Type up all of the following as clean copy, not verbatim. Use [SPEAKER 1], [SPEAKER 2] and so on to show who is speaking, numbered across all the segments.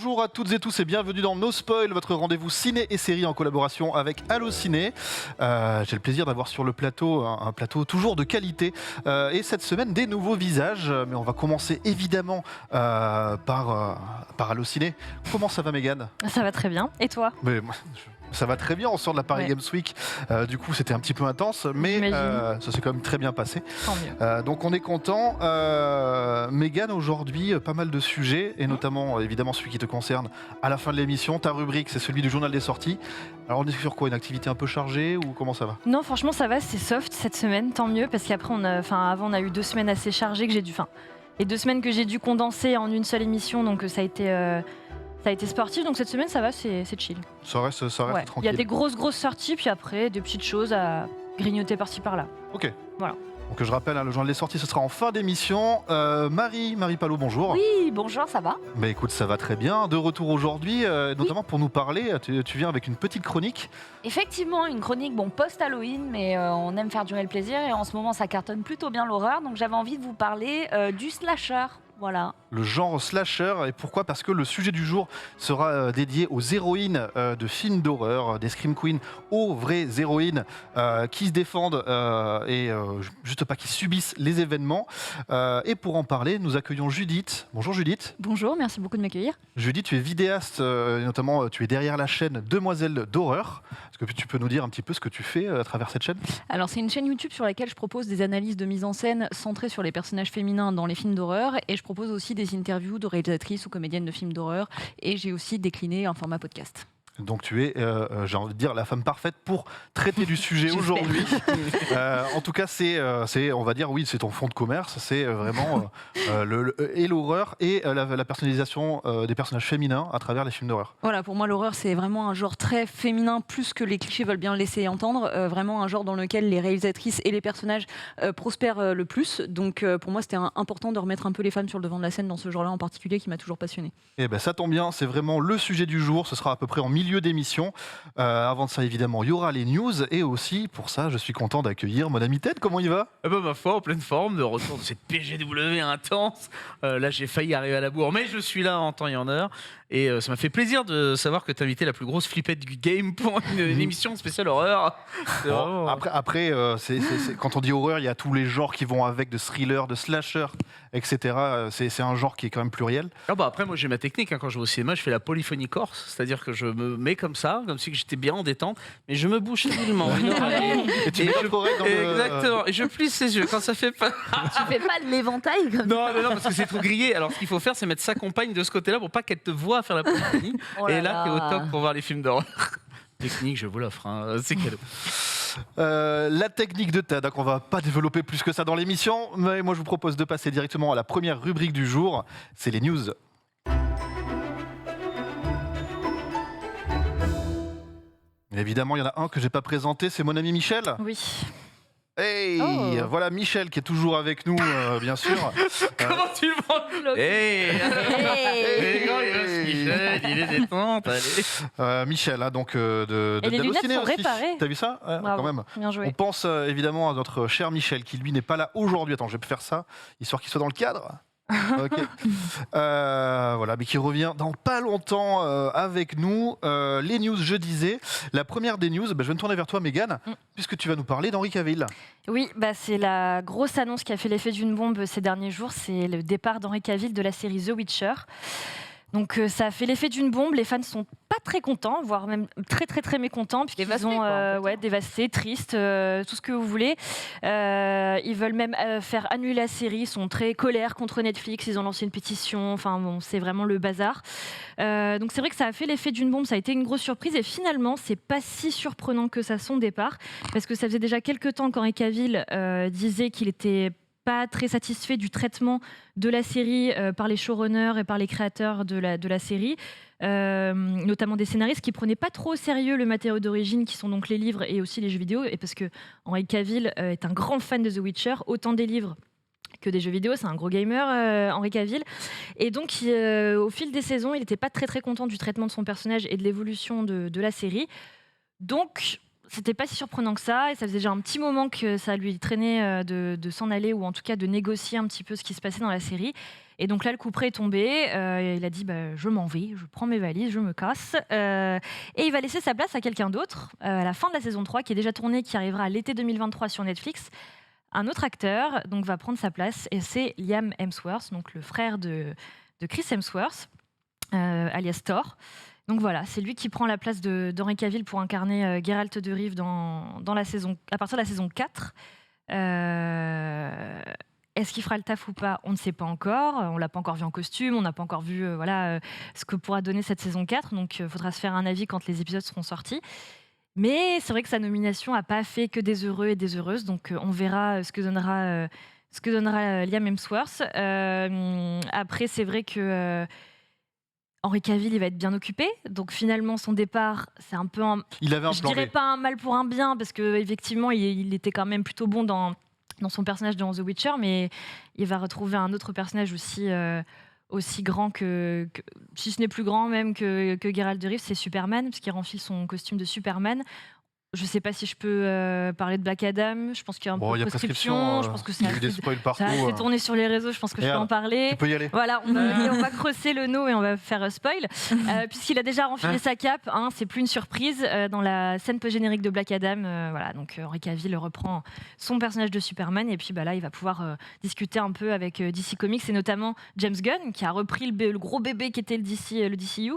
[SPEAKER 1] Bonjour à toutes et tous et bienvenue dans No Spoil, votre rendez-vous ciné et série en collaboration avec Allociné. J'ai le plaisir d'avoir sur le plateau un plateau toujours de qualité et cette semaine des nouveaux visages. Mais on va commencer évidemment par Allociné. Comment ça va, Mégane ?
[SPEAKER 2] Ça va très bien. Et toi ?
[SPEAKER 1] Ça va très bien, on sort de la Paris Games Week, du coup c'était un petit peu intense, mais ça s'est quand même très bien passé.
[SPEAKER 2] Tant mieux.
[SPEAKER 1] Donc on est content. Mégane, aujourd'hui, pas mal de sujets, et notamment évidemment celui qui te concerne à la fin de l'émission. Ta rubrique, c'est celui du journal des sorties. Alors on est sur quoi ? Une activité un peu chargée ou comment ça va ?
[SPEAKER 2] Non, franchement ça va, c'est soft cette semaine, tant mieux, parce qu'après avant on a eu 2 semaines assez chargées que j'ai dû... les 2 semaines que j'ai dû condenser en une seule émission, donc ça a été sportif, donc cette semaine ça va, c'est chill.
[SPEAKER 1] Ça reste tranquille.
[SPEAKER 2] Il y a des grosses sorties, puis après des petites choses à grignoter par-ci par-là.
[SPEAKER 1] Ok.
[SPEAKER 2] Voilà.
[SPEAKER 1] Donc je rappelle, le journal des sorties, ce sera en fin d'émission. Marie Palot, bonjour.
[SPEAKER 3] Oui, bonjour, ça va ?
[SPEAKER 1] Bah écoute, ça va très bien. De retour aujourd'hui, notamment pour nous parler, tu viens avec une petite chronique.
[SPEAKER 3] Effectivement, une chronique post-Halloween, mais on aime faire durer le plaisir et en ce moment ça cartonne plutôt bien l'horreur, donc j'avais envie de vous parler du slasher. Voilà.
[SPEAKER 1] Le genre slasher, et pourquoi ? Parce que le sujet du jour sera dédié aux héroïnes de films d'horreur, des Scream Queens, aux vraies héroïnes qui se défendent et juste pas qui subissent les événements. Et pour en parler, nous accueillons Judith. Bonjour Judith.
[SPEAKER 2] Bonjour, merci beaucoup de m'accueillir.
[SPEAKER 1] Judith, tu es vidéaste, notamment tu es derrière la chaîne Demoiselles d'horreur. Est-ce que tu peux nous dire un petit peu ce que tu fais à travers cette chaîne ?
[SPEAKER 4] Alors c'est une chaîne YouTube sur laquelle je propose des analyses de mise en scène centrées sur les personnages féminins dans les films d'horreur, et je propose aussi des interviews de réalisatrices ou comédiennes de films d'horreur, et j'ai aussi décliné un format podcast.
[SPEAKER 1] Donc tu es, j'ai envie de dire, la femme parfaite pour traiter du sujet aujourd'hui. En tout cas, c'est, on va dire, oui, c'est ton fond de commerce. C'est vraiment et l'horreur et la personnalisation des personnages féminins à travers les films d'horreur.
[SPEAKER 4] Voilà, pour moi, l'horreur, c'est vraiment un genre très féminin, plus que les clichés veulent bien laisser entendre. Vraiment un genre dans lequel les réalisatrices et les personnages prospèrent le plus. Donc pour moi, c'était important de remettre un peu les femmes sur le devant de la scène dans ce genre-là en particulier qui m'a toujours passionnée.
[SPEAKER 1] Et ben ça tombe bien, c'est vraiment le sujet du jour. Ce sera à peu près en milieu d'émission. Avant de ça, évidemment, il y aura les news. Et aussi, pour ça, je suis content d'accueillir mon ami Ted. Comment il va ?
[SPEAKER 5] Ma foi, en pleine forme, de retour de cette PGW intense. Là, j'ai failli arriver à la bourre, mais je suis là en temps et en heure. Et ça m'a fait plaisir de savoir que tu as invité la plus grosse flippette du game pour une émission spéciale horreur.
[SPEAKER 1] Bon, après quand on dit horreur, il y a tous les genres qui vont avec, de thriller, de slasher, etc. C'est un genre qui est quand même pluriel.
[SPEAKER 5] Après, moi, j'ai ma technique. Quand je vais au cinéma, je fais la polyphonie corse. C'est-à-dire que je me mets comme ça, comme si j'étais bien en détente, mais je me bouge habilement.
[SPEAKER 1] Et tu mets l'oreille dans
[SPEAKER 5] Exactement. Et je plisse ses yeux quand ça fait pas.
[SPEAKER 3] Tu fais pas de l'éventail comme
[SPEAKER 5] Non, parce que c'est trop grillé. Alors, ce qu'il faut faire, c'est mettre sa compagne de ce côté-là pour pas qu'elle te voie faire la polyphonie. Et là, t'es au top pour voir les films d'horreur. Technique, je vous l'offre. C'est cadeau.
[SPEAKER 1] La technique de Ted, qu'on va pas développer plus que ça dans l'émission, mais moi je vous propose de passer directement à la première rubrique du jour, c'est les news. Évidemment, il y en a un que j'ai pas présenté, c'est mon ami Michel.
[SPEAKER 2] Oui.
[SPEAKER 1] Hey, voilà Michel qui est toujours avec nous, bien sûr.
[SPEAKER 5] Comment tu le vends ? Hey, Michel, il est détente.
[SPEAKER 1] Michel, donc de
[SPEAKER 2] Et les lunettes
[SPEAKER 1] Allociné
[SPEAKER 2] sont
[SPEAKER 1] aussi.
[SPEAKER 2] réparées.
[SPEAKER 1] T'as vu ça ? Quand même.
[SPEAKER 2] Bien joué.
[SPEAKER 1] On pense évidemment à notre cher Michel qui lui n'est pas là aujourd'hui. Attends, je vais faire ça, histoire qu'il soit dans le cadre. Ok. Voilà, mais qui revient dans pas longtemps avec nous. Les news, je disais. La première des news, je vais me tourner vers toi, Mégane, puisque tu vas nous parler d'Henri Cavill.
[SPEAKER 2] Oui, c'est la grosse annonce qui a fait l'effet d'une bombe ces derniers jours. C'est le départ d'Henri Cavill de la série The Witcher. Donc ça a fait l'effet d'une bombe, les fans sont pas très contents, voire même très très très mécontents, puisqu'ils ont dévasté, tristes, tout ce que vous voulez. Ils veulent même faire annuler la série, ils sont très colères contre Netflix, ils ont lancé une pétition, c'est vraiment le bazar. Donc c'est vrai que ça a fait l'effet d'une bombe, ça a été une grosse surprise, et finalement c'est pas si surprenant que ça son départ, parce que ça faisait déjà quelques temps qu'Henri Cavill disait qu'il était pas très satisfait du traitement de la série par les showrunners et par les créateurs de la série, notamment des scénaristes qui prenaient pas trop au sérieux le matériau d'origine qui sont donc les livres et aussi les jeux vidéo, et parce que Henri Cavill est un grand fan de The Witcher, autant des livres que des jeux vidéo, c'est un gros gamer, Henri Cavill, et donc au fil des saisons il n'était pas très très content du traitement de son personnage et de l'évolution de la série, donc c'était pas si surprenant que ça, et ça faisait déjà un petit moment que ça lui traînait de s'en aller, ou en tout cas de négocier un petit peu ce qui se passait dans la série. Et donc là, le coup près est tombé. Il a dit je m'en vais, je prends mes valises, je me casse. Et il va laisser sa place à quelqu'un d'autre à la fin de la saison 3, qui est déjà tournée, qui arrivera à l'été 2023 sur Netflix. Un autre acteur donc, va prendre sa place, et c'est Liam Hemsworth, donc le frère de Chris Hemsworth, alias Thor. Donc voilà, c'est lui qui prend la place d'Henry Cavill pour incarner Geralt de Rive à partir de la saison 4. Est-ce qu'il fera le taf ou pas ? On ne sait pas encore. On ne l'a pas encore vu en costume. On n'a pas encore vu ce que pourra donner cette saison 4. Donc il faudra se faire un avis quand les épisodes seront sortis. Mais c'est vrai que sa nomination n'a pas fait que des heureux et des heureuses. Donc on verra ce que donnera Liam Hemsworth. Après, c'est vrai que Henry Cavill, il va être bien occupé. Donc finalement, son départ, c'est un peu
[SPEAKER 1] Il avait un
[SPEAKER 2] je
[SPEAKER 1] plan
[SPEAKER 2] dirais
[SPEAKER 1] B.
[SPEAKER 2] pas un mal pour un bien, parce qu'effectivement, il était quand même plutôt bon dans son personnage dans The Witcher, mais il va retrouver un autre personnage aussi grand que si ce n'est plus grand même que Geralt de Rive, c'est Superman, parce qu'il renfile son costume de Superman. Je sais pas si je peux parler de Black Adam. Je pense qu'il y a un peu
[SPEAKER 1] Il y
[SPEAKER 2] de
[SPEAKER 1] a
[SPEAKER 2] prescription. Je pense que
[SPEAKER 1] il y a eu des spoils partout.
[SPEAKER 2] ça a fait tourner sur les réseaux. Je pense que je peux en parler.
[SPEAKER 1] Tu peux y aller.
[SPEAKER 2] Voilà, on va crosser le no et on va faire spoil. Puisqu'il a déjà renfilé sa cape, c'est plus une surprise. Dans la scène post-générique de Black Adam, voilà, donc Henry Cavill reprend son personnage de Superman, et puis là, il va pouvoir discuter un peu avec DC Comics, et notamment James Gunn, qui a repris le gros bébé qui était le DCU,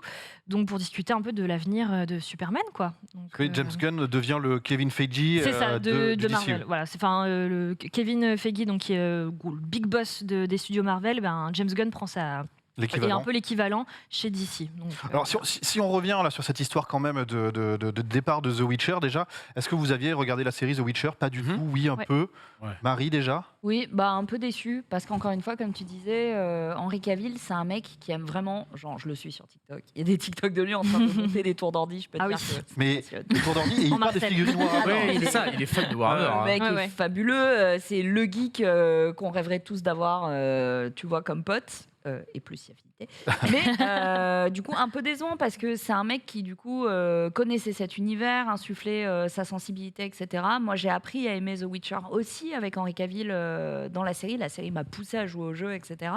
[SPEAKER 2] donc pour discuter un peu de l'avenir de Superman, quoi. Donc,
[SPEAKER 1] Oui, James Gunn devient le Kevin Feige
[SPEAKER 2] c'est ça,
[SPEAKER 1] de
[SPEAKER 2] Marvel.
[SPEAKER 1] DCU.
[SPEAKER 2] Voilà, le Kevin Feige, donc qui est le big boss des studios Marvel. James Gunn prend est un peu l'équivalent chez DC. Donc,
[SPEAKER 1] alors, si on revient là sur cette histoire quand même de départ de The Witcher, déjà, est-ce que vous aviez regardé la série The Witcher ? Pas du tout, oui, un peu.
[SPEAKER 5] Ouais.
[SPEAKER 1] Marie, déjà ?
[SPEAKER 3] Oui, un peu déçu, parce qu'encore une fois, comme tu disais, Henry Cavill, c'est un mec qui aime vraiment, genre je le suis sur TikTok, il y a des TikTok de lui en train de monter des tours d'ordi, je peux te dire que ça
[SPEAKER 1] Mais
[SPEAKER 3] passionne.
[SPEAKER 1] les tours d'ordi, et il
[SPEAKER 2] En
[SPEAKER 1] parle des
[SPEAKER 2] Marcel.
[SPEAKER 1] figurines noires.
[SPEAKER 5] Ouais, il est fan de Warhammer.
[SPEAKER 3] Le mec
[SPEAKER 2] Ouais,
[SPEAKER 3] est
[SPEAKER 2] ouais.
[SPEAKER 3] fabuleux, c'est le geek qu'on rêverait tous d'avoir, tu vois, comme pote. Et plus si affinité. Mais du coup, un peu décevant, parce que c'est un mec qui, du coup, connaissait cet univers, insufflait sa sensibilité, etc. Moi, j'ai appris à aimer The Witcher aussi avec Henry Cavill dans la série. La série m'a poussé à jouer au jeu, etc.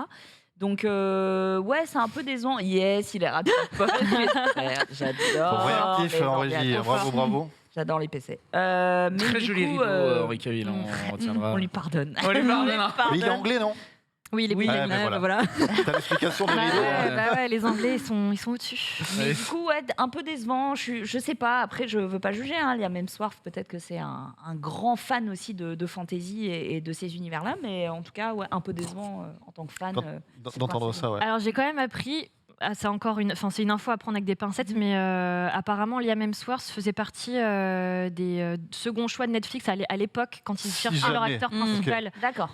[SPEAKER 3] Donc, ouais, c'est un peu décevant. Yes, il est rapide. J'adore.
[SPEAKER 1] Pour réactif
[SPEAKER 3] les
[SPEAKER 1] en régie,
[SPEAKER 3] ordinateurs.
[SPEAKER 1] bravo.
[SPEAKER 3] J'adore les PC. Mais
[SPEAKER 5] Très
[SPEAKER 3] du
[SPEAKER 5] joli
[SPEAKER 3] coup,
[SPEAKER 5] rideau, Henry Cavill, on retiendra.
[SPEAKER 3] on lui pardonne.
[SPEAKER 5] On lui pardonne.
[SPEAKER 1] Mais il est anglais, non ?
[SPEAKER 2] oui, il est
[SPEAKER 3] Oui,
[SPEAKER 2] bilingue.
[SPEAKER 1] voilà. T'as l'explication des rideaux.
[SPEAKER 2] Ouais, les Anglais, ils sont au-dessus.
[SPEAKER 3] Mais du coup, ouais, un peu décevant. Je sais pas. Après, je veux pas juger. Liam Hemsworth, peut-être que c'est un grand fan aussi de fantasy et de ces univers-là. Mais en tout cas, ouais, un peu décevant en tant que fan.
[SPEAKER 1] D'entendre ça, ouais.
[SPEAKER 2] Alors j'ai quand même appris, c'est c'est une info à prendre avec des pincettes, mais apparemment Liam Hemsworth faisait partie des seconds choix de Netflix à l'époque, quand ils
[SPEAKER 1] Si
[SPEAKER 2] cherchaient leur
[SPEAKER 1] jamais.
[SPEAKER 2] acteur principal
[SPEAKER 3] D'accord.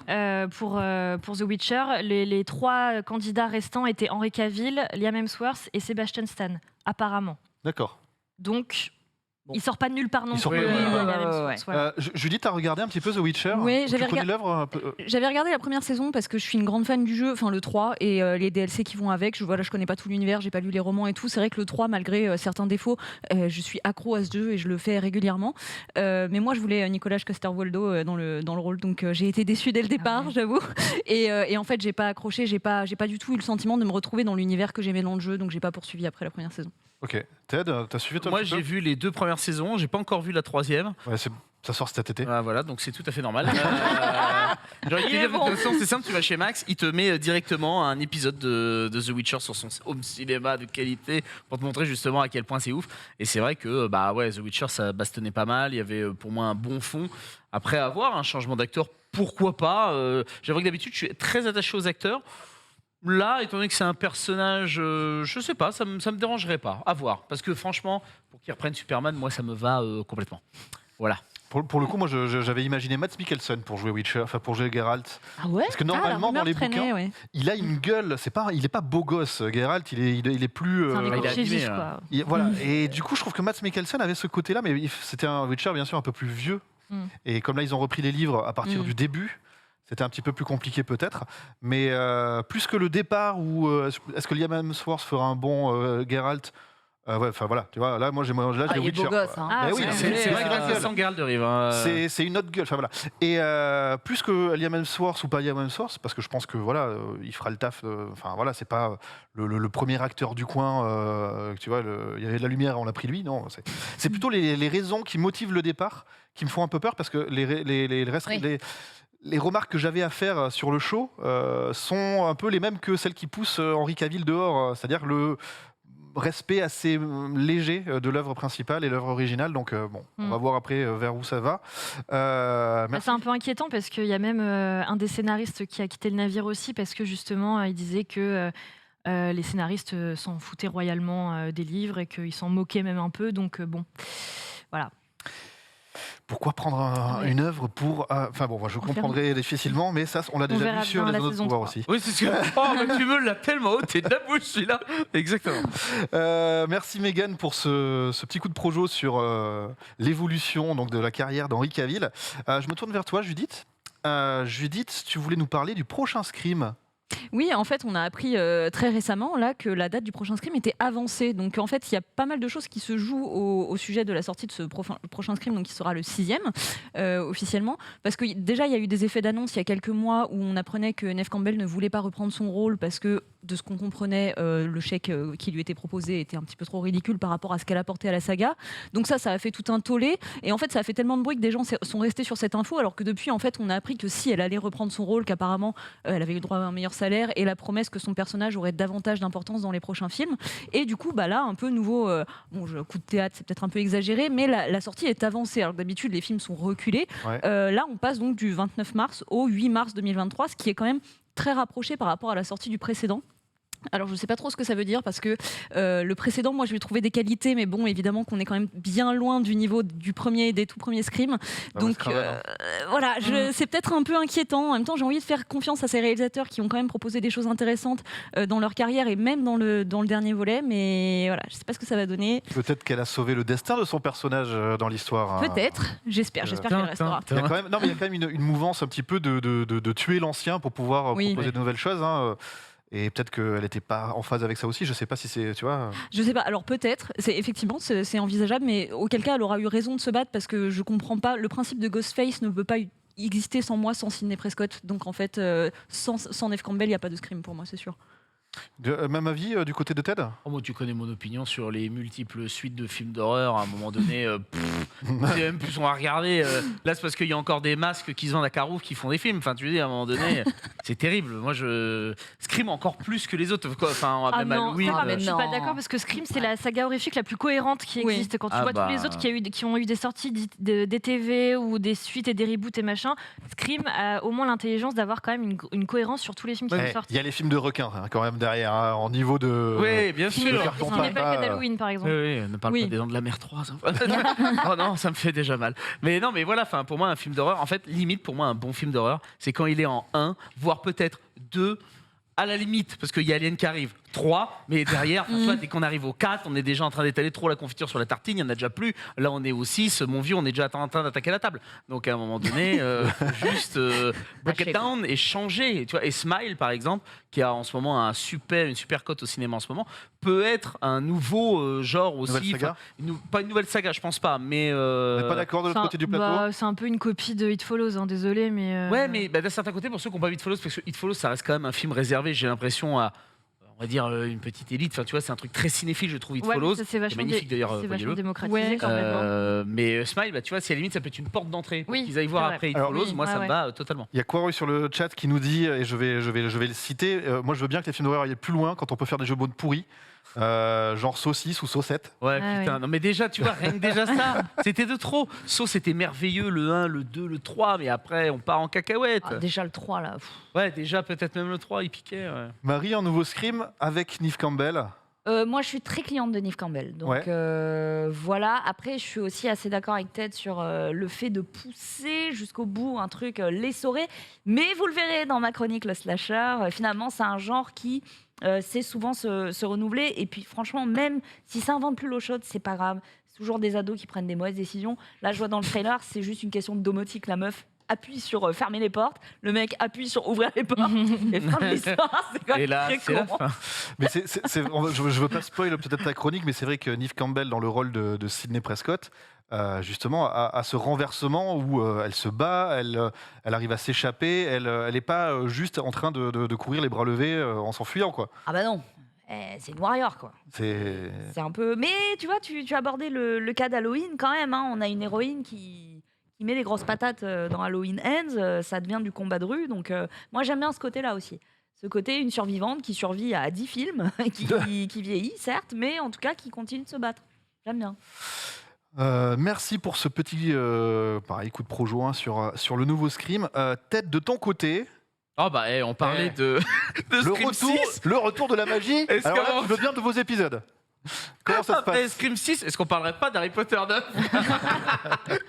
[SPEAKER 2] pour The Witcher. Les trois candidats restants étaient Henry Cavill, Liam Hemsworth et Sebastian Stan, apparemment.
[SPEAKER 1] D'accord.
[SPEAKER 2] Donc,
[SPEAKER 3] Bon.
[SPEAKER 2] il sort pas de nulle part non
[SPEAKER 1] Il sort
[SPEAKER 2] plus.
[SPEAKER 1] pas de nulle part.
[SPEAKER 2] Liam Hemsworth, voilà.
[SPEAKER 1] Julie, t'as regardé un petit peu The Witcher ?
[SPEAKER 4] Oui,
[SPEAKER 1] Tu
[SPEAKER 4] j'avais
[SPEAKER 1] connais l'œuvre un peu
[SPEAKER 4] J'avais regardé la première saison parce que je suis une grande fan du jeu, enfin le 3 et les DLC qui vont avec. Je connais pas tout l'univers, j'ai pas lu les romans et tout. C'est vrai que le 3, malgré certains défauts, je suis accro à ce jeu et je le fais régulièrement. Mais moi, je voulais Nicolas Coster-Waldau dans le rôle, donc j'ai été déçue dès le départ, j'avoue. Et en fait, j'ai pas accroché, j'ai pas du tout eu le sentiment de me retrouver dans l'univers que j'aimais dans le jeu, donc j'ai pas poursuivi après la première saison.
[SPEAKER 1] Ok. Ted, t'as suivi toi un
[SPEAKER 5] Moi,
[SPEAKER 1] petit peu
[SPEAKER 5] j'ai vu les 2 premières saisons, j'ai pas encore vu la 3e.
[SPEAKER 1] Ouais, ça sort cet été.
[SPEAKER 5] Voilà, donc c'est tout à fait normal. J'ai envie de te dire, de toute façon, c'est simple, tu vas chez Max, il te met directement un épisode de The Witcher sur son home cinéma de qualité pour te montrer justement à quel point c'est ouf. Et c'est vrai que The Witcher, ça bastonnait pas mal, il y avait pour moi un bon fond. Après avoir un changement d'acteur, pourquoi pas. J'avoue que d'habitude, je suis très attaché aux acteurs. Là, étant donné que c'est un personnage, je sais pas, ça me dérangerait pas. À voir. Parce que franchement, pour qu'il reprenne Superman, moi, ça me va complètement. Voilà.
[SPEAKER 1] Pour le coup, moi, j'avais imaginé Mads Mikkelsen pour jouer Witcher, enfin pour jouer Geralt.
[SPEAKER 3] Ah ouais.
[SPEAKER 1] Parce que normalement, dans les bouquins,
[SPEAKER 4] ouais.
[SPEAKER 1] il a une gueule. Il est pas beau gosse, Geralt. Il est plus.
[SPEAKER 2] C'est un
[SPEAKER 5] il est
[SPEAKER 2] écorché
[SPEAKER 5] abîmé,
[SPEAKER 2] vif,
[SPEAKER 5] là.
[SPEAKER 2] quoi.
[SPEAKER 1] Voilà. Et du coup, je trouve que Mads Mikkelsen avait ce côté-là, mais c'était un Witcher bien sûr un peu plus vieux. Et comme là, ils ont repris les livres à partir du début. C'était un petit peu plus compliqué peut-être, mais plus que le départ où est-ce que Liam Hemsworth fera un bon Geralt, Ouais, enfin voilà, tu vois, là, moi, j'ai
[SPEAKER 3] Ah,
[SPEAKER 1] The
[SPEAKER 3] il est beau
[SPEAKER 1] Witcher.
[SPEAKER 3] gosse.
[SPEAKER 1] quoi.
[SPEAKER 3] Hein.
[SPEAKER 2] Ah,
[SPEAKER 1] Mais oui,
[SPEAKER 2] ouais,
[SPEAKER 1] non,
[SPEAKER 5] C'est vrai que là,
[SPEAKER 1] gueule.
[SPEAKER 5] ça sent Geralt de Rive. Hein.
[SPEAKER 1] C'est une autre gueule, enfin voilà. Et plus que Liam Hemsworth ou pas Liam Hemsworth, parce que je pense que voilà, il fera le taf. Enfin voilà, c'est pas le premier acteur du coin. Tu vois, il y avait de la lumière, on l'a pris lui. Non, c'est plutôt les raisons qui motivent le départ qui me font un peu peur parce que
[SPEAKER 3] Oui.
[SPEAKER 1] les remarques que j'avais à faire sur le show sont un peu les mêmes que celles qui poussent Henry Cavill dehors, c'est-à-dire le respect assez léger de l'œuvre principale et l'œuvre originale. Donc bon, on va voir après vers où ça va. Merci.
[SPEAKER 2] C'est un peu inquiétant parce qu'il y a même un des scénaristes qui a quitté le navire aussi parce que justement il disait que les scénaristes s'en foutaient royalement des livres et qu'ils s'en moquaient même un peu. Donc bon, voilà.
[SPEAKER 1] Pourquoi prendre
[SPEAKER 2] Ouais.
[SPEAKER 1] une œuvre pour... Enfin bon, moi, je
[SPEAKER 2] On
[SPEAKER 1] comprendrai difficilement, mais ça, on l'a déjà
[SPEAKER 2] verra
[SPEAKER 1] vu sur
[SPEAKER 2] bien
[SPEAKER 1] les
[SPEAKER 2] la
[SPEAKER 1] autres
[SPEAKER 2] saison
[SPEAKER 1] pouvoirs
[SPEAKER 2] 3.
[SPEAKER 1] aussi.
[SPEAKER 5] Oui, c'est ce que. Oh, mais tu me l'as tellement haut, t'es de la bouche, celui-là. Exactement.
[SPEAKER 1] Merci Megan pour ce petit coup de projo sur l'évolution donc, de la carrière d'Henry Cavill. Je me tourne vers toi, Judith. Judith, tu voulais nous parler du prochain Scream.
[SPEAKER 4] Oui, en fait, on a appris très récemment là que la date du prochain Scream était avancée. Donc, en fait, il y a pas mal de choses qui se jouent au sujet de la sortie de ce prochain Scream, donc qui sera le 6e officiellement. Parce que déjà, il y a eu des effets d'annonce il y a quelques mois où on apprenait que Neve Campbell ne voulait pas reprendre son rôle parce que, de ce qu'on comprenait, le chèque qui lui était proposé était un petit peu trop ridicule par rapport à ce qu'elle apportait à la saga. Donc ça a fait tout un tollé. Et en fait, ça a fait tellement de bruit que des gens sont restés sur cette info, alors que depuis, en fait, on a appris que si elle allait reprendre son rôle, qu'apparemment, elle avait eu le droit à un meilleur salaire et la promesse que son personnage aurait davantage d'importance dans les prochains films. Et du coup, là, un peu nouveau, coup de théâtre, c'est peut-être un peu exagéré, mais la sortie est avancée. Alors que d'habitude, les films sont reculés.
[SPEAKER 1] Ouais.
[SPEAKER 4] Là, on passe donc du 29 mars au 8 mars 2023, ce qui est quand même très rapproché par rapport à la sortie du précédent. Alors, je ne sais pas trop ce que ça veut dire parce que le précédent, moi, je lui ai trouvé des qualités, mais bon, évidemment qu'on est quand même bien loin du niveau du premier et des tout premiers Scream. Donc, voilà, c'est peut-être un peu inquiétant. En même temps, j'ai envie de faire confiance à ces réalisateurs qui ont quand même proposé des choses intéressantes dans leur carrière et même dans le dernier volet. Mais voilà, je ne sais pas ce que ça va donner.
[SPEAKER 1] Peut-être qu'elle a sauvé le destin de son personnage dans l'histoire. Hein.
[SPEAKER 4] Peut-être, j'espère qu'elle restera.
[SPEAKER 1] Il y a quand même une mouvance un petit peu de tuer l'ancien pour pouvoir proposer de nouvelles choses. Hein. Et peut-être qu'elle n'était pas en phase avec ça aussi. Je ne sais pas si c'est, tu vois.
[SPEAKER 4] Je sais pas. Alors peut-être, effectivement, c'est envisageable, mais auquel cas elle aura eu raison de se battre parce que je comprends pas. Le principe de Ghostface ne peut pas exister sans moi, sans Sidney Prescott. Donc en fait, sans Neve Campbell, il n'y a pas de Scream pour moi, c'est sûr.
[SPEAKER 1] Même avis du côté de Ted.
[SPEAKER 5] Moi, tu connais mon opinion sur les multiples suites de films d'horreur. À un moment donné, c'est même plus on va regarder. Là, c'est parce qu'il y a encore des masques qui se vendent à Carouf qui font des films. Enfin, tu dis, à un moment donné, c'est terrible. Moi, je Scream encore plus que les autres. Enfin, même
[SPEAKER 2] non,
[SPEAKER 5] Halloween.
[SPEAKER 2] ça va, mais je suis pas
[SPEAKER 3] non.
[SPEAKER 2] d'accord parce que Scream c'est la saga horrifique la plus cohérente qui
[SPEAKER 4] Oui.
[SPEAKER 2] existe. Quand tu
[SPEAKER 5] Ah
[SPEAKER 2] vois
[SPEAKER 5] bah.
[SPEAKER 2] tous les autres qui ont eu des sorties des TV ou des suites et des reboots et machin, Scream a au moins l'intelligence d'avoir quand même une cohérence sur tous les films qui sont sortis.
[SPEAKER 1] Il y a les films de requins quand même derrière, hein, en niveau de.
[SPEAKER 5] Oui, bien sûr.
[SPEAKER 1] de
[SPEAKER 2] Ce
[SPEAKER 1] carton
[SPEAKER 2] qui n'est pas le cas
[SPEAKER 1] papa.
[SPEAKER 2] d'Halloween par exemple.
[SPEAKER 5] Oui, ne parle
[SPEAKER 4] Oui.
[SPEAKER 5] pas des Dents de la Mer 3. Ça. Oh non, ça me fait déjà mal. Mais non, mais voilà, pour moi, un film d'horreur, en fait, limite, pour moi, un bon film d'horreur, c'est quand il est en 1, voire peut-être 2, à la limite, parce qu'il y a Alien qui arrive, 3, mais derrière, tu vois, dès qu'on arrive au 4, on est déjà en train d'étaler trop la confiture sur la tartine, il n'y en a déjà plus. Là, on est au 6, mon vieux, on est déjà en train d'attaquer la table. Donc, à un moment donné, faut juste break it down et changer. Tu vois, et Smile, par exemple, qui a en ce moment une super cote au cinéma en ce moment, peut être un nouveau genre aussi.
[SPEAKER 1] Nouvelle saga.
[SPEAKER 5] Pas une nouvelle saga, je pense pas, mais.
[SPEAKER 1] On n'est pas d'accord de l'autre côté du plateau.
[SPEAKER 2] C'est un peu une copie de It Follows, hein, désolé, mais.
[SPEAKER 5] Ouais, mais d'un certain côté, pour ceux qui n'ont pas vu It Follows, parce que It Follows, ça reste quand même un film réservé, j'ai l'impression, à, on va dire, une petite élite. Enfin, tu vois, c'est un truc très cinéphile, je trouve, It
[SPEAKER 2] Ouais,
[SPEAKER 5] Follows.
[SPEAKER 2] mais ça, c'est vachement,
[SPEAKER 5] magnifique, d'ailleurs,
[SPEAKER 2] c'est vachement
[SPEAKER 5] voyez-le.
[SPEAKER 2] démocratisé
[SPEAKER 4] Ouais.
[SPEAKER 2] quand même. hein.
[SPEAKER 5] Mais Smile, tu vois, si à la limite, ça peut être une porte d'entrée.
[SPEAKER 2] Oui,
[SPEAKER 5] Qu'ils aillent voir
[SPEAKER 2] c'est vrai.
[SPEAKER 5] après It
[SPEAKER 1] Alors,
[SPEAKER 5] Follows,
[SPEAKER 2] oui,
[SPEAKER 5] moi, ça
[SPEAKER 2] ouais.
[SPEAKER 5] me va totalement.
[SPEAKER 1] Il y a Quarry sur le chat qui nous dit, et je vais le citer, moi je veux bien que les films d'horreur aillent plus loin quand on peut faire des jeux de mots pourris, genre saucisse ou saucette.
[SPEAKER 5] Ouais,
[SPEAKER 2] Ah,
[SPEAKER 5] putain.
[SPEAKER 2] ouais.
[SPEAKER 5] Non, mais déjà, tu vois, rien que déjà ça, c'était de trop. Sauf c'était merveilleux, le 1, le 2, le 3, mais après, on part en cacahuète.
[SPEAKER 3] Ah, déjà le 3 là. pff.
[SPEAKER 5] Ouais, déjà, peut-être même le 3, il piquait. Ouais.
[SPEAKER 1] Marie, un nouveau Scream avec Neve Campbell.
[SPEAKER 3] Moi, je suis très cliente de Neve Campbell. Donc voilà. Après, je suis aussi assez d'accord avec Ted sur le fait de pousser jusqu'au bout un truc l'essoré. Mais vous le verrez dans ma chronique, le slasher. Finalement, c'est un genre qui sait souvent se renouveler. Et puis, franchement, même si ça invente plus l'eau chaude, c'est pas grave. C'est toujours des ados qui prennent des mauvaises décisions. Là, je vois dans le trailer, c'est juste une question de domotique. La meuf, appuie sur fermer les portes, le mec appuie sur ouvrir les portes, et fin de l'histoire, c'est quand même
[SPEAKER 5] Et là,
[SPEAKER 3] très
[SPEAKER 5] c'est la
[SPEAKER 3] con.
[SPEAKER 5] fin.
[SPEAKER 1] Mais je veux pas spoil peut-être ta chronique, mais c'est vrai que Neve Campbell, dans le rôle de Sidney Prescott, justement, a ce renversement où elle se bat, elle arrive à s'échapper, elle n'est pas juste en train de courir les bras levés en s'enfuyant, quoi.
[SPEAKER 3] Ah bah non, c'est une warrior, quoi.
[SPEAKER 1] C'est...
[SPEAKER 3] C'est un peu. Mais tu vois, tu as abordé le cas d'Halloween quand même. Hein. On a une héroïne qui met des grosses patates dans Halloween Ends. Ça devient du combat de rue. Donc, moi, j'aime bien ce côté-là aussi. Ce côté, une survivante qui survit à 10 films, qui vieillit, certes, mais en tout cas, qui continue de se battre. J'aime bien.
[SPEAKER 1] Merci pour ce petit pareil, coup de projo sur le nouveau Scream. Ted, de ton côté,
[SPEAKER 5] Oh bah, on parlait de Scream 6.
[SPEAKER 1] le retour de la magie.
[SPEAKER 5] Est-ce
[SPEAKER 1] Alors là,
[SPEAKER 5] qu'on-
[SPEAKER 1] tu veux bien de vos épisodes. Comment ça se
[SPEAKER 5] Après
[SPEAKER 1] passe?
[SPEAKER 5] Scream 6, est-ce qu'on parlerait pas d'Harry Potter 9?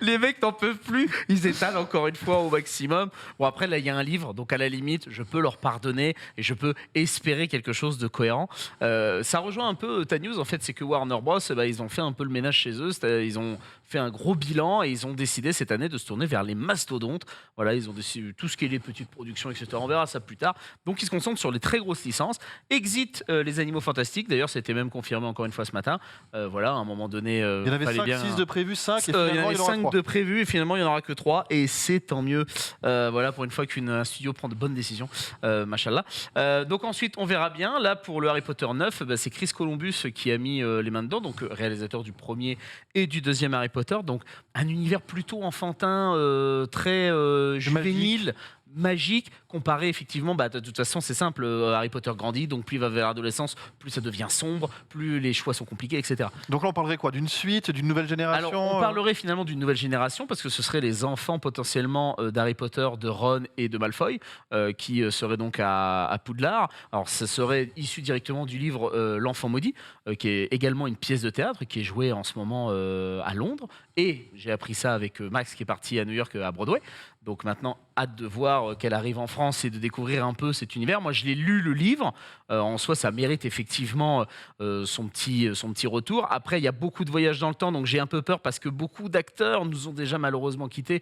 [SPEAKER 5] Les mecs n'en peuvent plus, ils étalent encore une fois au maximum. Bon, après là il y a un livre, donc à la limite je peux leur pardonner et je peux espérer quelque chose de cohérent. Ça rejoint un peu ta news en fait, c'est que Warner Bros, ils ont fait un peu le ménage chez eux, ils ont fait un gros bilan et ils ont décidé cette année de se tourner vers les mastodontes. Voilà, ils ont décidé tout ce qui est les petites productions, etc. On verra ça plus tard. Donc ils se concentrent sur les très grosses licences. Exit les Animaux Fantastiques, d'ailleurs c'était même confirmé encore une fois ce matin. Voilà, à un moment donné,
[SPEAKER 1] Il y en avait
[SPEAKER 5] fallait
[SPEAKER 1] 5,
[SPEAKER 5] bien...
[SPEAKER 1] 6 de prévus, 5, et
[SPEAKER 5] Il y en
[SPEAKER 1] finalement,
[SPEAKER 5] avait
[SPEAKER 1] il y en aura
[SPEAKER 5] 5
[SPEAKER 1] 3.
[SPEAKER 5] de prévus et finalement il n'y en aura que 3 et c'est tant mieux. Voilà, pour une fois qu'un studio prend de bonnes décisions, machallah. Donc ensuite on verra bien. Là pour le Harry Potter 9, c'est Chris Columbus qui a mis les mains dedans, donc réalisateur du premier et du deuxième Harry Potter. Donc un univers plutôt enfantin, très juvénile. Magique, comparé effectivement, de toute façon c'est simple, Harry Potter grandit, donc plus il va vers l'adolescence, plus ça devient sombre, plus les choix sont compliqués, etc.
[SPEAKER 1] Donc là, on parlerait quoi? D'une suite, d'une nouvelle génération?
[SPEAKER 5] Alors, on parlerait finalement d'une nouvelle génération parce que ce seraient les enfants potentiellement d'Harry Potter, de Ron et de Malfoy qui seraient donc à Poudlard. Alors, ça serait issu directement du livre L'Enfant maudit, qui est également une pièce de théâtre qui est jouée en ce moment à Londres. Et j'ai appris ça avec Max qui est parti à New York à Broadway. Donc maintenant, hâte de voir qu'elle arrive en France et de découvrir un peu cet univers. Moi, je l'ai lu le livre. En soi, ça mérite effectivement son petit retour. Après, il y a beaucoup de voyages dans le temps, donc j'ai un peu peur parce que beaucoup d'acteurs nous ont déjà malheureusement quittés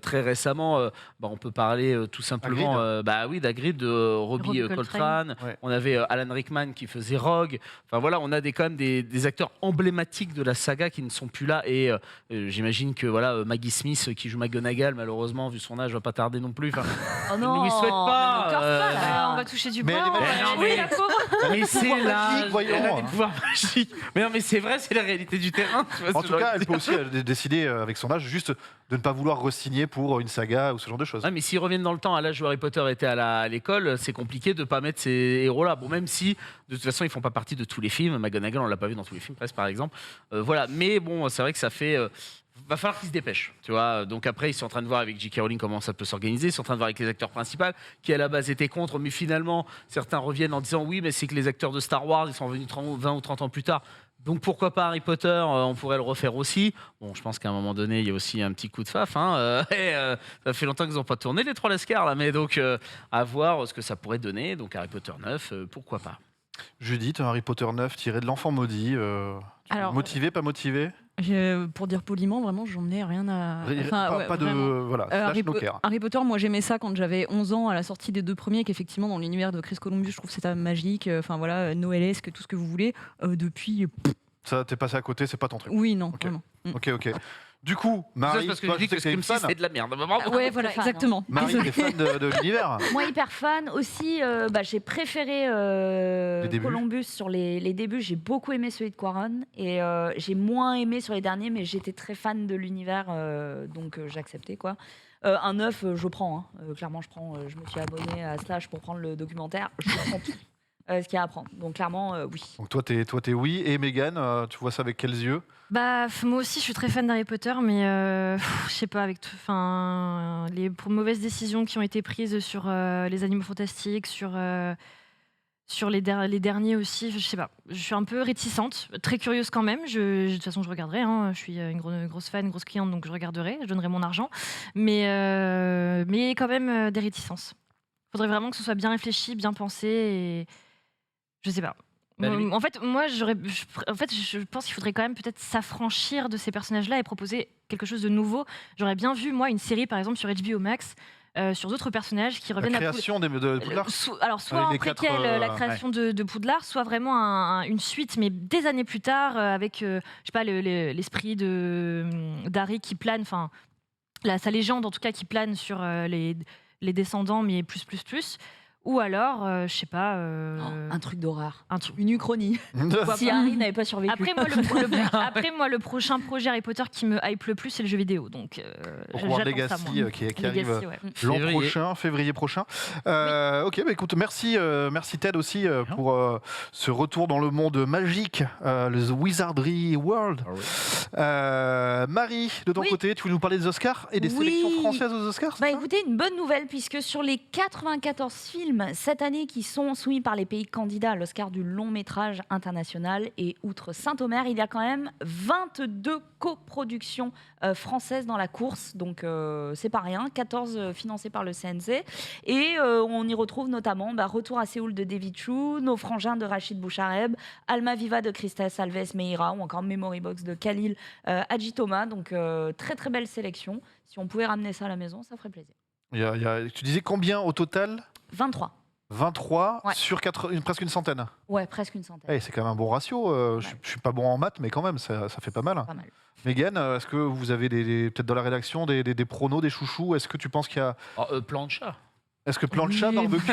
[SPEAKER 5] très récemment. On peut parler tout simplement d'Hagrid, de Robbie
[SPEAKER 2] Robbie
[SPEAKER 5] Coltrane.
[SPEAKER 1] Ouais.
[SPEAKER 5] On avait Alan Rickman qui faisait Rogue. Enfin voilà, on a quand même des acteurs emblématiques de la saga qui ne sont plus là. Et j'imagine que voilà, Maggie Smith qui joue McGonagall, malheureusement, vu son âge, va pas tarder non plus. Enfin,
[SPEAKER 3] Oh
[SPEAKER 5] je
[SPEAKER 3] non,
[SPEAKER 5] ne lui souhaite pas.
[SPEAKER 3] mais ne pleure pas, là.
[SPEAKER 2] On va toucher du
[SPEAKER 1] Mais
[SPEAKER 2] bois.
[SPEAKER 1] elle est
[SPEAKER 2] on va-
[SPEAKER 1] magnifique.
[SPEAKER 5] non, mais-
[SPEAKER 2] la pauvre.
[SPEAKER 5] mais c'est là,
[SPEAKER 1] magiques, voyons.
[SPEAKER 5] elle a des pouvoirs magiques. Mais non, mais c'est vrai, c'est la réalité du terrain. tu vois,
[SPEAKER 1] En
[SPEAKER 5] ce
[SPEAKER 1] tout
[SPEAKER 5] genre
[SPEAKER 1] cas,
[SPEAKER 5] de
[SPEAKER 1] elle peut aussi décider avec son âge juste de ne pas vouloir re-signer pour une saga ou ce genre de choses.
[SPEAKER 5] Ouais, mais s'ils reviennent dans le temps, à l'âge où Harry Potter était à l'école, c'est compliqué de ne pas mettre ces héros-là. Bon, même si, de toute façon, ils font pas partie de tous les films. McGonagall, on l'a pas vu dans tous les films, presque, par exemple. Voilà. Mais bon, c'est vrai que ça fait... va falloir qu'ils se dépêchent, tu vois. Donc après, ils sont en train de voir avec J.K. Rowling comment ça peut s'organiser. Ils sont en train de voir avec les acteurs principaux, qui à la base étaient contre, mais finalement, certains reviennent en disant oui, mais c'est que les acteurs de Star Wars, ils sont venus 20 ou 30 ans plus tard. Donc pourquoi pas Harry Potter, on pourrait le refaire aussi. Bon, je pense qu'à un moment donné, il y a aussi un petit coup de faf. Ça fait longtemps qu'ils n'ont pas tourné les 3 Lascars, là, mais donc à voir ce que ça pourrait donner. Donc Harry Potter 9, pourquoi pas.
[SPEAKER 1] Judith, un Harry Potter 9 tiré de l'enfant maudit.
[SPEAKER 4] Alors,
[SPEAKER 1] motivé, pas motivé?
[SPEAKER 4] pour dire poliment, vraiment, j'en ai rien à.
[SPEAKER 1] Pas de.
[SPEAKER 4] vraiment.
[SPEAKER 1] Voilà, slash no care.
[SPEAKER 4] Harry Potter, moi j'aimais ça quand j'avais 11 ans à la sortie des 2 premiers, qu'effectivement dans l'univers de Chris Columbus, je trouve que c'était magique, enfin voilà, noëlesque, tout ce que vous voulez. Depuis,
[SPEAKER 1] Ça, t'es passé à côté, c'est pas ton truc.
[SPEAKER 4] oui, non,
[SPEAKER 1] Ok.
[SPEAKER 4] vraiment.
[SPEAKER 1] Ok. Du coup,
[SPEAKER 5] Ça,
[SPEAKER 1] Marie,
[SPEAKER 5] c'est parce que
[SPEAKER 1] toi,
[SPEAKER 5] je dis
[SPEAKER 1] sais
[SPEAKER 5] que
[SPEAKER 1] t'es une
[SPEAKER 5] Scream 6,
[SPEAKER 1] fan.
[SPEAKER 5] c'est de la merde.
[SPEAKER 4] Ouais, voilà,
[SPEAKER 3] fan, hein.
[SPEAKER 4] exactement.
[SPEAKER 1] Marie, t'es fan de l'univers.
[SPEAKER 3] Moi, hyper fan aussi. J'ai préféré
[SPEAKER 1] Les débuts.
[SPEAKER 3] Columbus sur les débuts. J'ai beaucoup aimé celui de Quaron et j'ai moins aimé sur les derniers, mais j'étais très fan de l'univers, donc j'ai accepté quoi. Un 9, je prends. Clairement, je prends. Je me suis abonné à Slash pour prendre le documentaire. Je prends tout ce qu'il y a à prendre. Donc clairement, oui.
[SPEAKER 1] Donc toi, t'es oui. Et Megan, tu vois ça avec quels yeux?
[SPEAKER 2] Moi aussi, je suis très fan d'Harry Potter, mais je sais pas, avec les mauvaises décisions qui ont été prises sur les Animaux Fantastiques, sur les derniers aussi, je sais pas. Je suis un peu réticente, très curieuse quand même. De toute façon, je regarderai. Je suis une grosse fan, une grosse cliente, donc je regarderai, je donnerai mon argent. Mais quand même des réticences. Il faudrait vraiment que ce soit bien réfléchi, bien pensé. Et je sais pas.
[SPEAKER 5] Bah, lui.
[SPEAKER 2] En fait, moi, je pense qu'il faudrait quand même peut-être s'affranchir de ces personnages-là et proposer quelque chose de nouveau. J'aurais bien vu, moi, une série, par exemple, sur HBO Max, sur d'autres personnages qui
[SPEAKER 1] La
[SPEAKER 2] reviennent à
[SPEAKER 1] création de Poudlard.
[SPEAKER 2] alors, soit
[SPEAKER 1] Avec
[SPEAKER 2] en
[SPEAKER 1] les quatre,
[SPEAKER 2] préquel, la création de Poudlard, soit vraiment une suite, mais des années plus tard, avec, je sais pas, l'esprit d'Harry qui plane, enfin, sa légende en tout cas qui plane sur les descendants, mais plus. Ou alors, je sais pas.
[SPEAKER 3] Un truc d'horreur.
[SPEAKER 2] Un truc.
[SPEAKER 3] Une uchronie.
[SPEAKER 2] Pourquoi
[SPEAKER 3] Si
[SPEAKER 2] pas.
[SPEAKER 3] Harry n'avait pas survécu.
[SPEAKER 2] Après, moi, le prochain projet Harry Potter qui me hype le plus, c'est le jeu vidéo. Donc,
[SPEAKER 1] Hogwarts
[SPEAKER 2] j'attends ça,
[SPEAKER 1] Legacy
[SPEAKER 2] moi.
[SPEAKER 1] qui
[SPEAKER 2] Legacy,
[SPEAKER 1] arrive
[SPEAKER 2] ouais.
[SPEAKER 1] l'an
[SPEAKER 5] Février.
[SPEAKER 1] prochain, février prochain. Ok, bah écoute, merci Ted aussi pour ce retour dans le monde magique, le The Wizardry World. Marie, de ton
[SPEAKER 3] Oui.
[SPEAKER 1] côté, tu voulais nous parler des Oscars et des
[SPEAKER 3] Oui.
[SPEAKER 1] sélections françaises aux Oscars, c'est
[SPEAKER 3] Bah
[SPEAKER 1] ça
[SPEAKER 3] écoutez, une bonne nouvelle, puisque sur les 94 films cette année qui sont soumis par les pays candidats à l'Oscar du long métrage international, et outre Saint-Omer, il y a quand même 22 coproductions françaises dans la course, donc c'est pas rien, 14 financées par le CNC, et on y retrouve notamment Retour à Séoul de David Chou, Nos frangins de Rachid Bouchareb, Alma Viva de Christès Alves Meira, ou encore Memory Box de Khalil Hadji Thomas, donc très très belle sélection. Si on pouvait ramener ça à la maison, ça ferait plaisir.
[SPEAKER 1] Tu disais combien au total
[SPEAKER 3] 23.
[SPEAKER 1] 23
[SPEAKER 3] Ouais.
[SPEAKER 1] sur presque une centaine.
[SPEAKER 3] Ouais, presque une centaine.
[SPEAKER 1] Eh, c'est quand même un bon ratio. Je suis pas bon en maths, mais quand même, ça fait pas mal.
[SPEAKER 3] Pas mal.
[SPEAKER 1] Mégane, est-ce que vous avez peut-être dans la rédaction des pronos, des chouchous? Est-ce que tu penses qu'il y a.
[SPEAKER 5] Plancha.
[SPEAKER 1] Est-ce que Plancha,
[SPEAKER 3] Oui.
[SPEAKER 1] barbecue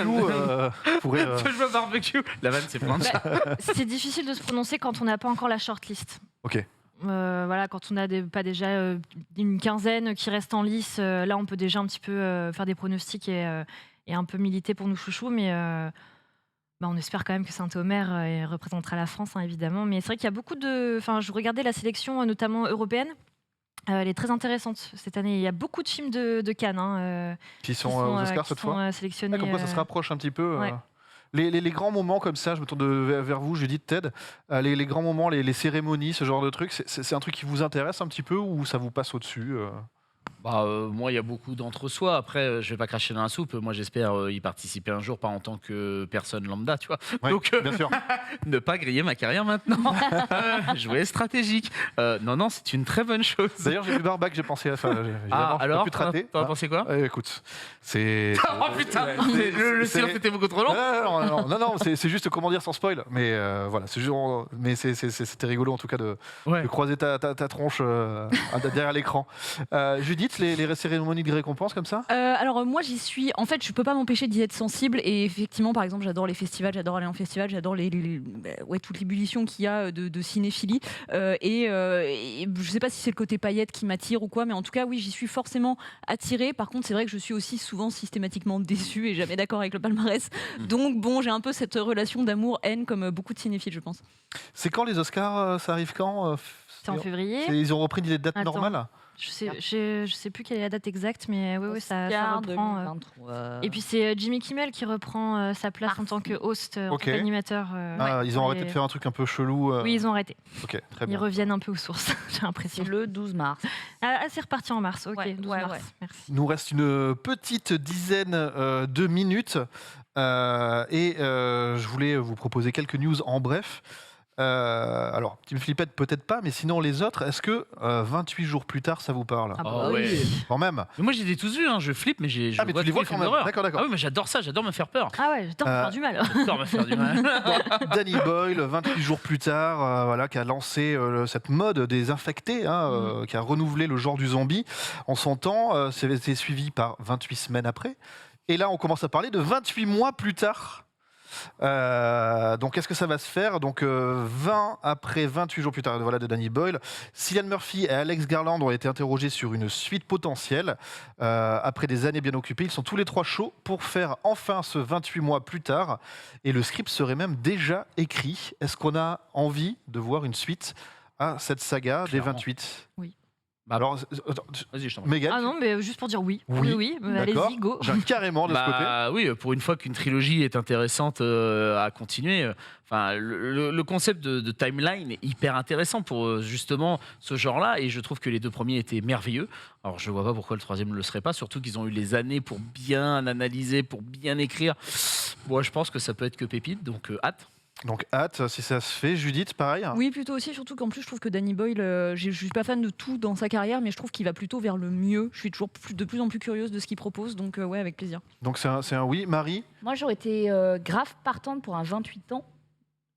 [SPEAKER 1] pourrait.
[SPEAKER 5] Je veux barbecue. La vanne, c'est Plancha.
[SPEAKER 2] C'est difficile de se prononcer quand on n'a pas encore la shortlist.
[SPEAKER 1] Ok.
[SPEAKER 2] Voilà, quand on n'a pas déjà une quinzaine qui restent en lice, là on peut déjà un petit peu faire des pronostics et un peu militer pour nos chouchous, mais on espère quand même que Saint-Omer représentera la France, hein, évidemment. Mais c'est vrai qu'il y a beaucoup de... Enfin, je regardais la sélection, notamment européenne. Elle est très intéressante cette année. Il y a beaucoup de films de Cannes
[SPEAKER 1] Qui sont aux Oscars cette fois
[SPEAKER 2] sélectionnés.
[SPEAKER 1] Comme quoi ça se rapproche un petit peu.
[SPEAKER 2] ouais.
[SPEAKER 1] Les grands moments comme ça, je me tourne vers vous, Judith, Ted, les grands moments, les cérémonies, ce genre de trucs, c'est un truc qui vous intéresse un petit peu ou ça vous passe au-dessus
[SPEAKER 5] Moi, il y a beaucoup d'entre-soi. Après, je vais pas cracher dans la soupe. Moi, j'espère y participer un jour, pas en tant que personne lambda, tu vois.
[SPEAKER 1] Ouais,
[SPEAKER 5] Donc,
[SPEAKER 1] bien sûr.
[SPEAKER 5] ne pas griller ma carrière maintenant. Jouer stratégique. Non, c'est une très bonne chose.
[SPEAKER 1] D'ailleurs, j'ai vu Barbac, j'ai pensé à ça.
[SPEAKER 5] Alors,
[SPEAKER 1] plus te rater.
[SPEAKER 5] t'en as pensé quoi
[SPEAKER 1] Écoute, c'est.
[SPEAKER 5] Oh putain, le silence était beaucoup trop long.
[SPEAKER 1] Non, c'est juste comment dire sans spoil. Mais voilà, mais c'était rigolo en tout cas de croiser ta tronche derrière l'écran. Judith, les cérémonies de récompense comme ça
[SPEAKER 4] Alors moi j'y suis, en fait je peux pas m'empêcher d'y être sensible, et effectivement par exemple j'adore les festivals, j'adore aller en festival, j'adore toute l'ébullition qu'il y a de cinéphilie, et je sais pas si c'est le côté paillette qui m'attire ou quoi, mais en tout cas oui, j'y suis forcément attirée. Par contre c'est vrai que je suis aussi souvent systématiquement déçue et jamais d'accord avec le palmarès, donc bon, j'ai un peu cette relation d'amour-haine comme beaucoup de cinéphiles, je pense.
[SPEAKER 1] C'est quand les Oscars Ça arrive quand
[SPEAKER 2] C'est en février.
[SPEAKER 1] Ils ont repris des dates
[SPEAKER 2] Attends.
[SPEAKER 1] normales
[SPEAKER 2] Je sais plus quelle est la date exacte, mais oui, ça
[SPEAKER 3] Oscar
[SPEAKER 2] reprend.
[SPEAKER 3] 2023.
[SPEAKER 2] Et puis c'est Jimmy Kimmel qui reprend sa place en tant que host, en tant
[SPEAKER 1] Ok.
[SPEAKER 2] qu'animateur.
[SPEAKER 1] Ils ont arrêté de faire un truc un peu chelou.
[SPEAKER 2] Oui, ils ont arrêté.
[SPEAKER 1] Ok, très
[SPEAKER 2] Ils
[SPEAKER 1] bien.
[SPEAKER 2] reviennent un peu aux sources, j'ai l'impression.
[SPEAKER 3] C'est le 12 mars.
[SPEAKER 2] Ah, c'est reparti en mars, ok,
[SPEAKER 3] Ouais,
[SPEAKER 2] 12
[SPEAKER 3] ouais,
[SPEAKER 2] mars,
[SPEAKER 3] ouais.
[SPEAKER 2] merci.
[SPEAKER 1] Il nous reste une petite dizaine de minutes et je voulais vous proposer quelques news en bref. Alors, Team Flippette peut-être pas, mais sinon les autres, est-ce que 28 jours plus tard ça vous parle
[SPEAKER 2] Ah bah
[SPEAKER 5] Oh,
[SPEAKER 2] oui.
[SPEAKER 5] ouais.
[SPEAKER 1] Quand même.
[SPEAKER 5] Mais moi, j'ai des tous vus, hein. Je flippe, mais je
[SPEAKER 1] Mais
[SPEAKER 5] vois
[SPEAKER 1] tu les
[SPEAKER 5] tous
[SPEAKER 1] vois
[SPEAKER 5] films
[SPEAKER 1] quand même.
[SPEAKER 5] d'horreur.
[SPEAKER 1] D'accord.
[SPEAKER 5] Ah oui, mais j'adore ça, j'adore me faire peur.
[SPEAKER 2] Ah ouais, j'adore me faire du mal.
[SPEAKER 5] J'adore me faire du mal.
[SPEAKER 1] Danny Boyle, 28 jours plus tard, qui a lancé cette mode des infectés, qui a renouvelé le genre du zombie en son temps. C'est suivi par 28 semaines après. Et là, on commence à parler de 28 mois plus tard. Donc, qu'est-ce que ça va se faire? Donc, 20 après 28 jours plus tard, voilà, de Danny Boyle. Cillian Murphy et Alex Garland ont été interrogés sur une suite potentielle. Après des années bien occupées, ils sont tous les trois chauds pour faire enfin ce 28 mois plus tard. Et le script serait même déjà écrit. Est-ce qu'on a envie de voir une suite à cette saga des
[SPEAKER 5] Clairement.
[SPEAKER 1] 28?
[SPEAKER 2] Oui.
[SPEAKER 1] Alors,
[SPEAKER 5] Vas-y, je t'en prie.
[SPEAKER 1] Mégane,
[SPEAKER 2] Ah non, mais juste pour dire oui.
[SPEAKER 1] Oui,
[SPEAKER 2] Oui,
[SPEAKER 1] d'accord.
[SPEAKER 2] allez-y, go.
[SPEAKER 1] j'ai carrément de ce côté.
[SPEAKER 5] Oui, pour une fois qu'une trilogie est intéressante à continuer. Enfin, le concept de timeline est hyper intéressant pour justement ce genre-là, et je trouve que les deux premiers étaient merveilleux. Alors, je vois pas pourquoi le troisième ne le serait pas, surtout qu'ils ont eu les années pour bien analyser, pour bien écrire. Moi, je pense que ça peut être que pépite, donc hâte.
[SPEAKER 1] Donc hâte, si ça se fait. Judith, pareil.
[SPEAKER 4] Oui, plutôt aussi, surtout qu'en plus, je trouve que Danny Boyle, je suis pas fan de tout dans sa carrière, mais je trouve qu'il va plutôt vers le mieux. Je suis toujours de plus en plus curieuse de ce qu'il propose, donc ouais, avec plaisir.
[SPEAKER 1] Donc c'est un oui. Marie?
[SPEAKER 3] Moi, j'aurais été grave partante pour un 28 ans,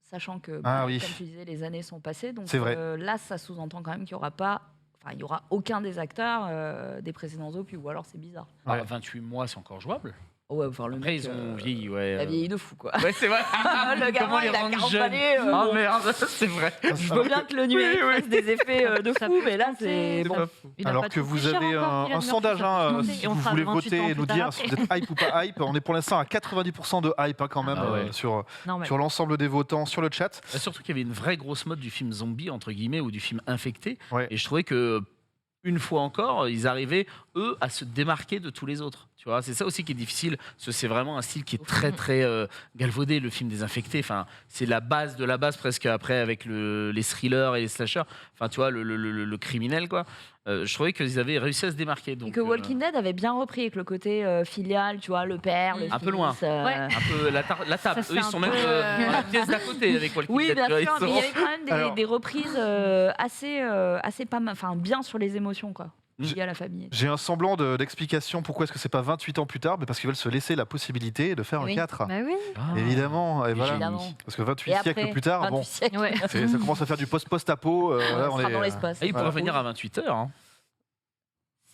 [SPEAKER 3] sachant que,
[SPEAKER 1] oui.
[SPEAKER 3] comme tu disais, les années sont passées. Donc
[SPEAKER 1] C'est vrai.
[SPEAKER 3] Là, ça sous-entend quand même qu'il n'y aura pas... Enfin, il y aura aucun des acteurs des précédents opus, ou alors c'est bizarre.
[SPEAKER 1] Ouais.
[SPEAKER 5] 28 mois, c'est encore jouable.
[SPEAKER 3] Ouais, enfin, le
[SPEAKER 5] Après,
[SPEAKER 3] mec,
[SPEAKER 5] ils ont vieilli, ouais.
[SPEAKER 3] il a vieilli de fou, quoi.
[SPEAKER 5] Ouais, c'est vrai.
[SPEAKER 3] Le gamin,
[SPEAKER 5] Comment les
[SPEAKER 3] il a
[SPEAKER 5] rendre
[SPEAKER 3] 40
[SPEAKER 5] jeunes
[SPEAKER 3] balais,
[SPEAKER 5] Oh merde, c'est vrai.
[SPEAKER 3] Je veux bien que le nuage
[SPEAKER 5] Oui, oui.
[SPEAKER 3] fasse des effets de
[SPEAKER 2] Ça
[SPEAKER 3] fou,
[SPEAKER 2] peut
[SPEAKER 3] mais là,
[SPEAKER 2] tenter.
[SPEAKER 3] c'est... Bon.
[SPEAKER 5] pas fou.
[SPEAKER 2] Il a
[SPEAKER 1] Alors
[SPEAKER 2] pas
[SPEAKER 1] que
[SPEAKER 2] tout
[SPEAKER 1] vous
[SPEAKER 2] fait cher
[SPEAKER 1] avez
[SPEAKER 2] encore, Kylian
[SPEAKER 1] un sondage,
[SPEAKER 2] Murphy, ça peut se
[SPEAKER 1] si
[SPEAKER 2] tenter. Et on
[SPEAKER 1] vous
[SPEAKER 2] fera
[SPEAKER 1] voulez
[SPEAKER 2] le 28
[SPEAKER 1] voter
[SPEAKER 2] ans
[SPEAKER 1] et nous
[SPEAKER 2] plus
[SPEAKER 1] dire
[SPEAKER 2] tard
[SPEAKER 1] si vous êtes hype ou pas hype. On est pour l'instant à 90% de hype quand même
[SPEAKER 5] Ah ouais.
[SPEAKER 1] sur
[SPEAKER 2] Normal.
[SPEAKER 1] l'ensemble des votants sur le chat.
[SPEAKER 5] Surtout qu'il y avait une vraie grosse mode du film zombie, entre guillemets, ou du film infecté.
[SPEAKER 1] Ouais.
[SPEAKER 5] Et je trouvais que, une fois encore, ils arrivaient, eux, à se démarquer de tous les autres. Tu vois, c'est ça aussi qui est difficile, parce que c'est vraiment un style qui est très, très galvaudé, le film des infectés. Enfin, c'est la base de la base, presque, après, avec les thrillers et les slashers. Enfin, tu vois, le criminel, quoi. Je trouvais qu'ils avaient réussi à se démarquer. Donc,
[SPEAKER 3] Et que Walking Dead avait bien repris avec le côté filial, tu vois, le père, le
[SPEAKER 5] Un peu
[SPEAKER 3] fils,
[SPEAKER 5] loin.
[SPEAKER 2] Ouais.
[SPEAKER 5] un peu la table.
[SPEAKER 2] Ça
[SPEAKER 5] Eux, ils
[SPEAKER 2] fait
[SPEAKER 5] sont
[SPEAKER 2] un
[SPEAKER 5] même
[SPEAKER 2] peu,
[SPEAKER 5] dans la pièce d'à côté avec Walking
[SPEAKER 3] Oui,
[SPEAKER 5] Dead.
[SPEAKER 3] bien
[SPEAKER 5] tu vois,
[SPEAKER 3] sûr,
[SPEAKER 5] ils
[SPEAKER 3] mais il y
[SPEAKER 5] sont-
[SPEAKER 3] avait quand même
[SPEAKER 1] Alors-
[SPEAKER 3] des reprises assez pas mal, enfin bien sur les émotions, quoi, liées à la famille.
[SPEAKER 1] J'ai un semblant d'explication pourquoi est-ce que c'est pas 28 ans plus tard, mais parce qu'ils veulent se laisser la possibilité de faire un
[SPEAKER 3] Oui.
[SPEAKER 1] 4.
[SPEAKER 2] Bah oui.
[SPEAKER 5] Ah.
[SPEAKER 1] Évidemment, et voilà.
[SPEAKER 3] Évidemment.
[SPEAKER 1] Parce que 28
[SPEAKER 3] Et
[SPEAKER 1] siècles
[SPEAKER 3] après,
[SPEAKER 1] plus tard,
[SPEAKER 3] 28
[SPEAKER 1] bon,
[SPEAKER 3] siècles,
[SPEAKER 2] Ouais.
[SPEAKER 1] ça commence à faire du post-apo. là,
[SPEAKER 3] on sera dans
[SPEAKER 1] est,
[SPEAKER 3] l'espace.
[SPEAKER 5] Ah, ils pourraient
[SPEAKER 1] Voilà.
[SPEAKER 5] venir à 28h, hein,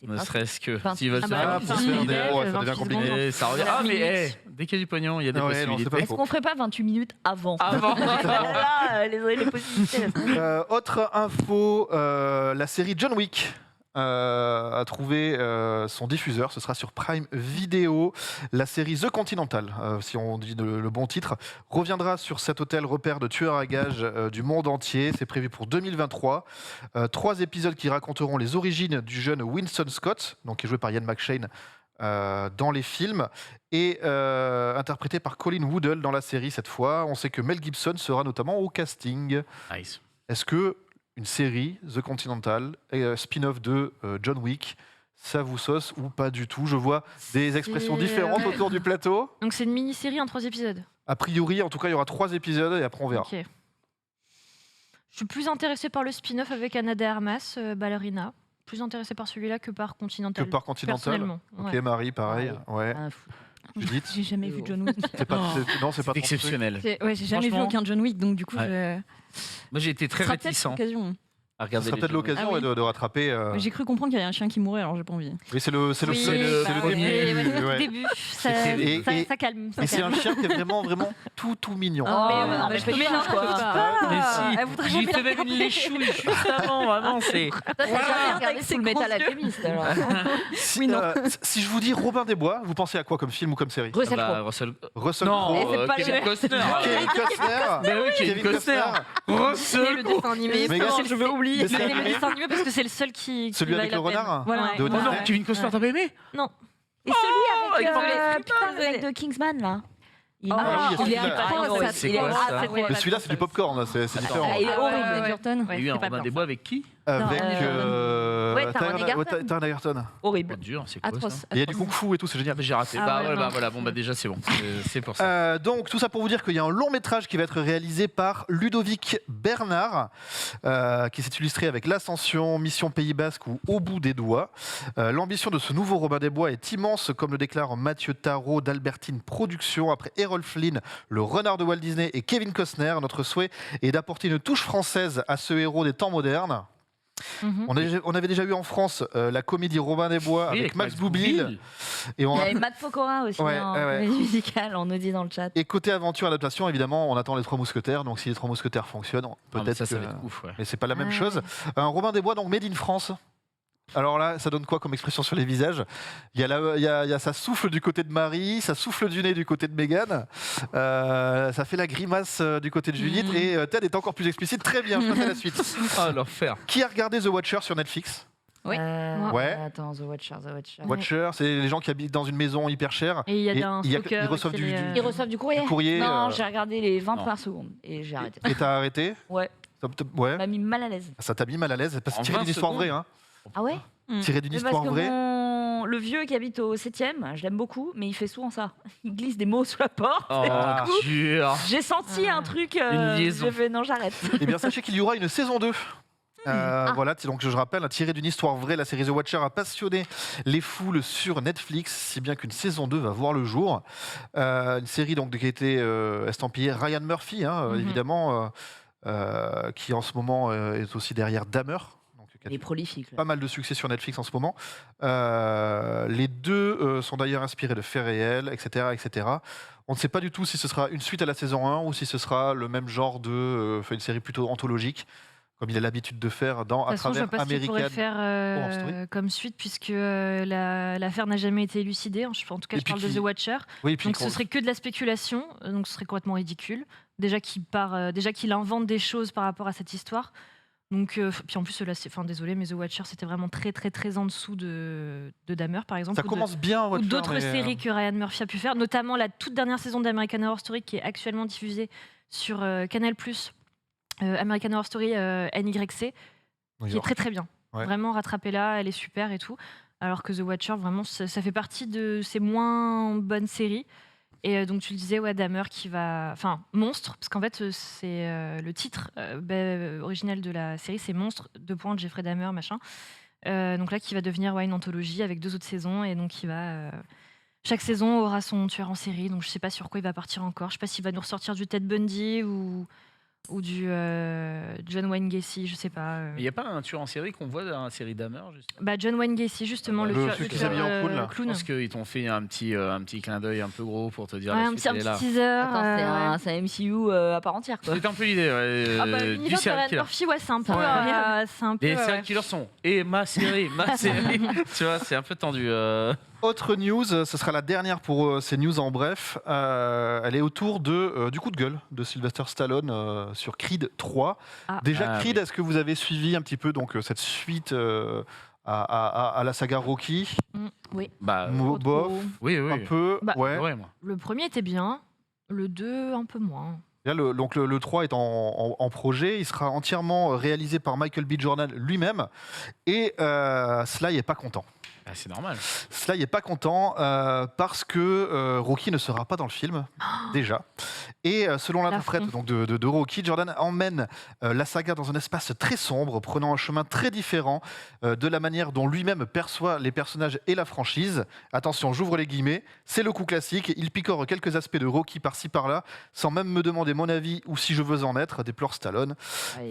[SPEAKER 3] C'est
[SPEAKER 5] ne
[SPEAKER 3] pas-
[SPEAKER 5] serait-ce que
[SPEAKER 3] Enfin,
[SPEAKER 5] s'ils veulent
[SPEAKER 2] Ah
[SPEAKER 5] se
[SPEAKER 2] bah
[SPEAKER 5] faire
[SPEAKER 1] Ah,
[SPEAKER 2] oui,
[SPEAKER 1] pour
[SPEAKER 2] c'est
[SPEAKER 1] se faire
[SPEAKER 2] un
[SPEAKER 1] des-
[SPEAKER 2] idée,
[SPEAKER 1] ouais, ça devient
[SPEAKER 2] 28
[SPEAKER 1] compliqué.
[SPEAKER 2] secondes.
[SPEAKER 5] Et ça revient. Ah, mais dès qu'il y a du pognon, il y a des
[SPEAKER 1] Ouais, non, c'est
[SPEAKER 5] possibilités.
[SPEAKER 1] pas
[SPEAKER 3] Est-ce qu'on ferait pas 28 minutes avant
[SPEAKER 5] Avant.
[SPEAKER 3] Là, les possibilités.
[SPEAKER 1] Autre info, la série John Wick a trouvé son diffuseur, ce sera sur Prime Video. La série The Continental, si on dit le bon titre, reviendra sur cet hôtel repère de tueurs à gages du monde entier. C'est prévu pour 2023. 3 épisodes qui raconteront les origines du jeune Winston Scott, donc qui est joué par Ian McShane dans les films, et interprété par Colin Woodle dans la série cette fois. On sait que Mel Gibson sera notamment au casting.
[SPEAKER 5] Nice.
[SPEAKER 1] Est-ce que une série, The Continental, spin-off de John Wick, ça vous sauce ou pas du tout? Je vois des expressions différentes autour du plateau.
[SPEAKER 2] Donc c'est une mini-série en 3 épisodes.
[SPEAKER 1] A priori, en tout cas, il y aura 3 épisodes et après on verra.
[SPEAKER 2] Ok. Je suis plus intéressée par le spin-off avec Anna de Armas, ballerina. Plus intéressée par celui-là que par
[SPEAKER 1] Que
[SPEAKER 2] Continental.
[SPEAKER 1] par Continental.
[SPEAKER 2] Personnellement.
[SPEAKER 1] Ok,
[SPEAKER 2] ouais.
[SPEAKER 1] Marie, pareil. Ouais.
[SPEAKER 3] Ah, fou.
[SPEAKER 1] Judith,
[SPEAKER 4] J'ai jamais vu John Wick.
[SPEAKER 1] c'est pas, non, c'est pas ton truc.
[SPEAKER 5] Exceptionnel.
[SPEAKER 4] Ouais, j'ai jamais vu
[SPEAKER 5] Franchement.
[SPEAKER 4] aucun John Wick, donc du coup,
[SPEAKER 5] Ouais. Moi, j'ai été
[SPEAKER 4] ce
[SPEAKER 5] très
[SPEAKER 4] sera peut-être
[SPEAKER 5] réticent
[SPEAKER 4] l'occasion.
[SPEAKER 5] à
[SPEAKER 1] Ce
[SPEAKER 5] regarder.
[SPEAKER 1] sera
[SPEAKER 5] les
[SPEAKER 1] peut-être
[SPEAKER 5] John Wick.
[SPEAKER 1] l'occasion
[SPEAKER 4] Ah oui.
[SPEAKER 1] de rattraper.
[SPEAKER 4] J'ai cru comprendre qu'il y avait un chien qui mourait, alors j'ai pas envie.
[SPEAKER 1] Oui, c'est le
[SPEAKER 2] Oui,
[SPEAKER 1] début.
[SPEAKER 5] c'est le
[SPEAKER 2] bah,
[SPEAKER 5] premier.
[SPEAKER 2] ouais, ouais, c'est le
[SPEAKER 1] Ouais.
[SPEAKER 2] début. Ça,
[SPEAKER 1] Et-
[SPEAKER 2] ça-
[SPEAKER 1] et-
[SPEAKER 2] ça calme. ça
[SPEAKER 1] Et c'est
[SPEAKER 2] calme.
[SPEAKER 1] un chien qui est vraiment tout mignon.
[SPEAKER 3] Oh,
[SPEAKER 2] mais
[SPEAKER 3] non,
[SPEAKER 2] non,
[SPEAKER 3] mais
[SPEAKER 2] mais
[SPEAKER 3] je peux
[SPEAKER 2] mais
[SPEAKER 3] pas,
[SPEAKER 2] non,
[SPEAKER 3] quoi.
[SPEAKER 2] je peux pas.
[SPEAKER 5] Mais si,
[SPEAKER 4] elle voudrait
[SPEAKER 5] j'y
[SPEAKER 4] jamais
[SPEAKER 5] fait
[SPEAKER 4] la
[SPEAKER 5] même une
[SPEAKER 4] regarder.
[SPEAKER 5] léchouille juste avant, vraiment, c'est...
[SPEAKER 3] Toi, t'as jamais regardé
[SPEAKER 4] avec ses
[SPEAKER 3] Full Metal
[SPEAKER 4] grands yeux.
[SPEAKER 3] Alchemist, alors.
[SPEAKER 1] Si,
[SPEAKER 4] Oui, non.
[SPEAKER 1] si je vous dis Robin des Bois, vous pensez à quoi comme film ou comme série?
[SPEAKER 3] Russell
[SPEAKER 5] Bah,
[SPEAKER 3] Crowe.
[SPEAKER 5] Russell...
[SPEAKER 1] Russell
[SPEAKER 5] Non,
[SPEAKER 1] Crowe,
[SPEAKER 3] Et c'est pas
[SPEAKER 5] Kevin
[SPEAKER 3] le-
[SPEAKER 5] Costner.
[SPEAKER 1] Kevin Costner,
[SPEAKER 5] Bah oui, Kevin Costner.
[SPEAKER 2] Mais
[SPEAKER 5] Russell
[SPEAKER 2] le
[SPEAKER 5] Crowe.
[SPEAKER 2] dessin animé.
[SPEAKER 1] Mais
[SPEAKER 2] parce
[SPEAKER 1] gars,
[SPEAKER 2] que
[SPEAKER 1] je
[SPEAKER 2] veux oublier.
[SPEAKER 1] dessin
[SPEAKER 2] Le
[SPEAKER 1] animé.
[SPEAKER 2] dessin animé parce que c'est le seul qui
[SPEAKER 1] Celui
[SPEAKER 2] vaille
[SPEAKER 1] avec
[SPEAKER 2] la
[SPEAKER 1] le
[SPEAKER 2] peine.
[SPEAKER 1] renard
[SPEAKER 2] Voilà.
[SPEAKER 1] de
[SPEAKER 5] Oh non,
[SPEAKER 1] Disney.
[SPEAKER 5] Kevin Costner, t'as pas aimé?
[SPEAKER 2] Non.
[SPEAKER 3] Et celui avec
[SPEAKER 2] avec
[SPEAKER 3] putain, le mec de Kingsman, là. Il est
[SPEAKER 1] oui,
[SPEAKER 3] marrant.
[SPEAKER 1] il
[SPEAKER 3] il est
[SPEAKER 1] est
[SPEAKER 3] incroyable.
[SPEAKER 2] pas-
[SPEAKER 5] c'est
[SPEAKER 3] Il est
[SPEAKER 5] quoi, ça
[SPEAKER 3] incroyable.
[SPEAKER 1] Mais celui-là, c'est du popcorn, là, c'est
[SPEAKER 5] Attends.
[SPEAKER 1] différent.
[SPEAKER 3] Ah, il est
[SPEAKER 2] Ah,
[SPEAKER 3] horrible.
[SPEAKER 2] ouais, ouais.
[SPEAKER 4] Edgerton.
[SPEAKER 5] Il y a eu un
[SPEAKER 2] c'est pas
[SPEAKER 5] Robin
[SPEAKER 2] peur,
[SPEAKER 5] des
[SPEAKER 2] ça.
[SPEAKER 5] Bois avec qui?
[SPEAKER 1] Avec
[SPEAKER 3] Ouais, Taron Egerton.
[SPEAKER 1] Taron Egerton.
[SPEAKER 3] Horrible.
[SPEAKER 5] Oh, dur, c'est quoi
[SPEAKER 4] Atroce.
[SPEAKER 5] ça?
[SPEAKER 1] Et il y a du kung-fu et tout, c'est génial.
[SPEAKER 5] J'ai raté.
[SPEAKER 2] Ah
[SPEAKER 5] Bah
[SPEAKER 2] ouais,
[SPEAKER 5] voilà,
[SPEAKER 2] non.
[SPEAKER 5] bah voilà, bon bah déjà c'est bon. C'est pour ça.
[SPEAKER 1] Donc tout ça pour vous dire qu'il y a un long métrage qui va être réalisé par Ludovic Bernard, qui s'est illustré avec L'Ascension, Mission Pays Basque ou Au bout des doigts. L'ambition de ce nouveau Robin des Bois est immense, comme le déclare Mathieu Tarot d'Albertine Productions. Après Errol Flynn, le renard de Walt Disney et Kevin Costner, notre souhait est d'apporter une touche française à ce héros des temps modernes.
[SPEAKER 2] Mhm.
[SPEAKER 1] On avait déjà eu en France la comédie Robin des Bois
[SPEAKER 5] Oui,
[SPEAKER 1] avec Max Boublil. Et on
[SPEAKER 3] Il y
[SPEAKER 1] a-
[SPEAKER 3] avait Matt Pokora aussi
[SPEAKER 1] Ouais,
[SPEAKER 3] en
[SPEAKER 1] ouais.
[SPEAKER 3] comédie musicale, on nous dit dans le chat.
[SPEAKER 1] Et côté aventure adaptation, évidemment, on attend les Trois Mousquetaires. Donc si les Trois Mousquetaires fonctionnent,
[SPEAKER 5] Ah, mais
[SPEAKER 1] peut-être
[SPEAKER 5] ça
[SPEAKER 1] que...
[SPEAKER 5] va être ouf, ouais.
[SPEAKER 1] Mais c'est pas la même
[SPEAKER 2] Ah,
[SPEAKER 1] chose. Un Robin des Bois, donc made in France. Alors là, ça donne quoi comme expression sur les visages? Il y a ça souffle du côté de Marie, ça souffle du nez du côté de Mégane, ça fait la grimace du côté de Judith, et Ted est encore plus explicite. Très bien, je passe à la suite.
[SPEAKER 5] Ah, l'enfer.
[SPEAKER 1] Qui a regardé The Watcher sur Netflix?
[SPEAKER 4] Oui.
[SPEAKER 1] Ouais.
[SPEAKER 3] Attends, The Watcher.
[SPEAKER 1] Watcher, c'est les gens qui habitent dans une maison hyper chère.
[SPEAKER 2] Et il y a un
[SPEAKER 1] ils
[SPEAKER 2] stalker
[SPEAKER 1] reçoivent
[SPEAKER 2] qui
[SPEAKER 1] du,
[SPEAKER 2] est,
[SPEAKER 3] Ils reçoivent du courrier.
[SPEAKER 1] du courrier.
[SPEAKER 3] Non, j'ai regardé les 20
[SPEAKER 5] Non.
[SPEAKER 3] premières secondes et j'ai arrêté.
[SPEAKER 1] Et t'as arrêté?
[SPEAKER 3] Ouais,
[SPEAKER 1] Ouais.
[SPEAKER 3] ça m'a mis mal à l'aise.
[SPEAKER 1] Ça t'a mis mal à l'aise parce que
[SPEAKER 5] En
[SPEAKER 1] tiré
[SPEAKER 5] 20
[SPEAKER 1] d'une histoire
[SPEAKER 5] secondes.
[SPEAKER 1] vraie, hein.
[SPEAKER 3] Ah ouais?
[SPEAKER 1] Tiré d'une
[SPEAKER 3] Mais parce
[SPEAKER 1] histoire
[SPEAKER 3] que
[SPEAKER 1] vraie.
[SPEAKER 3] le vieux qui habite au 7e, je l'aime beaucoup, mais il fait souvent ça. Il glisse des mots sous la porte.
[SPEAKER 5] Oh,
[SPEAKER 1] Ah.
[SPEAKER 3] Du coup,
[SPEAKER 5] dur.
[SPEAKER 3] j'ai senti un truc.
[SPEAKER 5] Une liaison.
[SPEAKER 3] J'ai fait non, j'arrête.
[SPEAKER 1] Eh bien, sachez qu'il y aura une saison 2. Voilà, donc je rappelle, tiré d'une histoire vraie, la série The Watcher a passionné les foules sur Netflix, si bien qu'une saison 2 va voir le jour. Une série donc, qui a été estampillée Ryan Murphy, évidemment, qui en ce moment est aussi derrière Dahmer. Donc, qui a
[SPEAKER 3] Il est prolifique.
[SPEAKER 1] pas mal de succès sur Netflix en ce moment. Les deux sont d'ailleurs inspirés de faits réels, etc., etc. On ne sait pas du tout si ce sera une suite à la saison 1 ou si ce sera le même genre de une série plutôt anthologique, comme il a l'habitude de faire
[SPEAKER 2] De toute
[SPEAKER 1] à
[SPEAKER 2] façon, je
[SPEAKER 1] travers
[SPEAKER 2] vois pas ce qu'il pourrait
[SPEAKER 1] American.
[SPEAKER 2] faire
[SPEAKER 1] Horror Story.
[SPEAKER 2] comme suite, puisque l'affaire n'a jamais été élucidée. En tout cas,
[SPEAKER 1] Et
[SPEAKER 2] je
[SPEAKER 1] puis
[SPEAKER 2] parle de
[SPEAKER 1] qui-
[SPEAKER 2] The Watcher.
[SPEAKER 1] Oui, puis
[SPEAKER 2] Donc ce serait que de la spéculation, donc ce serait complètement ridicule. Déjà qu'il invente des choses par rapport à cette histoire. Donc, puis en plus, là, désolé, mais The Watcher, c'était vraiment très, très, très en dessous de Dahmer, par exemple.
[SPEAKER 1] ça
[SPEAKER 2] ou
[SPEAKER 1] commence bien.
[SPEAKER 2] ou
[SPEAKER 1] Watcher,
[SPEAKER 2] d'autres
[SPEAKER 1] mais,
[SPEAKER 2] séries que Ryan Murphy a pu faire, notamment la toute dernière saison d'American Horror Story qui est actuellement diffusée sur Canal+. American Horror Story NYC,
[SPEAKER 1] Oui,
[SPEAKER 2] qui est très très bien.
[SPEAKER 1] Ouais.
[SPEAKER 2] Vraiment rattrapez-la, elle est super et tout. Alors que The Watcher, vraiment, ça fait partie de ses moins bonnes séries. Et donc tu le disais, ouais, Dahmer qui va... Enfin, Monstre, parce qu'en fait, c'est le titre original de la série, c'est Monstre, Jeffrey Dahmer, machin. Donc là, qui va devenir une anthologie avec 2 autres saisons. Et donc, chaque saison aura son tueur en série. Donc je sais pas sur quoi il va partir encore. Je sais pas s'il va nous ressortir du Ted Bundy ou du John Wayne Gacy, je sais pas.
[SPEAKER 5] Il n'y a pas un tueur en série qu'on voit dans la série Dahmer, justement.
[SPEAKER 2] Bah, John Wayne Gacy, justement,
[SPEAKER 5] Le
[SPEAKER 2] le
[SPEAKER 1] celui qui
[SPEAKER 2] tueur
[SPEAKER 1] s'habille en clown, là.
[SPEAKER 5] Je
[SPEAKER 2] clown.
[SPEAKER 5] pense qu'ils t'ont fait un petit clin d'œil un peu gros pour te dire
[SPEAKER 2] Ouais,
[SPEAKER 5] la
[SPEAKER 2] un
[SPEAKER 5] suite,
[SPEAKER 2] petit
[SPEAKER 5] elle est là.
[SPEAKER 2] teaser.
[SPEAKER 3] Attends, c'est un MCU à part entière. Quoi.
[SPEAKER 5] C'est un peu l'idée
[SPEAKER 2] Ah bah,
[SPEAKER 5] du
[SPEAKER 2] l'univers de
[SPEAKER 5] serial
[SPEAKER 2] Ryan
[SPEAKER 5] killer.
[SPEAKER 2] Murphy, ouais, c'est un peu.
[SPEAKER 3] Ouais.
[SPEAKER 2] C'est un peu
[SPEAKER 5] Les serial
[SPEAKER 2] ouais.
[SPEAKER 5] killers sont et ma série. Tu vois, c'est un peu tendu.
[SPEAKER 1] Autre news, ce sera la dernière pour ces news en bref. Elle est autour du coup de gueule de Sylvester Stallone sur Creed 3.
[SPEAKER 2] Ah.
[SPEAKER 1] Déjà,
[SPEAKER 5] Ah,
[SPEAKER 1] Creed,
[SPEAKER 5] oui.
[SPEAKER 1] est-ce que vous avez suivi un petit peu donc, cette suite à la saga Rocky?
[SPEAKER 2] Oui.
[SPEAKER 5] Bah,
[SPEAKER 2] Trop,
[SPEAKER 1] Bof,
[SPEAKER 2] trop.
[SPEAKER 5] oui, oui.
[SPEAKER 1] un peu,
[SPEAKER 2] Bah,
[SPEAKER 1] ouais.
[SPEAKER 5] Ouais, moi.
[SPEAKER 2] Le premier était bien, le 2 un peu moins.
[SPEAKER 1] Là, donc le 3 est en projet, il sera entièrement réalisé par Michael B. Jordan lui-même, et Sly n'est pas content.
[SPEAKER 5] Ah, c'est normal.
[SPEAKER 1] Sly n'est pas content parce que Rocky ne sera pas dans le film, déjà. Et selon l'interprète
[SPEAKER 2] L'affront.
[SPEAKER 1] donc, de Rocky, Jordan emmène la saga dans un espace très sombre, prenant un chemin très différent de la manière dont lui-même perçoit les personnages et la franchise. Attention, j'ouvre les guillemets, c'est le coup classique, il picore quelques aspects de Rocky par-ci par-là, sans même me demander mon avis ou si je veux en être, déplore Stallone,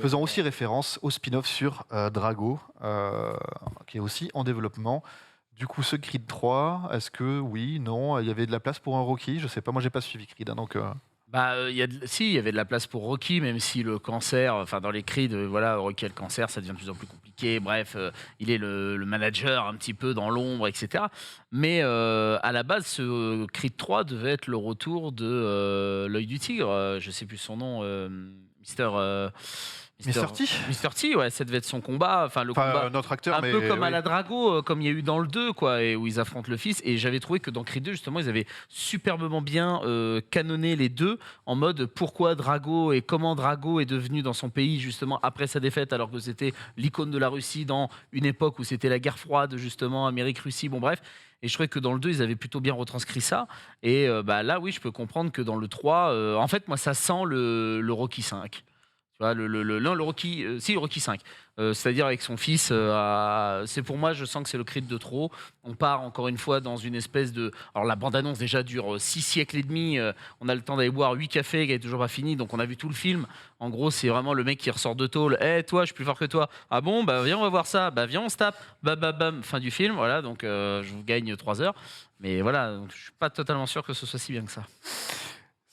[SPEAKER 1] faisant aussi référence au spin-off sur Drago, qui est aussi en développement. Du coup, ce Creed 3, est-ce que oui, non, il y avait de la place pour un Rocky? Je sais pas, moi j'ai pas suivi Creed, donc...
[SPEAKER 5] Bah, il y avait de la place pour Rocky, même si le cancer, enfin dans les Creed, voilà, Rocky a le cancer, ça devient de plus en plus compliqué. Bref, il est le manager un petit peu dans l'ombre, etc. Mais à la base, ce Creed 3 devait être le retour de l'œil du tigre. Je sais plus son nom,
[SPEAKER 1] Mr. T
[SPEAKER 5] Mr. T, ouais, ça devait être son combat. Enfin, le combat.
[SPEAKER 1] notre acteur,
[SPEAKER 5] Un
[SPEAKER 1] mais...
[SPEAKER 5] peu comme à
[SPEAKER 1] oui.
[SPEAKER 5] la Drago, comme il y a eu dans le 2, quoi, et où ils affrontent le fils. Et j'avais trouvé que dans Creed 2, justement, ils avaient superbement bien canonné les deux, en mode pourquoi Drago et comment Drago est devenu dans son pays, justement, après sa défaite, alors que c'était l'icône de la Russie dans une époque où c'était la guerre froide, justement, Amérique-Russie, bon bref. Et je trouvais que dans le 2, ils avaient plutôt bien retranscrit ça. Et bah, là, oui, je peux comprendre que dans le 3, en fait, moi, ça sent le Rocky 5. Tu vois, le Rocky, le Rocky 5. C'est-à-dire avec son fils. C'est pour moi, je sens que c'est le Creed de trop. On part encore une fois dans une espèce de. Alors la bande-annonce déjà dure 6 siècles et demi. On a le temps d'aller boire 8 cafés qui n'est toujours pas fini. Donc on a vu tout le film. En gros, c'est vraiment le mec qui ressort de tôle. Hé, toi, je suis plus fort que toi. Ah bon, bah viens, on va voir ça. Bah viens, on se tape. Bam, bam, bam. Fin du film. Voilà, donc je vous gagne 3 heures. Mais voilà, donc, je suis pas totalement sûr que ce soit si bien que ça.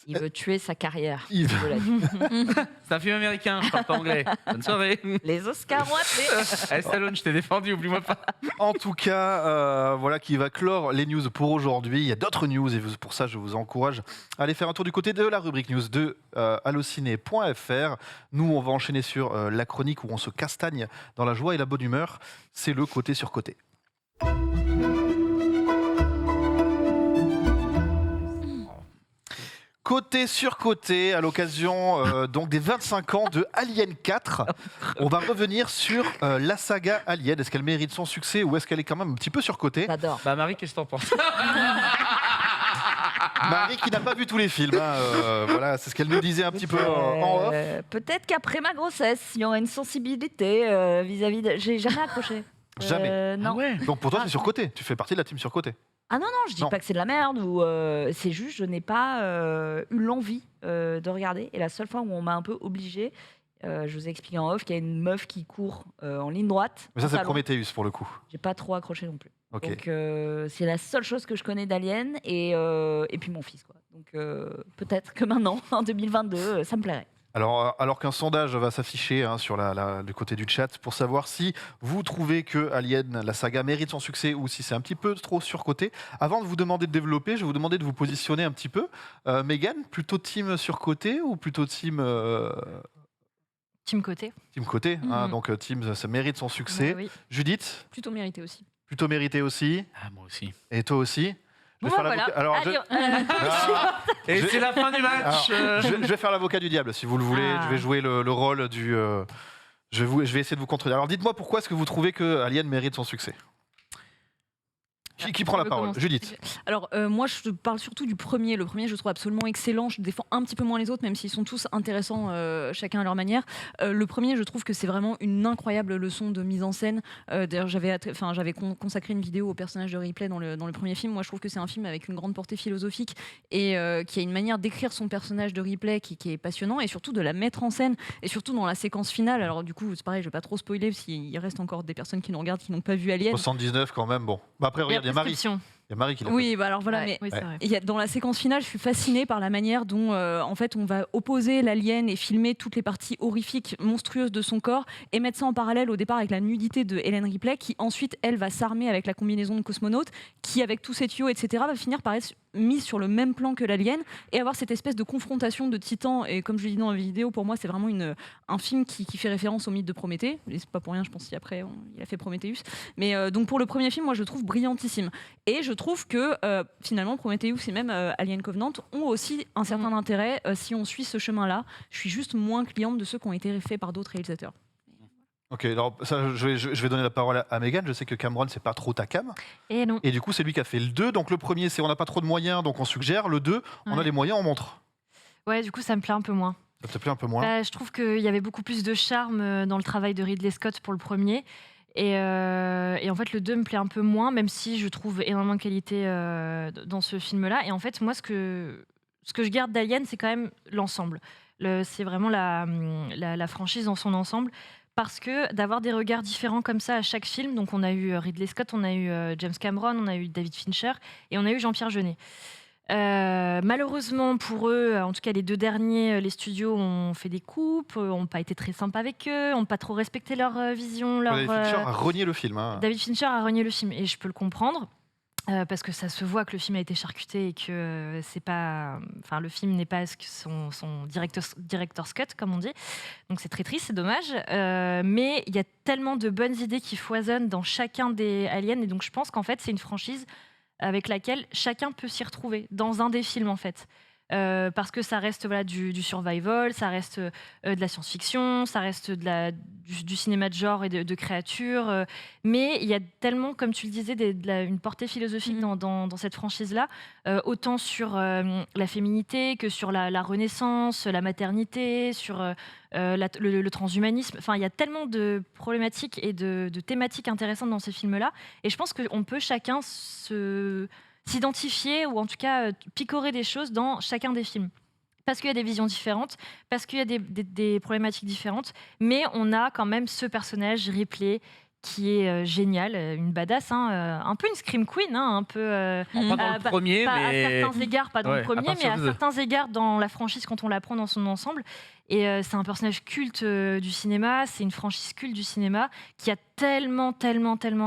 [SPEAKER 3] Il veut tuer sa carrière.
[SPEAKER 1] Il-
[SPEAKER 3] Je l'ai dit.
[SPEAKER 5] C'est un film américain, je parle pas anglais. Bonne soirée.
[SPEAKER 3] Les Oscars ont appelé.
[SPEAKER 5] Eh, Stallone, je t'ai défendu, oublie-moi pas.
[SPEAKER 1] En tout cas, voilà qui va clore les news pour aujourd'hui. Il y a d'autres news et pour ça, je vous encourage à aller faire un tour du côté de la rubrique news de allociné.fr. Nous, on va enchaîner sur la chronique où on se castagne dans la joie et la bonne humeur. C'est le côté sur côté. Côté sur côté, à l'occasion donc des 25 ans de Alien 4, on va revenir sur la saga Alien. Est-ce qu'elle mérite son succès ou est-ce qu'elle est quand même un petit peu surcotée?
[SPEAKER 3] J'adore.
[SPEAKER 5] Bah Marie, qu'est-ce que t'en penses?
[SPEAKER 1] Marie qui n'a pas vu tous les films, voilà, c'est ce qu'elle nous disait un petit peu en off.
[SPEAKER 3] Peut-être qu'après ma grossesse, il y aura une sensibilité vis-à-vis de... J'ai jamais accroché.
[SPEAKER 1] Jamais.
[SPEAKER 3] Non.
[SPEAKER 5] Ah ouais.
[SPEAKER 1] Donc pour toi, c'est surcoté. Tu fais partie de la team surcoté.
[SPEAKER 3] Ah non, je dis
[SPEAKER 1] Non.
[SPEAKER 3] pas que c'est de la merde, ou c'est juste je n'ai pas eu l'envie de regarder. Et la seule fois où on m'a un peu obligée, je vous ai expliqué en off qu'il y a une meuf qui court en ligne droite.
[SPEAKER 1] Mais ça,
[SPEAKER 3] en
[SPEAKER 1] c'est
[SPEAKER 3] salon.
[SPEAKER 1] Prometheus pour le coup.
[SPEAKER 3] J'ai pas trop accroché non plus.
[SPEAKER 1] Ok.
[SPEAKER 3] Donc c'est la seule chose que je connais d'Alien et puis mon fils, quoi. Donc peut-être que maintenant, en 2022, ça me plairait.
[SPEAKER 1] Alors qu'un sondage va s'afficher sur du côté du chat pour savoir si vous trouvez que Alien, la saga, mérite son succès ou si c'est un petit peu trop surcoté. Avant de vous demander de développer, je vais vous demander de vous positionner un petit peu. Megan, plutôt team surcoté ou plutôt team
[SPEAKER 2] Team côté.
[SPEAKER 1] team coté,
[SPEAKER 4] Mhm.
[SPEAKER 1] donc team, ça mérite son succès.
[SPEAKER 2] Oui.
[SPEAKER 1] Judith,
[SPEAKER 4] Plutôt mérité aussi.
[SPEAKER 1] plutôt mérité aussi.
[SPEAKER 5] Ah, moi aussi.
[SPEAKER 1] Et toi aussi. Je vais
[SPEAKER 2] Bon,
[SPEAKER 1] faire
[SPEAKER 2] voilà.
[SPEAKER 1] l'avocat- Alors,
[SPEAKER 2] Allez,
[SPEAKER 1] Ah,
[SPEAKER 5] Et
[SPEAKER 1] Je-
[SPEAKER 5] c'est la fin du match.
[SPEAKER 1] Alors, je vais faire l'avocat du diable, si vous le voulez.
[SPEAKER 2] Ah.
[SPEAKER 1] Je vais jouer le rôle du. Je vais essayer de vous contredire. Alors, dites-moi pourquoi est-ce que vous trouvez que Alien mérite son succès? Qui prend la
[SPEAKER 2] veux
[SPEAKER 1] parole?
[SPEAKER 2] commencer?
[SPEAKER 1] Judith.
[SPEAKER 4] Alors, moi, je parle surtout du premier. Le premier, je le trouve absolument excellent. Je défends un petit peu moins les autres, même s'ils sont tous intéressants, chacun à leur manière. Le premier, je trouve que c'est vraiment une incroyable leçon de mise en scène. D'ailleurs, j'avais consacré une vidéo au personnage de Ripley dans le premier film. Moi, je trouve que c'est un film avec une grande portée philosophique et qui a une manière d'écrire son personnage de Ripley qui est passionnant et surtout de la mettre en scène et surtout dans la séquence finale. Alors, du coup, c'est pareil, je vais pas trop spoiler parce qu'il reste encore des personnes qui nous regardent qui n'ont pas vu Alien.
[SPEAKER 1] 79 quand même, bon. Bah après, regarde, il y a Marie.
[SPEAKER 2] prescription.
[SPEAKER 1] Il y a Marie qui l'a fait.
[SPEAKER 4] Oui, bah alors voilà,
[SPEAKER 2] Ouais,
[SPEAKER 4] mais
[SPEAKER 2] oui, c'est
[SPEAKER 1] Ouais.
[SPEAKER 2] vrai.
[SPEAKER 4] il y a, dans la séquence finale, je suis fascinée par la manière dont en fait on va opposer l'alien et filmer toutes les parties horrifiques, monstrueuses de son corps et mettre ça en parallèle au départ avec la nudité de Helen Ripley qui ensuite elle va s'armer avec la combinaison de cosmonaute qui avec tous ses tuyaux etc va finir par être mise sur le même plan que l'alien et avoir cette espèce de confrontation de titans et comme je le dis dans la vidéo pour moi c'est vraiment un film qui fait référence au mythe de Prométhée et c'est pas pour rien je pense qu'après il a fait Prometheus mais donc pour le premier film moi je le trouve brillantissime et je trouve que finalement Prometheus et même Alien Covenant ont aussi un certain intérêt si on suit ce chemin-là. Je suis juste moins cliente de ceux qui ont été faits par d'autres réalisateurs.
[SPEAKER 1] Ok, alors ça, je vais donner la parole à Megan. Je sais que Cameron, c'est pas trop ta cam.
[SPEAKER 2] Et non.
[SPEAKER 1] Et du coup, c'est lui qui a fait le 2. Donc le premier, c'est on n'a pas trop de moyens, donc on suggère. Le 2, on a
[SPEAKER 2] Ouais.
[SPEAKER 1] les moyens, on montre.
[SPEAKER 2] Ouais, du coup, ça me plaît un peu moins.
[SPEAKER 1] Ça te plaît un peu moins?
[SPEAKER 2] Bah, je trouve qu'il y avait beaucoup plus de charme dans le travail de Ridley Scott pour le premier. Et en fait, le 2 me plaît un peu moins, même si je trouve énormément de qualité dans ce film-là. Et en fait, moi, ce que je garde d'Alien, c'est quand même l'ensemble. C'est vraiment la franchise dans son ensemble. Parce que d'avoir des regards différents comme ça à chaque film, donc on a eu Ridley Scott, on a eu James Cameron, on a eu David Fincher et on a eu Jean-Pierre Jeunet. Malheureusement pour eux, en tout cas les deux derniers, les studios ont fait des coupes, n'ont pas été très sympas avec eux, n'ont pas trop respecté leur vision.
[SPEAKER 1] David Fincher a renié le film.
[SPEAKER 2] David Fincher a renié le film et je peux le comprendre. Parce que ça se voit que le film a été charcuté et que c'est pas, enfin le film n'est pas son director's cut comme on dit, donc c'est très triste, c'est dommage. Mais il y a tellement de bonnes idées qui foisonnent dans chacun des Aliens et donc je pense qu'en fait c'est une franchise avec laquelle chacun peut s'y retrouver dans un des films en fait. Parce que ça reste du survival, ça reste de la science-fiction, ça reste du cinéma de genre et de créatures. Mais il y a tellement, comme tu le disais, une portée philosophique dans cette franchise-là, autant sur la féminité que sur la renaissance, la maternité, sur le transhumanisme. Enfin, il y a tellement de problématiques et de thématiques intéressantes dans ces films-là. Et je pense qu'on peut chacun s'identifier ou en tout cas picorer des choses dans chacun des films. Parce qu'il y a des visions différentes, parce qu'il y a des problématiques différentes, mais on a quand même ce personnage, Ripley, qui est génial, une badass, un peu une scream queen, un peu...
[SPEAKER 5] Pas dans le premier, mais...
[SPEAKER 2] À certains égards, pas dans
[SPEAKER 5] Ouais,
[SPEAKER 2] le premier,
[SPEAKER 5] à partir
[SPEAKER 2] mais à
[SPEAKER 5] du deux.
[SPEAKER 2] certains égards dans la franchise quand on la prend dans son ensemble. Et c'est un personnage culte du cinéma, c'est une franchise culte du cinéma qui a tellement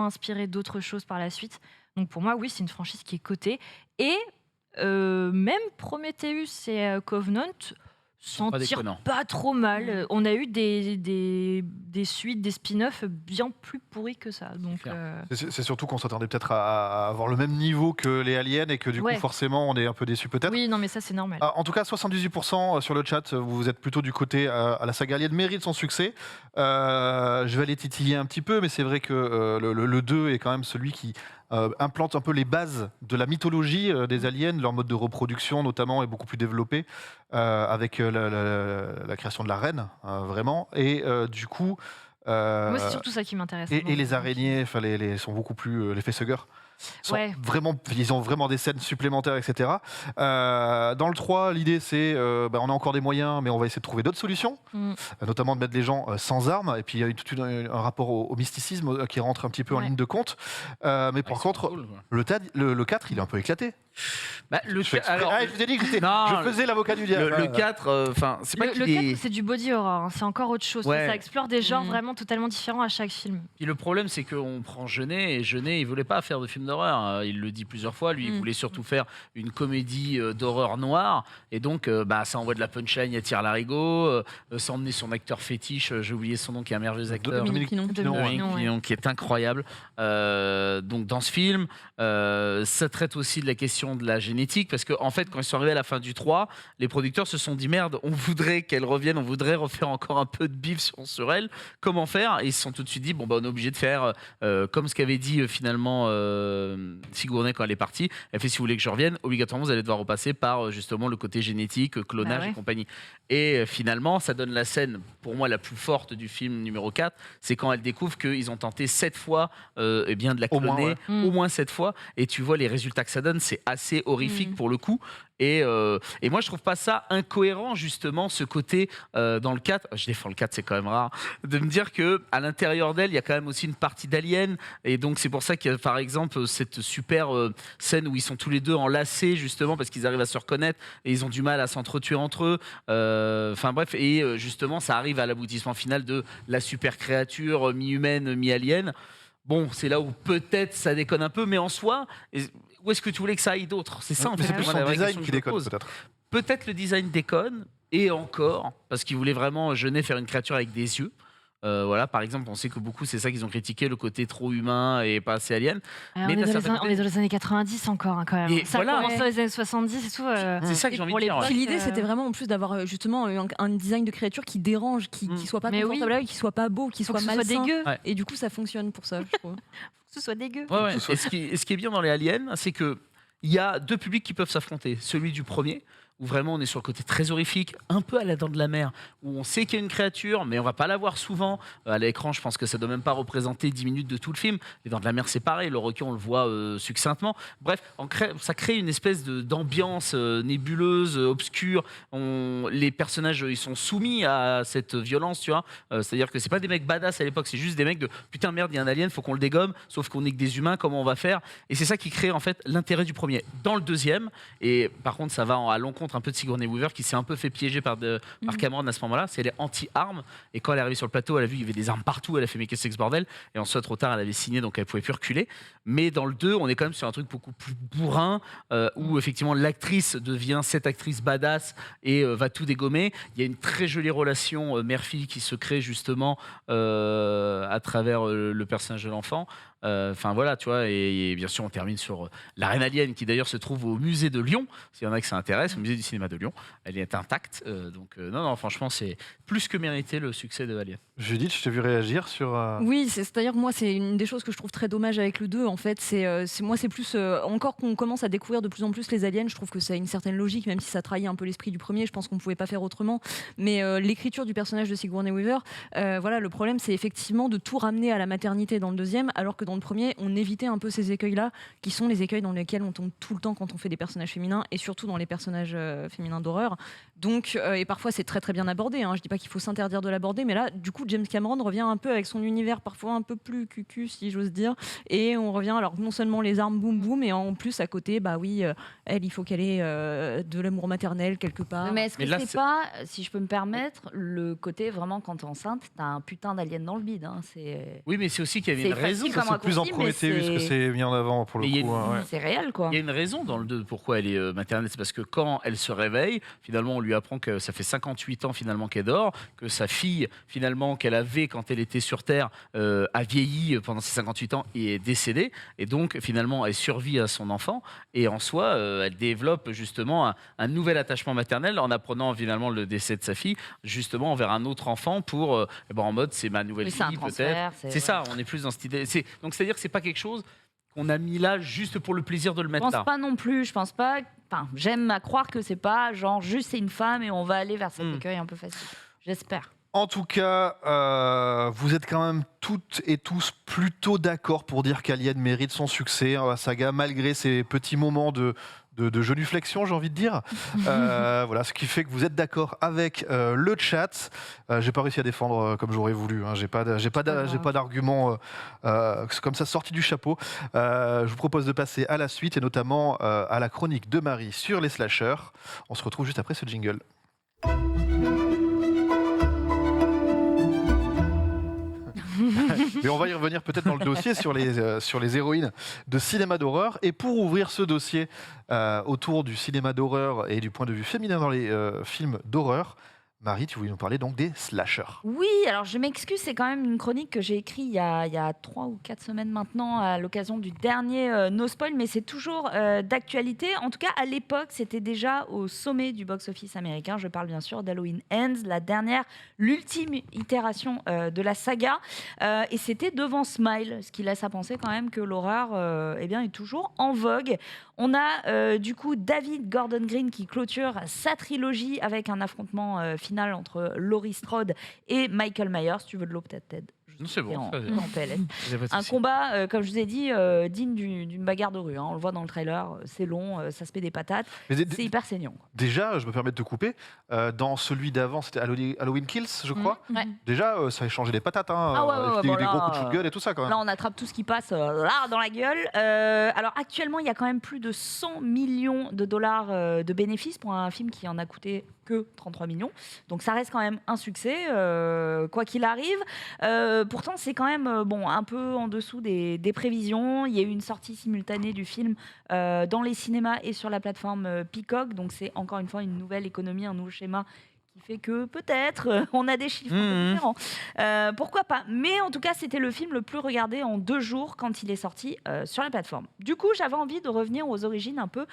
[SPEAKER 2] inspiré d'autres choses par la suite. Donc pour moi, oui, c'est une franchise qui est cotée. Et même Prometheus et Covenant, s'en
[SPEAKER 5] Pas
[SPEAKER 2] tire
[SPEAKER 5] déconnant.
[SPEAKER 2] pas trop mal. On a eu des suites, des spin-offs bien plus pourris que ça. Donc,
[SPEAKER 5] clair.
[SPEAKER 1] C'est surtout qu'on s'attendait peut-être à avoir le même niveau que les aliens et que du coup,
[SPEAKER 2] Ouais.
[SPEAKER 1] forcément, on est un peu déçu peut-être.
[SPEAKER 2] oui, non, mais ça, c'est normal.
[SPEAKER 1] En tout cas, 78% sur le chat, vous êtes plutôt du côté à la saga Alien mérite son succès. Je vais aller titiller un petit peu, mais c'est vrai que le 2 est quand même celui qui implante un peu les bases de la mythologie des aliens. Leur mode de reproduction, notamment, est beaucoup plus développé avec la création de la reine, vraiment. Et du coup.
[SPEAKER 2] Moi, c'est surtout ça qui m'intéresse.
[SPEAKER 1] Et les araignées, enfin, sont beaucoup plus. Les facehuggers.
[SPEAKER 2] Ouais.
[SPEAKER 1] Ils ont vraiment des scènes supplémentaires, etc. Dans le 3, l'idée c'est on a encore des moyens, mais on va essayer de trouver d'autres solutions, notamment de mettre les gens sans armes. Et puis il y a un rapport au mysticisme qui rentre un petit peu en
[SPEAKER 2] Ouais.
[SPEAKER 1] ligne de compte. Mais par contre, le 4, il est un peu éclaté.
[SPEAKER 5] Bah, le
[SPEAKER 1] Je fais exprès.
[SPEAKER 5] alors,
[SPEAKER 1] Je vous ai dit que
[SPEAKER 5] non,
[SPEAKER 1] je faisais l'avocat du diable.
[SPEAKER 5] le 4, enfin, c'est pas
[SPEAKER 2] Le
[SPEAKER 5] qu'il
[SPEAKER 2] 4,
[SPEAKER 5] est.
[SPEAKER 2] c'est du body horror, hein, c'est encore autre chose.
[SPEAKER 5] Ouais.
[SPEAKER 2] Ça explore des genres vraiment totalement différents à chaque film.
[SPEAKER 5] Puis le problème, c'est qu'on prend Jeunet, et Jeunet, il voulait pas faire de film d'horreur. Il le dit plusieurs fois. Lui, il voulait surtout faire une comédie d'horreur noire. Et donc, ça envoie de la punchline à tir larigot. Ça emmener son acteur fétiche, j'ai oublié son nom, qui est un merveilleux acteur.
[SPEAKER 1] Dominique
[SPEAKER 4] Pinon.
[SPEAKER 1] Pinon, ouais.
[SPEAKER 5] Dominique Pinon, qui est incroyable. Donc dans ce film, ça traite aussi de la question de la génétique, parce qu'en fait, quand ils sont arrivés à la fin du 3, les producteurs se sont dit merde, on voudrait qu'elle revienne, on voudrait refaire encore un peu de bif sur elle. Comment faire? Et ils se sont tout de suite dit on est obligé de faire comme ce qu'avait dit finalement Sigourney quand elle est partie. Elle fait si vous voulez que je revienne, obligatoirement vous allez devoir repasser par justement le côté génétique, clonage
[SPEAKER 2] Bah ouais.
[SPEAKER 5] et compagnie. Et finalement, ça donne la scène pour moi la plus forte du film numéro 4, c'est quand elle découvre qu'ils ont tenté 7 fois de la
[SPEAKER 1] Au moins,
[SPEAKER 5] cloner,
[SPEAKER 1] ouais.
[SPEAKER 5] au moins 7 fois, et tu vois les résultats que ça donne, c'est assez horrifique pour le coup. Et moi, je trouve pas ça incohérent, justement, ce côté dans le 4. Je défends le 4, c'est quand même rare. De me dire qu'à l'intérieur d'elle, il y a quand même aussi une partie d'Alien. Et donc, c'est pour ça qu'il y a, par exemple, cette super scène où ils sont tous les deux enlacés, justement, parce qu'ils arrivent à se reconnaître et ils ont du mal à s'entretuer entre eux. Enfin, bref. Et justement, ça arrive à l'aboutissement final de la super créature mi-humaine, mi-alien. Bon, c'est là où peut-être ça déconne un peu, mais en soi, où est-ce que tu voulais que ça aille d'autre? C'est ça, en
[SPEAKER 1] Mais
[SPEAKER 5] fait,
[SPEAKER 1] c'est plus
[SPEAKER 5] moi, la
[SPEAKER 1] son
[SPEAKER 5] vraie
[SPEAKER 1] design
[SPEAKER 5] question
[SPEAKER 1] qui
[SPEAKER 5] que je me
[SPEAKER 1] déconne,
[SPEAKER 5] pose.
[SPEAKER 1] peut-être.
[SPEAKER 5] Peut-être le design déconne, et encore, parce qu'ils voulaient vraiment Jeunet faire une créature avec des yeux. Voilà, par exemple, on sait que beaucoup, c'est ça qu'ils ont critiqué, le côté trop humain et pas assez alien.
[SPEAKER 2] Alors,
[SPEAKER 5] Mais
[SPEAKER 2] on, est
[SPEAKER 5] t'as
[SPEAKER 2] dans
[SPEAKER 5] certaines-
[SPEAKER 2] on est dans les années 90 encore, hein, quand même.
[SPEAKER 5] Et
[SPEAKER 2] Ça
[SPEAKER 5] voilà.
[SPEAKER 2] a commencé dans les années 70 et tout.
[SPEAKER 5] C'est ça que
[SPEAKER 2] et
[SPEAKER 5] j'ai envie
[SPEAKER 2] pour
[SPEAKER 5] de dire.
[SPEAKER 2] l'époque,
[SPEAKER 5] ouais.
[SPEAKER 4] Puis l'idée, c'était vraiment en plus d'avoir justement un design de créature qui dérange, qui soit pas
[SPEAKER 2] Mais oui.
[SPEAKER 4] confortable à l'œil, qui soit pas beau, qui
[SPEAKER 2] faut
[SPEAKER 4] soit
[SPEAKER 2] que ce soit
[SPEAKER 4] malsain.
[SPEAKER 2] dégueu.
[SPEAKER 5] Ouais.
[SPEAKER 4] Et du coup, ça fonctionne pour ça, je trouve.
[SPEAKER 2] Faut que ce soit dégueu.
[SPEAKER 5] Ouais, ouais.
[SPEAKER 1] ce soit-
[SPEAKER 5] Et ce qui est bien dans les aliens, c'est que il y a deux publics qui peuvent s'affronter. Celui du premier, où vraiment on est sur le côté très horrifique, un peu à la Dent de la Mer, où on sait qu'il y a une créature, mais on va pas la voir souvent. À l'écran, je pense que ça doit même pas représenter 10 minutes de tout le film. Les Dents de la Mer, c'est pareil, le requin, on le voit succinctement. Bref, ça crée une espèce d'ambiance nébuleuse, obscure. Les personnages, ils sont soumis à cette violence, tu vois. C'est-à-dire que c'est pas des mecs badass à l'époque, c'est juste des mecs de putain merde, il y a un alien, faut qu'on le dégomme, sauf qu'on est que des humains, comment on va faire? Et c'est ça qui crée en fait l'intérêt du premier. Dans le deuxième, et par contre, ça va à l'encontre un peu de Sigourney Weaver qui s'est un peu fait piéger par Cameron à ce moment-là. C'est elle est anti-armes, et quand elle est arrivée sur le plateau, elle a vu qu'il y avait des armes partout, elle a fait mais qu'est-ce que c'est que ce bordel? Et en soit trop tard, elle avait signé, donc elle pouvait plus reculer. Mais dans le 2, on est quand même sur un truc beaucoup plus bourrin, où effectivement l'actrice devient cette actrice badass et va tout dégommer. Il y a une très jolie relation mère-fille qui se crée justement à travers le personnage de l'enfant. Enfin voilà, tu vois, et bien sûr on termine sur la reine alien qui d'ailleurs se trouve au musée de Lyon, s'il y en a que ça intéresse, au musée du cinéma de Lyon. Elle est intacte, donc non, franchement c'est plus que mérité le succès de Alien.
[SPEAKER 1] Judith, je t'ai vu réagir sur.
[SPEAKER 4] Oui, c'est-à-dire moi, c'est une des choses que je trouve très dommage avec le 2. En fait, c'est plus encore qu'on commence à découvrir de plus en plus les aliens. Je trouve que ça a une certaine logique, même si ça trahit un peu l'esprit du premier. Je pense qu'on pouvait pas faire autrement. Mais l'écriture du personnage de Sigourney Weaver, voilà, le problème, c'est effectivement de tout ramener à la maternité dans le deuxième, alors que dans le premier, on évitait un peu ces écueils-là, qui sont les écueils dans lesquels on tombe tout le temps quand on fait des personnages féminins, et surtout dans les personnages féminins d'horreur. Donc, et parfois c'est très très bien abordé. Je dis pas qu'il faut s'interdire de l'aborder, mais là, du coup, James Cameron revient un peu avec son univers parfois un peu plus cucu, si j'ose dire, et on revient alors non seulement les armes boum boum, mais en plus à côté, bah oui, elle, il faut qu'elle ait de l'amour maternel quelque part.
[SPEAKER 3] Mais est-ce que
[SPEAKER 5] Mais là,
[SPEAKER 3] c'est
[SPEAKER 5] c'est-
[SPEAKER 3] pas, si je peux me permettre, le côté vraiment quand t'es enceinte, t'as un putain d'alien dans le bide. C'est
[SPEAKER 5] Oui, mais c'est aussi qu'il y avait
[SPEAKER 3] C'est
[SPEAKER 5] une raison.
[SPEAKER 3] facile comme
[SPEAKER 1] plus en
[SPEAKER 3] raccourci, mais
[SPEAKER 1] Prometheus que c'est mis en avant pour le
[SPEAKER 5] Mais il y a
[SPEAKER 1] coup.
[SPEAKER 5] une-
[SPEAKER 1] Ouais.
[SPEAKER 3] c'est réel, quoi.
[SPEAKER 5] Il y a une raison dans le 2 pourquoi elle est maternelle, c'est parce que quand elle se réveille, finalement on lui apprend que ça fait 58 ans finalement qu'elle dort, que sa fille finalement qu'elle avait quand elle était sur Terre a vieilli pendant ces 58 ans et est décédée, et donc finalement elle survit à son enfant, et en soi elle développe justement un nouvel attachement maternel en apprenant finalement le décès de sa fille, justement envers un autre enfant pour, en mode c'est ma nouvelle
[SPEAKER 3] Oui, c'est un
[SPEAKER 5] fille peut-être.
[SPEAKER 3] transfert.
[SPEAKER 5] C'est ça, on est plus dans cette idée. Donc c'est-à-dire que c'est pas quelque chose qu'on a mis là juste pour le plaisir de le
[SPEAKER 3] Je
[SPEAKER 5] mettre
[SPEAKER 3] pense
[SPEAKER 5] là.
[SPEAKER 3] pas non plus. Je pense pas. Enfin, j'aime à croire que c'est pas genre juste c'est une femme et on va aller vers cet écueil un peu facile. J'espère.
[SPEAKER 1] En tout cas, vous êtes quand même toutes et tous plutôt d'accord pour dire qu'Alien mérite son succès, hein, la saga, malgré ces petits moments de genuflexion, j'ai envie de dire. Voilà, ce qui fait que vous êtes d'accord avec le chat. J'ai pas réussi à défendre comme j'aurais voulu. Hein. J'ai pas d'argument comme ça sorti du chapeau. Je vous propose de passer à la suite et notamment à la chronique de Marie sur les slashers. On se retrouve juste après ce jingle. Mais on va y revenir peut-être dans le dossier sur les héroïnes de cinéma d'horreur. Et pour ouvrir ce dossier autour du cinéma d'horreur et du point de vue féminin dans les films d'horreur, Marie, tu voulais nous parler donc des slashers.
[SPEAKER 3] Oui, alors je m'excuse, c'est quand même une chronique que j'ai écrite il y a 3 ou 4 semaines maintenant à l'occasion du dernier No Spoil, mais c'est toujours d'actualité. En tout cas, à l'époque, c'était déjà au sommet du box-office américain. Je parle bien sûr d'Halloween Ends, l'ultime itération de la saga. Et c'était devant Smile, ce qui laisse à penser quand même que l'horreur est toujours en vogue. On a du coup David Gordon Green qui clôture sa trilogie avec un affrontement final entre Laurie Strode et Michael Myers. Si tu veux de l'eau, peut-être, Ted.
[SPEAKER 5] Non, c'est bon.
[SPEAKER 3] En
[SPEAKER 5] ça-
[SPEAKER 3] PLS.
[SPEAKER 5] y a pas de
[SPEAKER 3] Un
[SPEAKER 5] souci.
[SPEAKER 3] combat, comme je vous ai dit, digne d'une bagarre de rue. Hein. On le voit dans le trailer, c'est long, ça se met des patates,
[SPEAKER 1] Mais
[SPEAKER 3] c'est hyper saignant.
[SPEAKER 1] déjà, je me permets de te couper, dans celui d'avant, c'était Halloween Kills, je crois.
[SPEAKER 3] Ouais.
[SPEAKER 1] Déjà, ça a changé les patates. Hein,
[SPEAKER 3] Ah ouais,
[SPEAKER 1] avec des
[SPEAKER 3] bon,
[SPEAKER 1] gros
[SPEAKER 3] là,
[SPEAKER 1] coups de shotgun et tout ça quand même.
[SPEAKER 3] Là, on attrape tout ce qui passe là dans la gueule. Alors actuellement, il y a quand même plus de 100 millions de dollars de bénéfices pour un film qui en a coûté que 33 millions. Donc ça reste quand même un succès, quoi qu'il arrive. Pourtant, c'est quand même un peu en dessous des prévisions. Il y a eu une sortie simultanée du film dans les cinémas et sur la plateforme Peacock. Donc c'est encore une fois une nouvelle économie, un nouveau schéma qui fait que peut-être on a des chiffres un peu différents. Pourquoi pas? Mais en tout cas, c'était le film le plus regardé en 2 jours quand il est sorti sur la plateforme. Du coup, j'avais envie de revenir aux origines un peu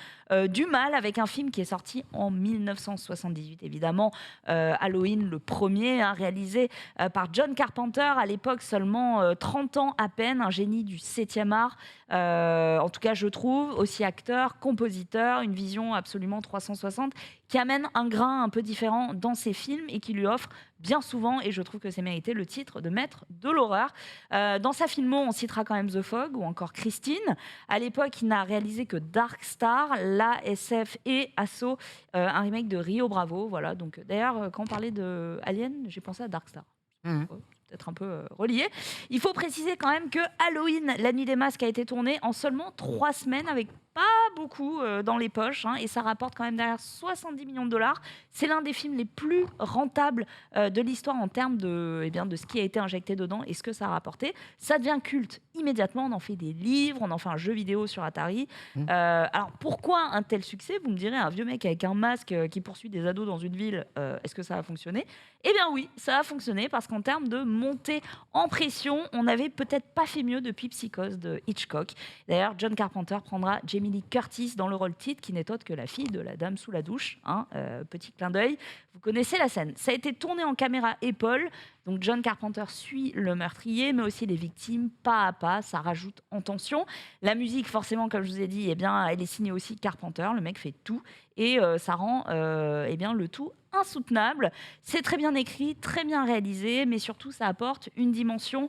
[SPEAKER 3] du mal avec un film qui est sorti en 1978, évidemment. Halloween, le premier, hein, réalisé par John Carpenter, à l'époque seulement 30 ans à peine, un génie du 7e art. En tout cas, je trouve, aussi acteur, compositeur, une vision absolument 360 qui amène un grain un peu différent dans ses films et qui lui offre bien souvent, et je trouve que c'est mérité, le titre de maître de l'horreur. Dans sa filmo, on citera quand même The Fog ou encore Christine. À l'époque, il n'a réalisé que Dark Star, La SF et Assaut, un remake de Rio Bravo. Voilà. Donc, d'ailleurs, quand on parlait de Alien, j'ai pensé à Dark Star.
[SPEAKER 1] Mhm.
[SPEAKER 3] Peut-être un peu relié. Il faut préciser quand même que Halloween, la nuit des masques, a été tourné en seulement 3 semaines avec pas beaucoup dans les poches, hein, et ça rapporte quand même derrière 70 millions de dollars. C'est l'un des films les plus rentables de l'histoire en termes de ce qui a été injecté dedans et ce que ça a rapporté. Ça devient culte immédiatement. On en fait des livres, on en fait un jeu vidéo sur Atari. Alors pourquoi un tel succès? Vous me direz, un vieux mec avec un masque qui poursuit des ados dans une ville, est-ce que ça a fonctionné? Eh bien oui, ça a fonctionné parce qu'en termes de montée en pression, on n'avait peut-être pas fait mieux depuis Psychose de Hitchcock. D'ailleurs, John Carpenter prendra Jamie Lee Curtis dans le rôle titre, qui n'est autre que la fille de la dame sous la douche. Hein, petit clin d'œil. Vous connaissez la scène. Ça a été tourné en caméra épaule. Donc John Carpenter suit le meurtrier, mais aussi les victimes, pas à pas. Ça rajoute en tension. La musique, forcément, comme je vous ai dit, elle est signée aussi Carpenter. Le mec fait tout. Et ça rend le tout insoutenable. C'est très bien écrit, très bien réalisé, mais surtout, ça apporte une dimension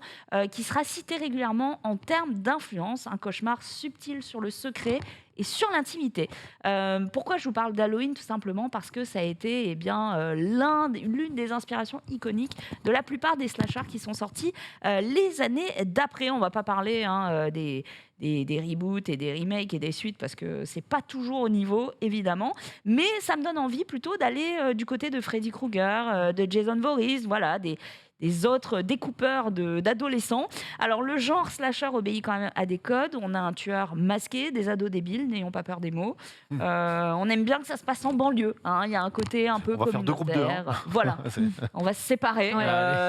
[SPEAKER 3] qui sera citée régulièrement en termes d'influence. Un cauchemar subtil sur le secret et sur l'intimité. Pourquoi je vous parle d'Halloween? Tout simplement parce que ça a été l'une des inspirations iconiques de la plupart des slashers qui sont sortis les années d'après. On ne va pas parler des reboots et des remakes et des suites parce que c'est pas toujours au niveau, évidemment. Mais ça me donne envie plutôt d'aller du côté de Freddy Krueger, de Jason Voorhees, voilà, des des autres découpeurs d'adolescents. Alors le genre slasher obéit quand même à des codes. On a un tueur masqué, des ados débiles, n'ayons pas peur des mots. On aime bien que ça se passe en banlieue. Hein. Il y a un côté un peu
[SPEAKER 1] On va faire 2 groupes de 1.
[SPEAKER 3] communautaire. Voilà, on va se séparer.
[SPEAKER 2] Ouais.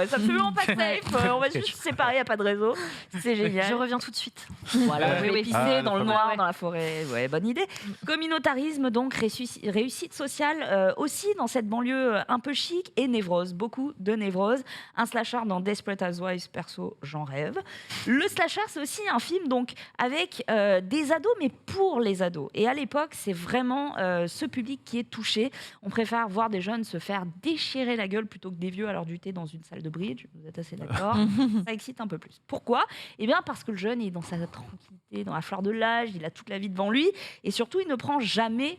[SPEAKER 3] C'est absolument pas safe. On va juste se séparer, il n'y a pas de réseau. C'est génial.
[SPEAKER 2] Je reviens tout de suite.
[SPEAKER 3] Voilà, je vais pisser
[SPEAKER 1] Ah,
[SPEAKER 3] dans le
[SPEAKER 1] pas
[SPEAKER 3] noir,
[SPEAKER 2] mal.
[SPEAKER 3] dans la forêt. Ouais, bonne idée. Communautarisme, donc réussite sociale aussi dans cette banlieue un peu chic et névrose. Beaucoup de névrose. Un slasher dans Desperate Housewives, perso, j'en rêve. Le slasher, c'est aussi un film donc avec des ados, mais pour les ados. Et à l'époque, c'est vraiment ce public qui est touché. On préfère voir des jeunes se faire déchirer la gueule plutôt que des vieux à l'heure du thé dans une salle de bridge. Vous êtes assez d'accord? Ça excite un peu plus. Pourquoi? Eh bien, parce que le jeune est dans sa tranquillité, dans la fleur de l'âge, il a toute la vie devant lui, et surtout, il ne prend jamais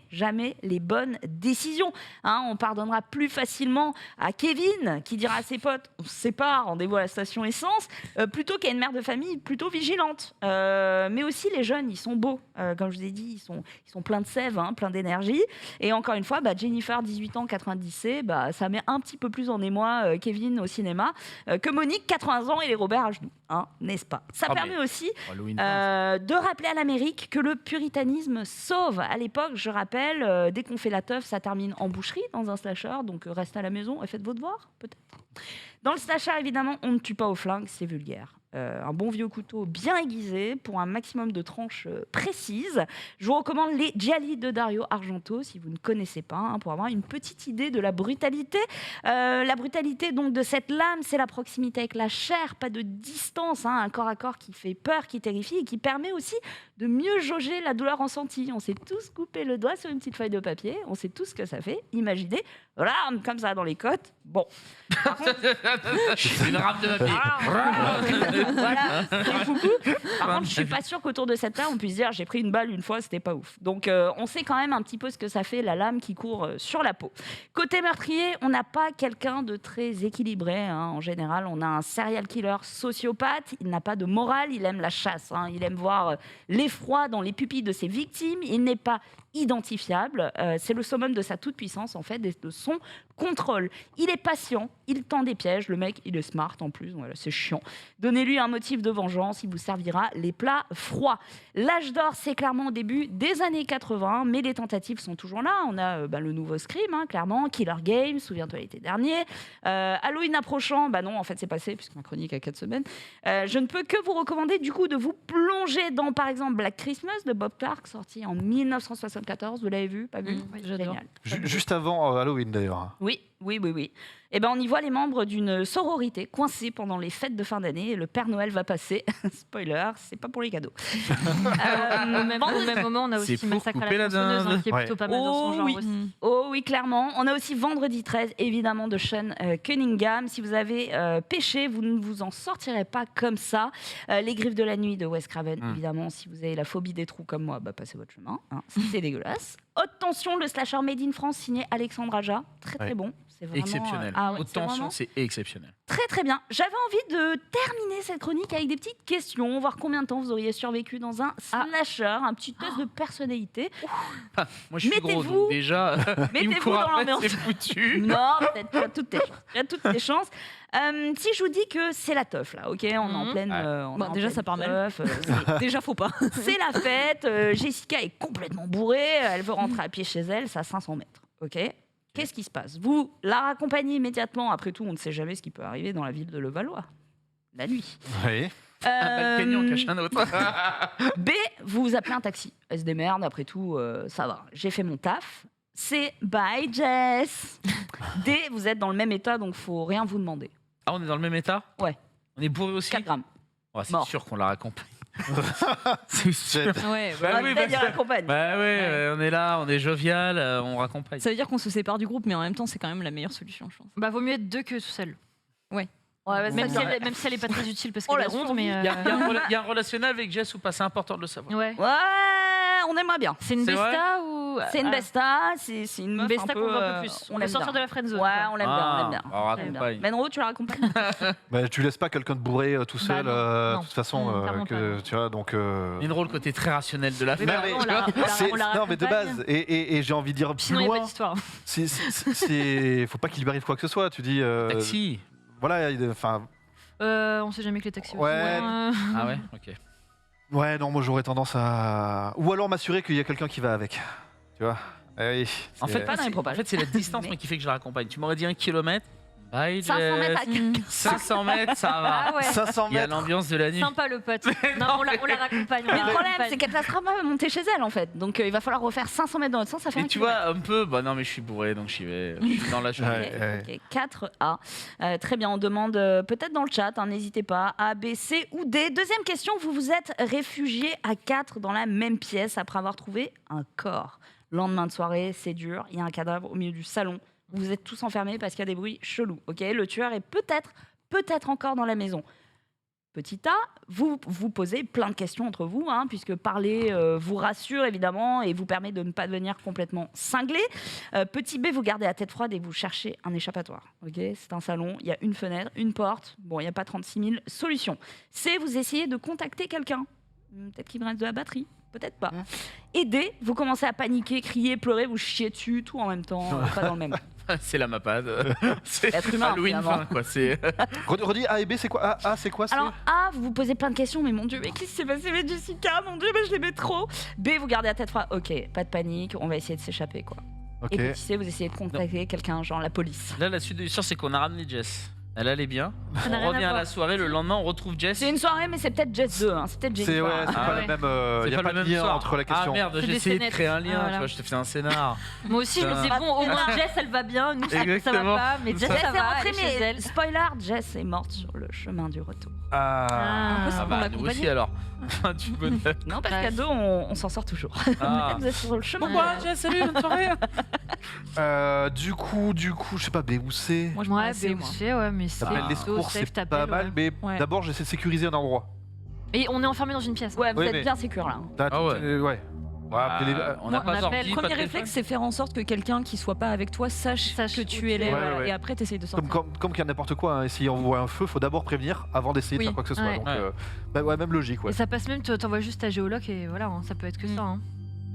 [SPEAKER 3] les bonnes décisions. Hein, on pardonnera plus facilement à Kevin, qui dira à ses potes, on se sépare, rendez-vous à la station essence, plutôt qu'à une mère de famille plutôt vigilante. Mais aussi, les jeunes, ils sont beaux. Comme je vous ai dit, ils sont pleins de sève, hein, pleins d'énergie. Et encore une fois, Jennifer, 18 ans, 90C, ça met un petit peu plus en émoi Kevin au cinéma que Monique, 80 ans, et les Robert à genoux, hein, n'est-ce pas? Ça permet aussi de rappeler à l'Amérique que le puritanisme sauve. À l'époque, je rappelle, dès qu'on fait la teuf, ça termine en boucherie dans un slasher, donc restez à la maison et faites vos devoirs, peut-être. Dans le slasher, évidemment, on ne tue pas au flingue, c'est vulgaire. Un bon vieux couteau bien aiguisé pour un maximum de tranches précises. Je vous recommande les Gialli de Dario Argento, si vous ne connaissez pas, hein, pour avoir une petite idée de la brutalité. La brutalité donc de cette lame, c'est la proximité avec la chair, pas de distance, hein, un corps à corps qui fait peur, qui terrifie et qui permet aussi de mieux jauger la douleur ressentie. On s'est tous coupé le doigt sur une petite feuille de papier, on sait tous ce que ça fait. Imaginez, voilà, comme ça dans les côtes. Bon. Par contre,
[SPEAKER 5] Une rame de papier.
[SPEAKER 3] voilà, c'est foufou. Par contre, je suis pas sûre qu'autour de cette table, on puisse dire j'ai pris une balle une fois, c'était pas ouf. Donc, on sait quand même un petit peu ce que ça fait, la lame qui court sur la peau. Côté meurtrier, on n'a pas quelqu'un de très équilibré. Hein. En général, on a un serial killer sociopathe. Il n'a pas de morale, il aime la chasse. Hein. Il aime voir l'effroi dans les pupilles de ses victimes. Il n'est pas identifiable. C'est le summum de sa toute-puissance, en fait, et de son contrôle. Il est patient, il tend des pièges. Le mec, il est smart en plus, voilà, c'est chiant. Donnez-lui un motif de vengeance, il vous servira les plats froids. L'âge d'or, c'est clairement au début des années 80, mais les tentatives sont toujours là. On a le nouveau Scream, hein, clairement, Killer Games, souviens-toi l'été dernier. Halloween approchant, non, en fait, c'est passé, puisque ma chronique a 4 semaines. Je ne peux que vous recommander, du coup, de vous plonger dans, par exemple, Black Christmas de Bob Clark, sorti en 1974. Vous l'avez vu? Pas vu?
[SPEAKER 2] Oui, j'adore.
[SPEAKER 3] Génial.
[SPEAKER 1] Juste avant Halloween, d'ailleurs.
[SPEAKER 3] Oui. Eh ben, on y voit les membres d'une sororité coincés pendant les fêtes de fin d'année et le Père Noël va passer. Spoiler, c'est pas pour les cadeaux.
[SPEAKER 2] Au même moment, on a
[SPEAKER 5] C'est
[SPEAKER 2] aussi
[SPEAKER 5] pour
[SPEAKER 2] Massacre à
[SPEAKER 5] couper
[SPEAKER 2] la
[SPEAKER 5] la
[SPEAKER 2] tronçonneuse,
[SPEAKER 5] dinde.
[SPEAKER 2] qui est plutôt pas mal dans son genre
[SPEAKER 3] oui.
[SPEAKER 2] aussi.
[SPEAKER 3] Oh oui, clairement. On a aussi Vendredi 13, évidemment, de Sean Cunningham. Si vous avez péché, vous ne vous en sortirez pas comme ça. Les Griffes de la Nuit de Wes Craven, évidemment. Si vous avez la phobie des trous comme moi, passez votre chemin. Hein. C'est dégueulasse. Haute tension, le slasher Made in France signé Alexandre Aja. Très bon. C'est vraiment,
[SPEAKER 5] Exceptionnel. Haute
[SPEAKER 3] c'est
[SPEAKER 5] tension,
[SPEAKER 3] vraiment
[SPEAKER 5] c'est exceptionnel.
[SPEAKER 3] très bien. J'avais envie de terminer cette chronique avec des petites questions, voir combien de temps vous auriez survécu dans un slasher, un petit test de personnalité.
[SPEAKER 5] Moi, je suis gros,
[SPEAKER 3] Mettez-vous-
[SPEAKER 5] donc déjà, il me
[SPEAKER 3] mettez-vous
[SPEAKER 5] court
[SPEAKER 3] dans
[SPEAKER 5] après,
[SPEAKER 3] l'ambiance.
[SPEAKER 5] c'est foutu.
[SPEAKER 3] Non, peut-être pas toutes tes chances. Tu as toutes tes chances. Si je vous dis que c'est la teuf, là, ok, on est en pleine. on est en
[SPEAKER 4] déjà,
[SPEAKER 3] pleine
[SPEAKER 4] ça part mal.
[SPEAKER 3] teuf,
[SPEAKER 4] Déjà, faut pas.
[SPEAKER 3] c'est la fête. Jessica est complètement bourrée. Elle veut rentrer à pied chez elle. C'est à 500 mètres. Ok. Qu'est-ce qui se passe? Vous la raccompagnez immédiatement. Après tout, on ne sait jamais ce qui peut arriver dans la ville de Levallois. La nuit.
[SPEAKER 1] Oui.
[SPEAKER 5] Un balcony en cache un autre.
[SPEAKER 3] B, vous appelez un taxi. Elle se démerde, après tout, ça va. J'ai fait mon taf. C, bye Jess. D, vous êtes dans le même état, donc faut rien vous demander.
[SPEAKER 5] Ah, on est dans le même état?
[SPEAKER 3] Ouais.
[SPEAKER 5] On est bourré aussi?
[SPEAKER 3] 4 grammes.
[SPEAKER 5] Oh, c'est
[SPEAKER 3] Mort.
[SPEAKER 5] sûr qu'on la raccompagne. C'est sûr.
[SPEAKER 4] Ouais,
[SPEAKER 5] Bah oui,
[SPEAKER 3] Peut-être
[SPEAKER 5] bah,
[SPEAKER 3] y raccompagne.
[SPEAKER 5] Bah ouais, on est là, on est jovial, on raccompagne.
[SPEAKER 4] Ça veut dire qu'on se sépare du groupe, mais en même temps, c'est quand même la meilleure solution, je pense.
[SPEAKER 2] Vaut mieux être deux que tout seul.
[SPEAKER 3] Ouais,
[SPEAKER 2] Même
[SPEAKER 3] ça,
[SPEAKER 2] si elle est pas très utile parce
[SPEAKER 3] Oh,
[SPEAKER 2] qu'elle
[SPEAKER 3] la
[SPEAKER 2] est ronde,
[SPEAKER 3] survie.
[SPEAKER 2] mais
[SPEAKER 5] Il y a un relationnel avec Jess ou pas? C'est important de le savoir.
[SPEAKER 2] ouais.
[SPEAKER 3] Ouais, on aimerait bien.
[SPEAKER 2] C'est une
[SPEAKER 5] C'est vrai
[SPEAKER 2] besta ou
[SPEAKER 3] C'est une
[SPEAKER 2] Ah,
[SPEAKER 3] besta, c'est une
[SPEAKER 2] une
[SPEAKER 3] meuf
[SPEAKER 2] besta
[SPEAKER 3] un peu,
[SPEAKER 2] qu'on voit un peu plus. On
[SPEAKER 3] l'aime
[SPEAKER 2] va sortir
[SPEAKER 3] bien.
[SPEAKER 2] de la friendzone.
[SPEAKER 3] Ouais,
[SPEAKER 2] quoi.
[SPEAKER 3] on l'aime bien, on l'aime bien.
[SPEAKER 5] On
[SPEAKER 3] On l'aime bien.
[SPEAKER 5] raccompagne.
[SPEAKER 3] Menro, tu la raccompagnes?
[SPEAKER 1] Tu laisses pas quelqu'un de bourré tout seul,
[SPEAKER 2] non,
[SPEAKER 1] de
[SPEAKER 2] non.
[SPEAKER 1] toute façon,
[SPEAKER 2] Clairement pas.
[SPEAKER 1] tu vois, donc.
[SPEAKER 5] Une rôle côté très rationnel de la
[SPEAKER 2] Oui,
[SPEAKER 5] fête.
[SPEAKER 2] bah, on la-
[SPEAKER 1] C'est-
[SPEAKER 2] on la
[SPEAKER 1] non, mais de
[SPEAKER 2] raccompagne.
[SPEAKER 1] base, et j'ai envie de dire plus
[SPEAKER 2] Sinon, il n'y a pas
[SPEAKER 1] loin,
[SPEAKER 2] d'histoire.
[SPEAKER 1] faut pas qu'il lui arrive quoi que ce soit. Tu dis.
[SPEAKER 5] Taxi.
[SPEAKER 1] voilà, enfin,
[SPEAKER 2] On sait jamais que les taxis. aussi.
[SPEAKER 1] Ouais.
[SPEAKER 5] Ah ouais, ok.
[SPEAKER 1] ouais, non, moi j'aurais tendance à, ou alors m'assurer qu'il y a quelqu'un qui va avec, tu vois. Eh oui,
[SPEAKER 5] En
[SPEAKER 1] c'est-
[SPEAKER 5] fait,
[SPEAKER 3] Pas dans les propales.
[SPEAKER 5] c'est la distance
[SPEAKER 3] Mais-
[SPEAKER 5] moi, qui fait que je la raccompagne. Tu m'aurais dit 1 kilomètre. Bye,
[SPEAKER 3] 500 mètres
[SPEAKER 5] Jess. 500 mètres, ça va.
[SPEAKER 2] Ah ouais.
[SPEAKER 1] 500
[SPEAKER 5] Il y a
[SPEAKER 1] mètres.
[SPEAKER 5] l'ambiance de la nuit.
[SPEAKER 2] Sympa le pote. Non, on la raccompagne.
[SPEAKER 3] Mais le problème, c'est qu'elle ne sera pas monter chez elle en fait. Donc il va falloir refaire 500 mètres dans l'autre sens, ça fait
[SPEAKER 5] Et
[SPEAKER 3] un
[SPEAKER 5] tu
[SPEAKER 3] kilomètre.
[SPEAKER 5] vois, un peu, bah non, mais je suis bourré, donc j'y vais. Je suis dans la journée.
[SPEAKER 1] Ouais.
[SPEAKER 3] Ok, 4A. Très bien, on demande peut-être dans le chat, hein, n'hésitez pas, A, B, C ou D. Deuxième question, vous vous êtes réfugiés à 4 dans la même pièce après avoir trouvé un corps. Lendemain de soirée, c'est dur, il y a un cadavre au milieu du salon. Vous êtes tous enfermés parce qu'il y a des bruits chelous. Ok, le tueur est peut-être encore dans la maison. Petit A, vous vous posez plein de questions entre vous, hein, puisque parler vous rassure évidemment et vous permet de ne pas devenir complètement cinglé. Petit B, vous gardez la tête froide et vous cherchez un échappatoire. Ok, c'est un salon, il y a une fenêtre, une porte. Bon, il n'y a pas 36 000 solutions. C, vous essayez de contacter quelqu'un. Peut-être qu'il me reste de la batterie. Peut-être pas. Et D, vous commencez à paniquer, crier, pleurer, vous chier dessus, tout en même temps, pas dans le même.
[SPEAKER 5] C'est la mapade. C'est
[SPEAKER 3] Être humain,
[SPEAKER 5] Halloween
[SPEAKER 3] finalement.
[SPEAKER 5] 20, quoi. C'est.
[SPEAKER 1] Redis A et B, c'est quoi? A, c'est quoi?
[SPEAKER 3] Alors A, vous vous posez plein de questions, mais mon Dieu, mais qu'est-ce qui s'est passé avec Jessica? Mon Dieu, mais je l'aimais trop. B, vous gardez la tête froide. Ok, pas de panique, on va essayer de s'échapper, quoi.
[SPEAKER 1] Ok.
[SPEAKER 3] Et petit C, vous essayez de contacter quelqu'un, genre la police.
[SPEAKER 5] Là, la suite de l'histoire, c'est qu'on a ramené Jess. Elle allait bien.
[SPEAKER 2] Ça n'a
[SPEAKER 5] On
[SPEAKER 2] rien à
[SPEAKER 5] revient à
[SPEAKER 2] voir.
[SPEAKER 5] la soirée, le lendemain, on retrouve Jess.
[SPEAKER 3] C'est une soirée, mais c'est peut-être Jess 2, hein. C'est peut-être Jennifer.
[SPEAKER 1] C'est ouais, c'est
[SPEAKER 5] Ah
[SPEAKER 1] pas
[SPEAKER 5] ouais.
[SPEAKER 1] le même.
[SPEAKER 5] C'est
[SPEAKER 1] Il y a pas
[SPEAKER 5] le
[SPEAKER 1] de
[SPEAKER 5] même
[SPEAKER 1] lien
[SPEAKER 5] soir.
[SPEAKER 1] entre la question.
[SPEAKER 5] Ah merde,
[SPEAKER 2] C'est
[SPEAKER 5] j'ai
[SPEAKER 2] des
[SPEAKER 5] essayé de
[SPEAKER 2] scénettes.
[SPEAKER 5] créer un lien,
[SPEAKER 2] Voilà.
[SPEAKER 5] tu vois, je te fais un scénar.
[SPEAKER 2] Moi aussi, je me disais, bon, au moins Jess, elle va bien. Nous, ça va
[SPEAKER 5] Exactement.
[SPEAKER 2] pas. Mais Jess,
[SPEAKER 3] Jess
[SPEAKER 2] ça
[SPEAKER 3] est
[SPEAKER 2] va.
[SPEAKER 3] rentrée,
[SPEAKER 2] Elle est chez
[SPEAKER 3] mais
[SPEAKER 2] elle.
[SPEAKER 3] spoiler, Jess est morte sur le chemin du retour.
[SPEAKER 1] Ah.
[SPEAKER 2] Ah.
[SPEAKER 5] Ah bah, nous aussi alors. Du bonheur.
[SPEAKER 3] Non, parce
[SPEAKER 2] Ouais.
[SPEAKER 3] qu'à deux, on s'en sort toujours.
[SPEAKER 5] Ah.
[SPEAKER 3] Vous êtes sur le chemin.
[SPEAKER 5] Pourquoi Jess, salut, bonne soirée.
[SPEAKER 1] Du coup, je sais pas, B ou C.
[SPEAKER 4] Moi, je
[SPEAKER 2] Ouais,
[SPEAKER 4] m'en sais, moi.
[SPEAKER 2] B ou C, ouais, mais c'est
[SPEAKER 1] Ça s'appelle les
[SPEAKER 2] plutôt
[SPEAKER 1] secours,
[SPEAKER 2] safe,
[SPEAKER 1] c'est
[SPEAKER 2] t'appelles,
[SPEAKER 1] pas mal, mais
[SPEAKER 4] Ouais.
[SPEAKER 1] d'abord j'essaie de sécuriser un endroit.
[SPEAKER 2] Et on est enfermé dans une pièce.
[SPEAKER 3] Ouais, vous
[SPEAKER 1] Oui,
[SPEAKER 3] êtes
[SPEAKER 1] mais-
[SPEAKER 3] bien sécure là.
[SPEAKER 1] Ah
[SPEAKER 5] ouais.
[SPEAKER 1] Ouais. Ouais, appelez-
[SPEAKER 5] On n'a
[SPEAKER 2] Moi,
[SPEAKER 5] pas
[SPEAKER 2] on
[SPEAKER 5] sorti.
[SPEAKER 2] appelle.
[SPEAKER 5] pas de
[SPEAKER 4] Premier
[SPEAKER 5] téléphone.
[SPEAKER 4] réflexe, c'est faire en sorte que quelqu'un qui soit pas avec toi sache que
[SPEAKER 2] Sache
[SPEAKER 4] tu
[SPEAKER 2] où
[SPEAKER 4] es
[SPEAKER 2] tu
[SPEAKER 4] là.
[SPEAKER 2] es.
[SPEAKER 1] Ouais, ouais.
[SPEAKER 4] Et après, t'essayes de sortir.
[SPEAKER 1] comme qu'il y a n'importe quoi, hein. Et si on voit un feu, faut d'abord prévenir avant d'essayer de
[SPEAKER 4] Oui.
[SPEAKER 1] faire quoi que ce soit.
[SPEAKER 2] Ouais.
[SPEAKER 1] Donc,
[SPEAKER 5] Ouais.
[SPEAKER 1] bah ouais, même logique, ouais.
[SPEAKER 2] Et ça passe même, t'envoies juste ta géoloc et voilà, hein, ça peut être que ça. hein.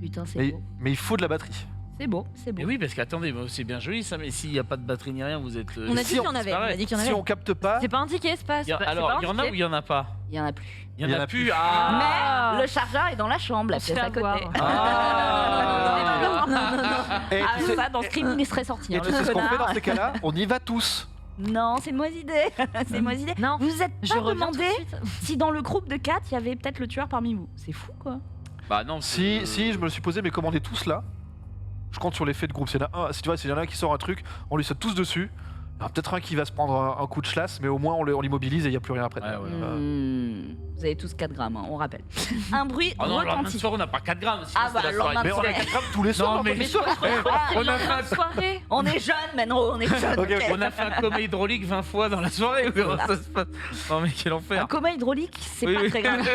[SPEAKER 3] Putain, c'est
[SPEAKER 1] Mais,
[SPEAKER 3] beau.
[SPEAKER 1] mais il faut de la batterie.
[SPEAKER 3] C'est beau, c'est beau.
[SPEAKER 5] Mais oui, parce qu'attendez, c'est bien joli ça, mais s'il n'y a pas de batterie ni rien, vous êtes.
[SPEAKER 4] On a dit
[SPEAKER 1] Si
[SPEAKER 4] qu'il y
[SPEAKER 1] on
[SPEAKER 4] en avait.
[SPEAKER 5] disparaît.
[SPEAKER 4] On a dit qu'il y en
[SPEAKER 1] Si
[SPEAKER 4] avait.
[SPEAKER 1] on capte pas,
[SPEAKER 2] C'est pas indiqué, c'est pas.
[SPEAKER 5] Alors, il y en a ou il y en a pas?
[SPEAKER 3] Il y en a plus.
[SPEAKER 5] Il y en a plus.
[SPEAKER 2] Ah.
[SPEAKER 5] Ah.
[SPEAKER 3] Mais le chargeur est dans la chambre, la
[SPEAKER 2] On se
[SPEAKER 3] pièce
[SPEAKER 2] fait
[SPEAKER 3] à côté.
[SPEAKER 2] avoir.
[SPEAKER 1] Ah.
[SPEAKER 2] Non.
[SPEAKER 1] Et
[SPEAKER 3] Ah,
[SPEAKER 1] tu sais,
[SPEAKER 3] ça, dans Scream, il serait sorti.
[SPEAKER 1] et
[SPEAKER 3] hein,
[SPEAKER 1] tu
[SPEAKER 3] le
[SPEAKER 1] sais ce qu'on fait
[SPEAKER 3] connard.
[SPEAKER 1] dans ces cas-là? On y va tous.
[SPEAKER 3] Non, c'est une mauvaise idée. C'est une mauvaise idée.
[SPEAKER 2] Non,
[SPEAKER 3] Vous vous êtes
[SPEAKER 2] je
[SPEAKER 3] pas
[SPEAKER 2] reviens tout de
[SPEAKER 3] demandé
[SPEAKER 2] suite.
[SPEAKER 3] si dans le groupe de 4, il y avait peut-être le tueur parmi vous. C'est fou, quoi.
[SPEAKER 5] Bah non.
[SPEAKER 1] Si, je me le suis posé, mais comme on est tous là, je compte sur l'effet de groupe. S'il y en a un, si tu vois, s'il y en a un qui sort un truc, on lui saute tous dessus. Il y en a peut-être un qui va se prendre un coup de chlasse, mais au moins on l'immobilise et il n'y a plus rien après.
[SPEAKER 5] Ouais, ouais.
[SPEAKER 3] Vous avez tous 4 grammes, hein, on rappelle. Un bruit
[SPEAKER 5] Oh non, alors même
[SPEAKER 3] retentit.
[SPEAKER 5] soir, on n'a pas 4 grammes. sinon
[SPEAKER 3] Ah
[SPEAKER 5] c'est
[SPEAKER 3] bah,
[SPEAKER 5] la
[SPEAKER 3] alors,
[SPEAKER 5] soirée.
[SPEAKER 3] ma
[SPEAKER 1] Mais on a
[SPEAKER 3] Ouais.
[SPEAKER 1] 4 grammes tous les soirs.
[SPEAKER 5] Non, mais
[SPEAKER 2] Mais toi,
[SPEAKER 5] on a
[SPEAKER 2] une
[SPEAKER 5] fait
[SPEAKER 2] soirée.
[SPEAKER 3] On est jeunes, Menro, on est jeunes.
[SPEAKER 1] Ok, ok.
[SPEAKER 5] On a fait un coma hydraulique 20 fois dans la soirée. ou comment ça se passe? Non mais quel
[SPEAKER 3] Un
[SPEAKER 5] enfer.
[SPEAKER 3] coma hydraulique, c'est
[SPEAKER 5] Oui,
[SPEAKER 3] pas
[SPEAKER 5] oui.
[SPEAKER 3] très grave.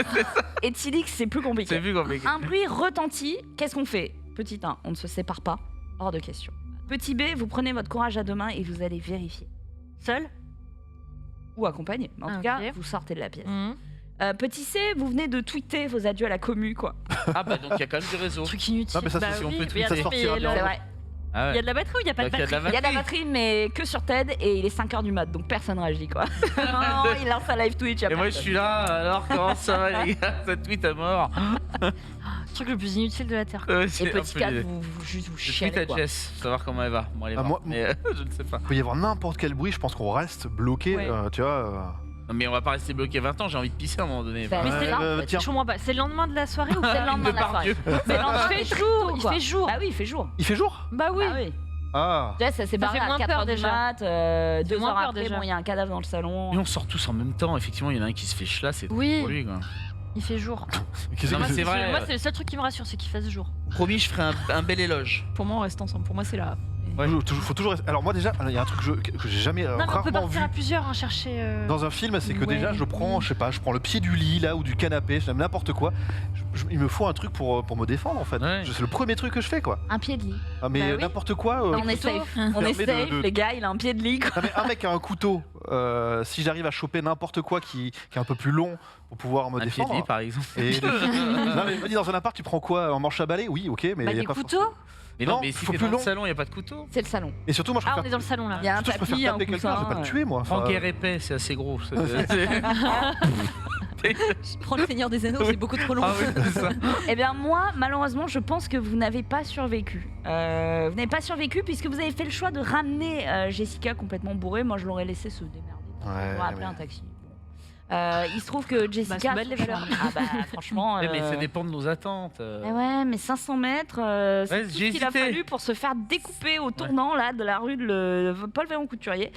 [SPEAKER 3] Éthylique, c'est plus
[SPEAKER 5] C'est
[SPEAKER 3] compliqué.
[SPEAKER 5] vu compliqué.
[SPEAKER 3] Un bruit retentit, qu'est-ce qu'on fait? Petit 1, on ne se sépare pas, hors de question. Petit B, vous prenez votre courage à deux mains et vous allez vérifier.
[SPEAKER 2] Seul.
[SPEAKER 3] Ou accompagné, mais en
[SPEAKER 2] Ah,
[SPEAKER 3] tout cas,
[SPEAKER 2] ok.
[SPEAKER 3] vous sortez de la pièce.
[SPEAKER 2] Mmh.
[SPEAKER 3] Petit C, vous venez de tweeter vos adieux à la commu, quoi.
[SPEAKER 5] Ah bah donc il y a quand même du réseau.
[SPEAKER 2] Truc inutile.
[SPEAKER 1] Non, mais ça,
[SPEAKER 2] Bah
[SPEAKER 5] si on
[SPEAKER 2] oui,
[SPEAKER 5] peut
[SPEAKER 2] mais
[SPEAKER 5] tweeter,
[SPEAKER 2] attends,
[SPEAKER 1] ça
[SPEAKER 2] mais
[SPEAKER 1] sortira bien.
[SPEAKER 3] C'est vrai.
[SPEAKER 5] Ah
[SPEAKER 2] Il y a de la batterie ou il n'y a pas de
[SPEAKER 5] Donc, il y a de la
[SPEAKER 2] batterie
[SPEAKER 3] Il y a de la batterie, mais que sur TED, et il est 5h du mat, donc personne réagit, quoi. Non, il lance un live Twitch, il y a
[SPEAKER 5] Et moi je
[SPEAKER 3] personne.
[SPEAKER 5] suis là, alors comment ça va les gars? Cette tweet à mort.
[SPEAKER 2] Le truc le plus inutile de la Terre.
[SPEAKER 3] Et
[SPEAKER 5] C'est un
[SPEAKER 3] petit
[SPEAKER 5] peu
[SPEAKER 3] 4,
[SPEAKER 5] l'idée.
[SPEAKER 3] vous juste vous
[SPEAKER 5] Je tweet
[SPEAKER 3] chialez,
[SPEAKER 5] à
[SPEAKER 3] quoi.
[SPEAKER 5] Jess, savoir comment elle va. Bon, elle est
[SPEAKER 1] Ah,
[SPEAKER 5] morte,
[SPEAKER 1] moi-
[SPEAKER 5] mais je ne sais pas.
[SPEAKER 1] Il peut y avoir n'importe quel bruit, je pense qu'on reste bloqué,
[SPEAKER 4] Ouais.
[SPEAKER 1] tu vois.
[SPEAKER 5] Non, mais on va pas rester bloqué 20 ans, j'ai envie de pisser à un moment donné.
[SPEAKER 3] Bah,
[SPEAKER 2] Mais c'est là,
[SPEAKER 3] en fait.
[SPEAKER 1] tiens,
[SPEAKER 2] Je comprends pas. C'est le lendemain de la soirée ou
[SPEAKER 3] C'est le lendemain de la soirée.
[SPEAKER 5] Depardieu.
[SPEAKER 2] Mais non, il
[SPEAKER 3] Il
[SPEAKER 2] fait
[SPEAKER 3] fait
[SPEAKER 2] jour. Il
[SPEAKER 3] quoi.
[SPEAKER 2] fait jour.
[SPEAKER 3] Ah oui, il fait jour.
[SPEAKER 1] il fait jour?
[SPEAKER 2] Bah oui.
[SPEAKER 3] Ah oui.
[SPEAKER 1] Ah.
[SPEAKER 3] Jess, elle s'est barrée
[SPEAKER 2] fait
[SPEAKER 3] à
[SPEAKER 2] moins
[SPEAKER 3] 4h
[SPEAKER 2] peur,
[SPEAKER 3] du
[SPEAKER 2] déjà.
[SPEAKER 3] mat, 2
[SPEAKER 2] moins
[SPEAKER 3] heures
[SPEAKER 2] peur,
[SPEAKER 3] après,
[SPEAKER 2] déjà.
[SPEAKER 3] bon, il y a un cadavre dans le salon.
[SPEAKER 5] Et on sort tous en même temps, effectivement, il y en a un qui se fait chla, c'est
[SPEAKER 2] Oui.
[SPEAKER 5] pour lui quoi.
[SPEAKER 2] Il fait jour.
[SPEAKER 1] Qu'est-ce
[SPEAKER 5] Non,
[SPEAKER 1] que
[SPEAKER 5] mais c'est vrai.
[SPEAKER 2] Moi, c'est le seul truc qui me rassure, c'est qu'il fasse jour.
[SPEAKER 5] Promis, je ferai un bel éloge.
[SPEAKER 4] Pour moi, on reste ensemble. Pour moi, c'est là.
[SPEAKER 1] Faut toujours rester- Alors moi déjà, il y a un truc que j'ai jamais
[SPEAKER 2] Non, mais on peut
[SPEAKER 1] rarement vu
[SPEAKER 2] partir à plusieurs, hein, chercher.
[SPEAKER 1] dans un film, c'est que
[SPEAKER 4] Ouais.
[SPEAKER 1] déjà je prends le pied du lit là ou du canapé, n'importe quoi. Il me faut un truc pour me défendre en fait.
[SPEAKER 5] Ouais.
[SPEAKER 1] C'est le premier truc que je fais quoi.
[SPEAKER 3] Un pied de lit.
[SPEAKER 1] Ah, mais
[SPEAKER 2] Bah oui.
[SPEAKER 1] n'importe quoi.
[SPEAKER 3] On est safe. On est
[SPEAKER 1] permet
[SPEAKER 3] safe, les gars, il a un pied de lit. quoi.
[SPEAKER 1] Non, mais un mec a un couteau. Si j'arrive à choper n'importe quoi qui est un peu plus long pour pouvoir me
[SPEAKER 5] Un pied de
[SPEAKER 1] défendre.
[SPEAKER 5] lit, par exemple.
[SPEAKER 1] Et non, mais vas-y, dans un appart, tu prends quoi? Un manche à balai? Oui, ok, mais
[SPEAKER 2] Bah,
[SPEAKER 1] y a
[SPEAKER 2] des
[SPEAKER 1] pas
[SPEAKER 2] couteaux.
[SPEAKER 5] Mais
[SPEAKER 1] Non,
[SPEAKER 5] non, mais si
[SPEAKER 1] faut
[SPEAKER 5] t'es
[SPEAKER 1] plus
[SPEAKER 5] dans le
[SPEAKER 1] long.
[SPEAKER 5] salon, il n'y a pas de couteau.
[SPEAKER 3] C'est le salon.
[SPEAKER 1] Et surtout, moi, je
[SPEAKER 2] Ah,
[SPEAKER 1] préfère,
[SPEAKER 2] on est dans le salon là.
[SPEAKER 3] Il y a un
[SPEAKER 1] surtout, je préfère
[SPEAKER 3] tapis, un
[SPEAKER 1] taper quelqu'un, je vais pas le
[SPEAKER 3] coussin.
[SPEAKER 1] tuer, moi.
[SPEAKER 5] En
[SPEAKER 1] Enfin,
[SPEAKER 5] guerre épais, c'est assez gros.
[SPEAKER 4] Prends le Seigneur des Anneaux, c'est beaucoup trop long.
[SPEAKER 5] Ah oui, c'est ça.
[SPEAKER 3] Eh bien moi, malheureusement, je pense que vous n'avez pas survécu. Vous n'avez pas survécu puisque vous avez fait le choix de ramener Jessica complètement bourrée. Moi, je l'aurais laissé se démerder.
[SPEAKER 1] Ouais,
[SPEAKER 3] J'aurais appelé
[SPEAKER 1] mais-
[SPEAKER 3] un taxi. Bon. Il se trouve que Jessica...
[SPEAKER 2] c'est belle, les valeurs.
[SPEAKER 3] Ah bah franchement...
[SPEAKER 5] Mais ça dépend de nos attentes.
[SPEAKER 3] Eh ouais, mais 500 mètres, c'est
[SPEAKER 5] Ouais,
[SPEAKER 3] tout ce
[SPEAKER 5] j'ai
[SPEAKER 3] qu'il a
[SPEAKER 5] hésité.
[SPEAKER 3] fallu pour se faire découper au tournant là, de la rue de Paul Véron-Couturier.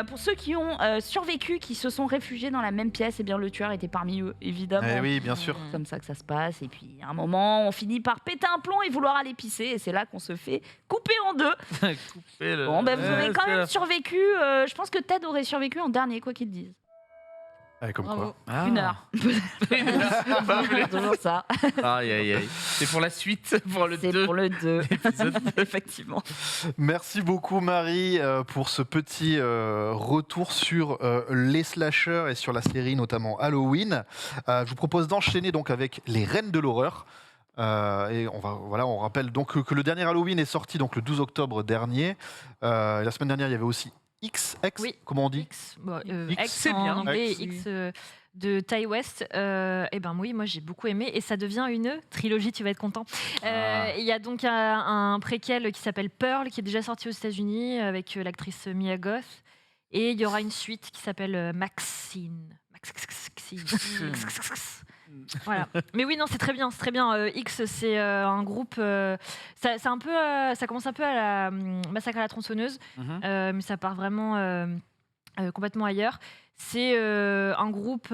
[SPEAKER 3] Pour ceux qui ont survécu, qui se sont réfugiés dans la même pièce, eh bien, le tueur était parmi eux, évidemment.
[SPEAKER 1] Eh oui, bien sûr.
[SPEAKER 3] C'est comme ça que ça se passe. Et puis, à un moment, on finit par péter un plomb et vouloir aller pisser. Et c'est là qu'on se fait couper en deux.
[SPEAKER 5] Couper le-
[SPEAKER 3] Bon, ben, vous aurez
[SPEAKER 5] Ouais,
[SPEAKER 3] quand
[SPEAKER 5] c'est
[SPEAKER 3] même
[SPEAKER 5] la-
[SPEAKER 3] survécu. Je pense que Ted aurait survécu en dernier, quoi qu'il dise.
[SPEAKER 1] Ouais, comme
[SPEAKER 4] Bravo.
[SPEAKER 5] Ah.
[SPEAKER 3] 1 heure. C'est toujours ça.
[SPEAKER 5] Aïe, aïe, aïe. C'est pour la suite, pour le
[SPEAKER 3] C'est
[SPEAKER 5] 2.
[SPEAKER 3] pour le 2.
[SPEAKER 5] Épisode 2.
[SPEAKER 3] Effectivement.
[SPEAKER 1] Merci beaucoup Marie pour ce petit retour sur les slashers et sur la série notamment Halloween. Je vous propose d'enchaîner donc avec les Reines de l'horreur. Et on rappelle donc que le dernier Halloween est sorti donc le 12 octobre dernier. La semaine dernière il y avait aussi X,
[SPEAKER 2] Oui.
[SPEAKER 1] comment on dit?
[SPEAKER 2] X, bon,
[SPEAKER 1] X,
[SPEAKER 2] X
[SPEAKER 5] c'est
[SPEAKER 2] en
[SPEAKER 5] bien.
[SPEAKER 2] anglais,
[SPEAKER 1] X.
[SPEAKER 2] et X de Ty West. Et ben oui, moi j'ai beaucoup aimé et ça devient une trilogie. Tu vas être content.
[SPEAKER 5] Ah.
[SPEAKER 2] Il y a donc un préquel qui s'appelle Pearl qui est déjà sorti aux États-Unis avec l'actrice Mia Goth et il y aura une suite qui s'appelle Maxine. Voilà. Mais oui, non, c'est très bien, c'est très bien. X, c'est un groupe. C'est un peu, ça commence un peu à la Massacre à la tronçonneuse,
[SPEAKER 5] Mhm.
[SPEAKER 2] mais ça part vraiment complètement ailleurs. C'est un groupe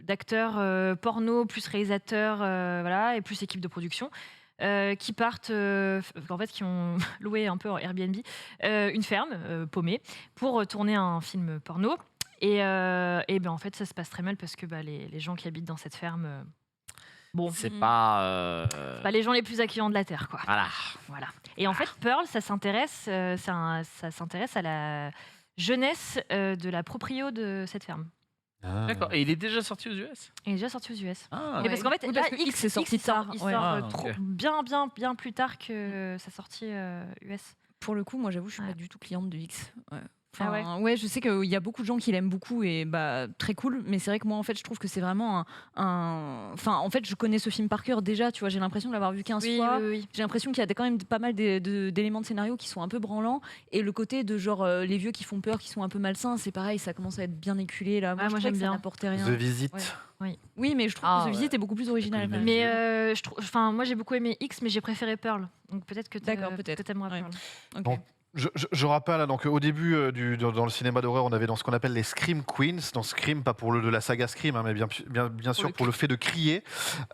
[SPEAKER 2] d'acteurs porno plus réalisateurs, voilà, et plus équipe de production. Qui partent, en fait, qui ont loué un peu en Airbnb une ferme paumée pour tourner un film porno. Et ben en fait, ça se passe très mal parce que les gens qui habitent dans cette ferme, bon,
[SPEAKER 5] C'est pas.
[SPEAKER 2] c'est pas les gens les plus accueillants de la terre, quoi.
[SPEAKER 5] Voilà.
[SPEAKER 2] Et en fait, Pearl, ça s'intéresse à la jeunesse de la proprio de cette ferme.
[SPEAKER 5] D'accord. Et il est déjà sorti aux US?
[SPEAKER 2] Il est déjà sorti aux US.
[SPEAKER 5] Ah,
[SPEAKER 2] Et parce qu'en fait,
[SPEAKER 4] Oui,
[SPEAKER 2] là,
[SPEAKER 4] parce que X est sorti
[SPEAKER 2] il sort,
[SPEAKER 4] tard,
[SPEAKER 2] il
[SPEAKER 4] ouais.
[SPEAKER 2] sort,
[SPEAKER 5] Ah,
[SPEAKER 2] trop,
[SPEAKER 5] ok.
[SPEAKER 2] bien plus tard que sa sortie US.
[SPEAKER 4] Pour le coup, moi j'avoue, je suis
[SPEAKER 2] Ouais.
[SPEAKER 4] pas du tout cliente de X. Ouais.
[SPEAKER 2] Ah ouais.
[SPEAKER 4] Ouais, je sais qu'il y a beaucoup de gens qui l'aiment beaucoup et très cool, mais c'est vrai que moi en fait je trouve que c'est vraiment Enfin, en fait, je connais ce film par cœur déjà, tu vois, j'ai l'impression de l'avoir vu 15 fois.
[SPEAKER 2] Oui.
[SPEAKER 4] J'ai l'impression qu'il y a quand même pas mal d'éléments de scénario qui sont un peu branlants et le côté de genre les vieux qui font peur, qui sont un peu malsains, c'est pareil, ça commence à être bien éculé là.
[SPEAKER 2] Ouais,
[SPEAKER 4] je
[SPEAKER 2] moi,
[SPEAKER 4] trouvais
[SPEAKER 2] j'aime
[SPEAKER 4] que
[SPEAKER 2] bien.
[SPEAKER 4] ça n'apportait rien.
[SPEAKER 1] The Visit.
[SPEAKER 4] Ouais. Oui, mais je trouve
[SPEAKER 3] Ah,
[SPEAKER 4] que The Visit
[SPEAKER 3] ouais.
[SPEAKER 4] est beaucoup plus original.
[SPEAKER 1] Cool,
[SPEAKER 4] quand même.
[SPEAKER 2] Mais moi j'ai beaucoup aimé X, mais j'ai préféré Pearl. Donc peut-être que
[SPEAKER 4] D'accord, peut-être.
[SPEAKER 2] t'aimeras
[SPEAKER 4] Ouais.
[SPEAKER 2] Pearl.
[SPEAKER 4] Ok.
[SPEAKER 1] Bon. Je rappelle, donc au début dans le cinéma d'horreur, on avait dans ce qu'on appelle les Scream Queens. Dans Scream, pas pour de la saga Scream, hein, mais bien sûr pour le fait de crier.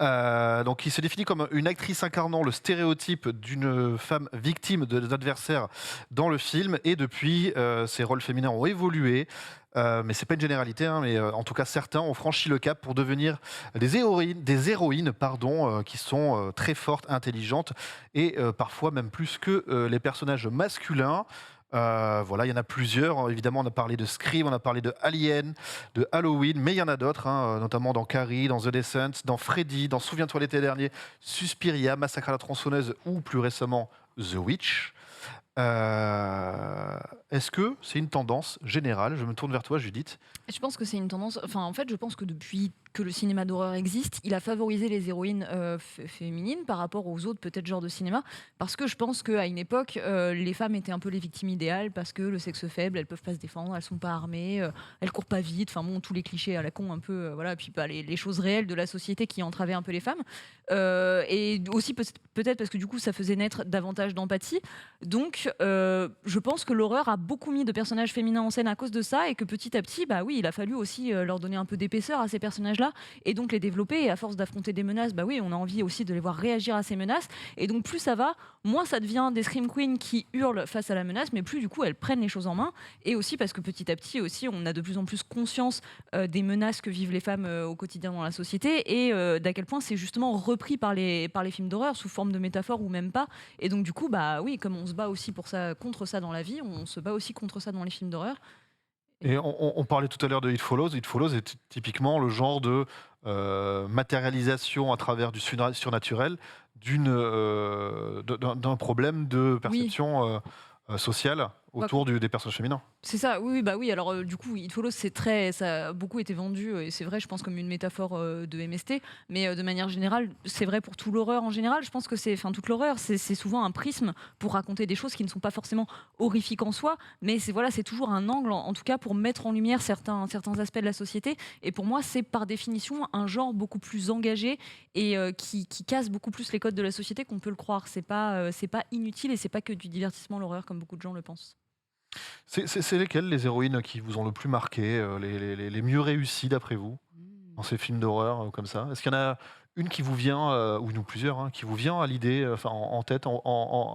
[SPEAKER 1] Donc il se définit comme une actrice incarnant le stéréotype d'une femme victime de l'adversaire dans le film. Et depuis, ses rôles féminins ont évolué. Mais c'est pas une généralité, hein, mais en tout cas certains ont franchi le cap pour devenir des héroïnes, qui sont très fortes, intelligentes et parfois même plus que les personnages masculins. Voilà, il y en a plusieurs. Évidemment, on a parlé de Scream, on a parlé de Alien, de Halloween, mais il y en a d'autres, hein, notamment dans Carrie, dans The Descent, dans Freddy, dans Souviens-toi l'été dernier, Suspiria, Massacre à la tronçonneuse ou plus récemment The Witch. Est-ce que c'est une tendance générale? Je me tourne vers toi, Judith.
[SPEAKER 4] Je pense que c'est une tendance. Enfin, en fait, je pense que depuis que le cinéma d'horreur existe, il a favorisé les héroïnes féminines par rapport aux autres peut-être genres de cinéma, parce que je pense qu'à une époque, les femmes étaient un peu les victimes idéales parce que le sexe faible, elles peuvent pas se défendre, elles sont pas armées, elles courent pas vite. Enfin bon, tous les clichés à la con un peu, voilà. Puis les choses réelles de la société qui entravaient un peu les femmes, et aussi peut-être parce que du coup, ça faisait naître davantage d'empathie. Donc donc, je pense que l'horreur a beaucoup mis de personnages féminins en scène à cause de ça, et que petit à petit, bah oui, il a fallu aussi leur donner un peu d'épaisseur à ces personnages-là, et donc les développer. Et à force d'affronter des menaces, bah oui, on a envie aussi de les voir réagir à ces menaces. Et donc plus ça va, moins ça devient des Scream Queens qui hurlent face à la menace, mais plus du coup elles prennent les choses en main. Et aussi parce que petit à petit aussi, on a de plus en plus conscience des menaces que vivent les femmes au quotidien dans la société, et d'à quel point c'est justement repris par les films d'horreur sous forme de métaphores ou même pas. Et donc du coup, bah oui, comme on se bat aussi pour ça, contre ça dans la vie, on se bat aussi contre ça dans les films d'horreur.
[SPEAKER 1] Et on parlait tout à l'heure de It Follows. It Follows est typiquement le genre de matérialisation à travers du surnaturel d'un problème de perception sociale autour des personnages féminins.
[SPEAKER 4] C'est ça, oui, bah oui. Alors du coup, It Follows, ça a beaucoup été vendu, et c'est vrai, je pense, comme une métaphore de MST. Mais de manière générale, c'est vrai pour tout l'horreur en général. Je pense que toute l'horreur, c'est souvent un prisme pour raconter des choses qui ne sont pas forcément horrifiques en soi, mais c'est toujours un angle, en tout cas, pour mettre en lumière certains aspects de la société. Et pour moi, c'est par définition un genre beaucoup plus engagé et qui casse beaucoup plus les codes de la société qu'on peut le croire. C'est pas inutile, et c'est pas que du divertissement, l'horreur, comme beaucoup de gens le pensent.
[SPEAKER 1] C'est lesquelles les héroïnes qui vous ont le plus marqué, les mieux réussies d'après vous, dans ces films d'horreur comme ça? Est-ce qu'il y en a une qui vous vient, ou une ou plusieurs, hein, qui vous vient à l'idée, en tête,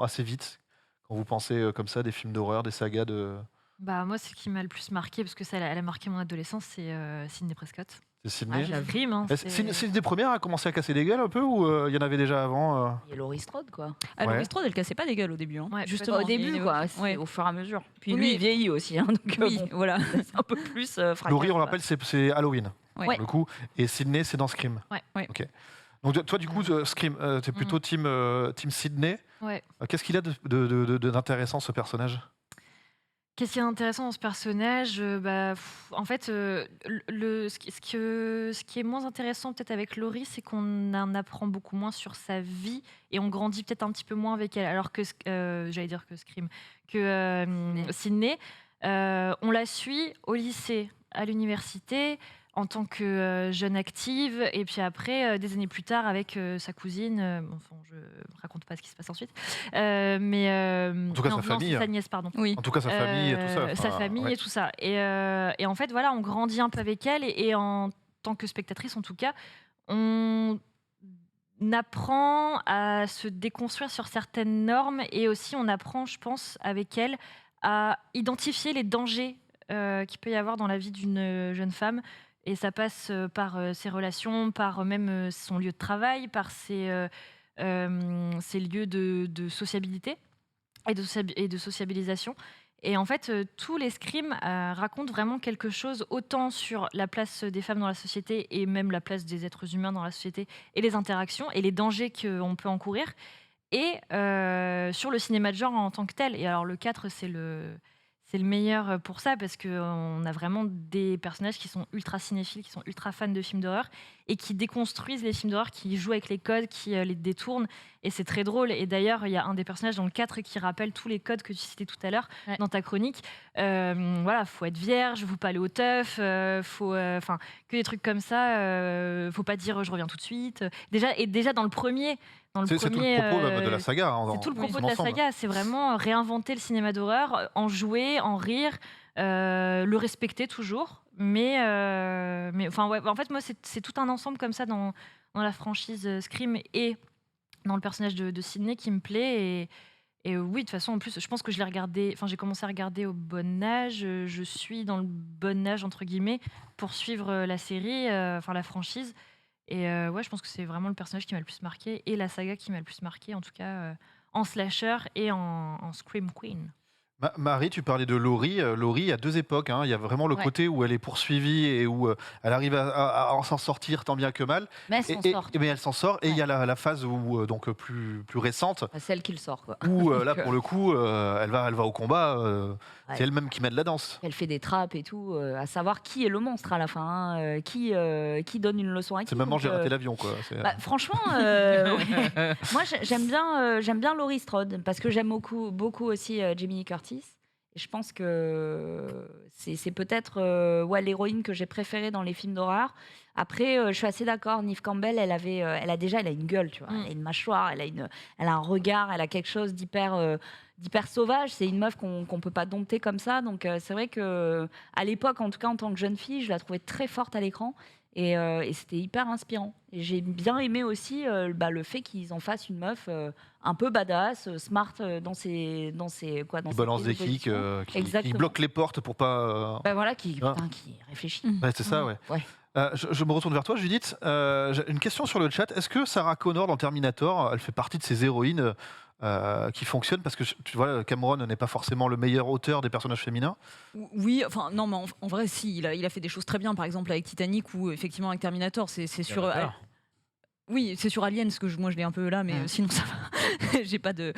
[SPEAKER 1] assez vite, quand vous pensez comme ça, des films d'horreur, des sagas de...
[SPEAKER 2] Bah, moi, ce qui m'a le plus marqué, parce que ça, elle a marqué mon adolescence, c'est Sidney Prescott.
[SPEAKER 1] C'est Sidney?
[SPEAKER 2] Scream, hein,
[SPEAKER 1] C'est une des premières à commencer à casser des gueules un peu, ou il y en avait déjà avant
[SPEAKER 3] Il y a Laurie Strode, quoi.
[SPEAKER 4] Alors,
[SPEAKER 1] Ouais.
[SPEAKER 4] Laurie Strode, elle cassait pas des gueules au début. Hein.
[SPEAKER 2] Ouais,
[SPEAKER 4] Justement,
[SPEAKER 3] Au début,
[SPEAKER 4] Et-
[SPEAKER 3] quoi. C'est
[SPEAKER 4] ouais.
[SPEAKER 3] au fur et à mesure. Puis
[SPEAKER 4] Oui,
[SPEAKER 3] lui,
[SPEAKER 4] mais-
[SPEAKER 3] il vieillit aussi. Hein, donc,
[SPEAKER 4] Oui,
[SPEAKER 3] bon,
[SPEAKER 4] voilà.
[SPEAKER 3] c'est un peu plus fracasse.
[SPEAKER 1] Laurie, on le
[SPEAKER 3] quoi.
[SPEAKER 1] rappelle, c'est Halloween,
[SPEAKER 4] Ouais.
[SPEAKER 1] pour le coup, et Sidney, c'est dans Scream.
[SPEAKER 2] Ouais.
[SPEAKER 4] Ouais.
[SPEAKER 1] Ok. Donc toi, du coup, Scream, t'es plutôt team Sidney.
[SPEAKER 2] Ouais.
[SPEAKER 1] Qu'est-ce qu'il a d'intéressant, ce personnage?
[SPEAKER 2] Qu'est-ce qui est intéressant dans ce personnage? En fait, ce qui est moins intéressant peut-être avec Laurie, c'est qu'on en apprend beaucoup moins sur sa vie et on grandit peut-être un petit peu moins avec elle. Alors que, j'allais dire que Scream, que Sidney, on la suit au lycée, à l'université, en tant que jeune active, et puis après, des années plus tard, avec sa cousine. Enfin, je raconte pas ce qui se passe ensuite. En
[SPEAKER 1] tout cas, sa famille.
[SPEAKER 2] Sa nièce, pardon.
[SPEAKER 4] Oui.
[SPEAKER 1] En tout cas, sa famille et tout ça.
[SPEAKER 2] Sa
[SPEAKER 1] enfin,
[SPEAKER 2] famille
[SPEAKER 1] ouais.
[SPEAKER 2] et tout ça. Et en fait, voilà, on grandit un peu avec elle. Et en tant que spectatrice, en tout cas, on apprend à se déconstruire sur certaines normes. Et aussi, on apprend, je pense, avec elle, à identifier les dangers qu'il peut y avoir dans la vie d'une jeune femme. Et ça passe par ses relations, par même son lieu de travail, par ses lieux de sociabilité et de sociabilisation. Et en fait, tous les Scream racontent vraiment quelque chose, autant sur la place des femmes dans la société et même la place des êtres humains dans la société et les interactions et les dangers qu'on peut encourir, et sur le cinéma de genre en tant que tel. Et alors le 4, c'est le meilleur pour ça, parce qu'on a vraiment des personnages qui sont ultra cinéphiles, qui sont ultra fans de films d'horreur et qui déconstruisent les films d'horreur, qui jouent avec les codes, qui les détournent. Et c'est très drôle. Et d'ailleurs, il y a un des personnages dans le 4 qui rappelle tous les codes que tu citais tout à l'heure dans ta chronique. Voilà, faut être vierge, faut pas aller au teuf, que des trucs comme ça. Faut pas dire je reviens tout de suite. Déjà dans le premier.
[SPEAKER 1] C'est tout le propos même de la saga. Hein,
[SPEAKER 2] C'est tout le propos
[SPEAKER 1] son
[SPEAKER 2] de la
[SPEAKER 1] ensemble.
[SPEAKER 2] saga. C'est vraiment réinventer le cinéma d'horreur, en jouer, en rire, le respecter toujours. Mais en fait, moi, c'est tout un ensemble comme ça dans la franchise Scream et dans le personnage de Sidney qui me plaît. Et oui, de toute façon, en plus, je pense que j'ai commencé à regarder au bon âge. Je suis dans le bon âge, entre guillemets, pour suivre la série, la franchise. Et ouais, je pense que c'est vraiment le personnage qui m'a le plus marqué et la saga qui m'a le plus marqué, en tout cas en slasher et en Scream Queen.
[SPEAKER 1] Marie, tu parlais de Laurie. Laurie, il y a deux époques. Hein. Il y a vraiment le
[SPEAKER 3] Ouais.
[SPEAKER 1] côté où elle est poursuivie et où elle arrive à s'en sortir tant bien que mal.
[SPEAKER 3] Mais elle s'en sort.
[SPEAKER 1] Mais elle s'en sort. Et il y a
[SPEAKER 3] Ouais.
[SPEAKER 1] la phase où, donc plus récente,
[SPEAKER 3] Celle qui le sort, quoi.
[SPEAKER 1] où là,
[SPEAKER 3] Donc,
[SPEAKER 1] pour le coup, elle va au combat.
[SPEAKER 3] Ouais.
[SPEAKER 1] C'est elle-même qui mène la danse.
[SPEAKER 3] Elle fait des trappes et tout, à savoir qui est le monstre à la fin, hein, qui donne une leçon à qui.
[SPEAKER 1] C'est maman,
[SPEAKER 3] donc,
[SPEAKER 1] j'ai raté l'avion. Quoi.
[SPEAKER 3] Bah, franchement, ouais. Moi j'aime bien Laurie Strode parce que j'aime beaucoup aussi Jamie Lee Curtis. Et je pense que c'est peut-être l'héroïne que j'ai préférée dans les films d'horreur. Après, je suis assez d'accord. Neve Campbell, elle a une gueule, tu vois. Elle a une mâchoire, elle a un regard, elle a quelque chose d'hyper d'hyper sauvage. C'est une meuf qu'on peut pas dompter comme ça. Donc c'est vrai que à l'époque, en tout cas en tant que jeune fille, je la trouvais très forte à l'écran. Et c'était hyper inspirant. Et j'ai bien aimé aussi le fait qu'ils en fassent une meuf un peu badass, smart dans ses
[SPEAKER 1] Qui balance des kicks, qui bloque les portes pour pas.
[SPEAKER 3] Voilà, qui
[SPEAKER 1] Ah.
[SPEAKER 3] réfléchit.
[SPEAKER 1] Ouais, c'est ça, ouais.
[SPEAKER 3] Ouais.
[SPEAKER 1] Je me retourne vers toi, Judith. J'ai une question sur le chat. Est-ce que Sarah Connor dans Terminator, elle fait partie de ces héroïnes qui fonctionnent parce que tu vois, Cameron n'est pas forcément le meilleur auteur des personnages féminins.
[SPEAKER 4] Oui, enfin non, mais en vrai, si, il a fait des choses très bien, par exemple avec Titanic ou effectivement avec Terminator. C'est sur. Oui, c'est sur Aliens que moi je l'ai un peu là, mais sinon ça va. J'ai pas de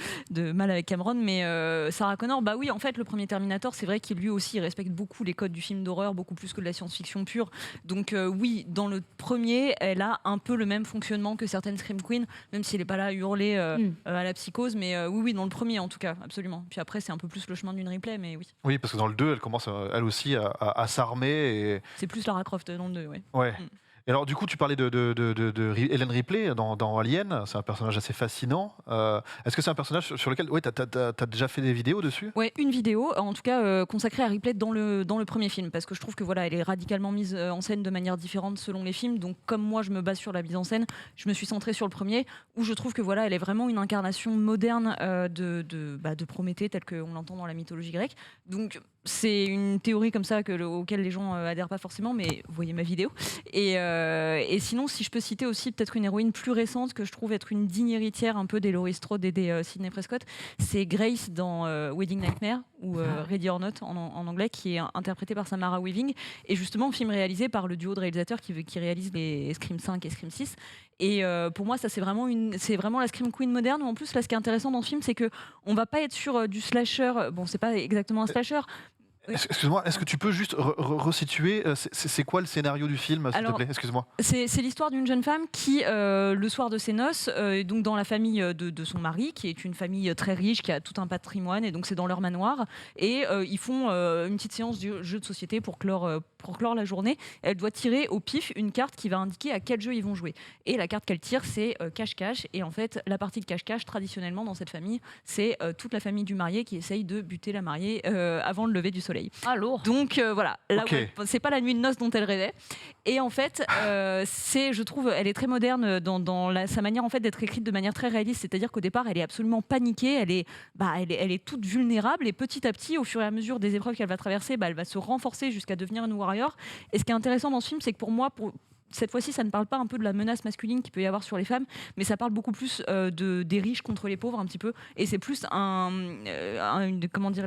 [SPEAKER 4] mal avec Cameron, mais Sarah Connor, bah oui, en fait, le premier Terminator, c'est vrai qu'il lui aussi il respecte beaucoup les codes du film d'horreur, beaucoup plus que de la science-fiction pure. Donc oui, dans le premier, elle a un peu le même fonctionnement que certaines Scream Queens, même si elle est pas là à hurler à la psychose, mais oui, dans le premier en tout cas, absolument. Puis après, c'est un peu plus le chemin d'une Ripley, mais oui.
[SPEAKER 1] Oui, parce que dans le 2, elle commence elle aussi à s'armer. Et...
[SPEAKER 4] C'est plus Lara Croft dans le 2, ouais.
[SPEAKER 1] Ouais. Et alors, du coup, tu parlais de Ellen Ripley dans Alien. C'est un personnage assez fascinant. Est-ce que c'est un personnage sur lequel tu as déjà fait des vidéos dessus?
[SPEAKER 4] Ouais, une vidéo, en tout cas consacrée à Ripley dans le premier film, parce que je trouve que voilà, elle est radicalement mise en scène de manière différente selon les films. Donc, comme moi, je me base sur la mise en scène, je me suis centrée sur le premier, où je trouve que voilà, elle est vraiment une incarnation moderne de Prométhée, telle qu'on l'entend dans la mythologie grecque. Donc, c'est une théorie comme ça auquel les gens adhèrent pas forcément, mais vous voyez ma vidéo. Et sinon, si je peux citer aussi peut-être une héroïne plus récente que je trouve être une digne héritière un peu des Laurie Strode et des Sidney Prescott, c'est Grace dans Wedding Nightmare ou Ready or Not en anglais, qui est interprétée par Samara Weaving, et justement film réalisé par le duo de réalisateurs qui réalise les Scream 5 et Scream 6. Et pour moi, ça c'est vraiment la Scream Queen moderne. Où en plus, là, ce qui est intéressant dans ce film, c'est que on va pas être sur du slasher. Bon, c'est pas exactement un slasher.
[SPEAKER 1] Excuse-moi, est-ce que tu peux juste resituer c'est quoi le scénario du film, s'il te plaît? Excuse-moi.
[SPEAKER 4] C'est l'histoire d'une jeune femme qui, le soir de ses noces, est donc dans la famille de son mari, qui est une famille très riche, qui a tout un patrimoine, et donc c'est dans leur manoir. Et ils font une petite séance de jeu de société pour clore la journée. Elle doit tirer au pif une carte qui va indiquer à quel jeu ils vont jouer. Et la carte qu'elle tire, c'est cache-cache. Et en fait, la partie de cache-cache, traditionnellement dans cette famille, c'est toute la famille du marié qui essaye de buter la mariée avant le lever du soleil.
[SPEAKER 3] Ah, lourd.
[SPEAKER 4] Donc voilà, là
[SPEAKER 1] Okay.
[SPEAKER 4] c'est pas la nuit de noces dont elle rêvait. Et en fait, je trouve, elle est très moderne dans sa manière en fait d'être écrite de manière très réaliste. C'est-à-dire qu'au départ, elle est absolument paniquée, elle est toute vulnérable, et petit à petit, au fur et à mesure des épreuves qu'elle va traverser, elle va se renforcer jusqu'à devenir une warrior. Et ce qui est intéressant dans ce film, c'est que pour moi, cette fois-ci, ça ne parle pas un peu de la menace masculine qu'il peut y avoir sur les femmes, mais ça parle beaucoup plus des riches contre les pauvres un petit peu. Et c'est plus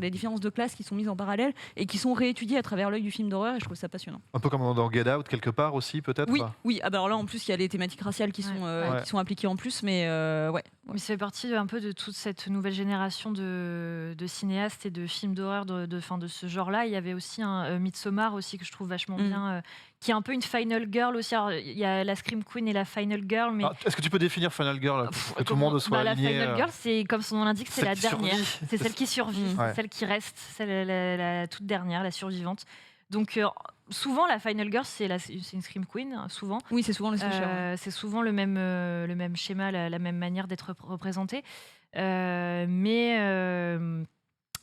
[SPEAKER 4] les différences de classe qui sont mises en parallèle et qui sont réétudiées à travers l'œil du film d'horreur. Et je trouve ça passionnant.
[SPEAKER 1] Un peu comme dans Get Out, quelque part aussi, peut-être?
[SPEAKER 4] Oui. Ah bah alors là, en plus, il y a les thématiques raciales qui sont appliquées en plus, mais ouais.
[SPEAKER 2] Mais ça fait partie un peu de toute cette nouvelle génération de cinéastes et de films d'horreur de ce genre-là. Il y avait aussi un Midsommar aussi que je trouve vachement bien, qui est un peu une Final Girl aussi. Alors, il y a la Scream Queen et la Final Girl, mais
[SPEAKER 1] Est-ce que tu peux définir Final Girl pour que tout le monde soit aligné?
[SPEAKER 2] La Final Girl, c'est comme son nom l'indique, c'est la dernière.
[SPEAKER 1] Survit.
[SPEAKER 2] C'est celle qui survit,
[SPEAKER 1] Ouais.
[SPEAKER 2] c'est celle qui reste, c'est la toute dernière, la survivante. Donc souvent la Final Girl, c'est une Scream Queen, souvent.
[SPEAKER 4] Oui, c'est souvent le slasher.
[SPEAKER 2] C'est souvent le même schéma, la même manière d'être représentée. Mais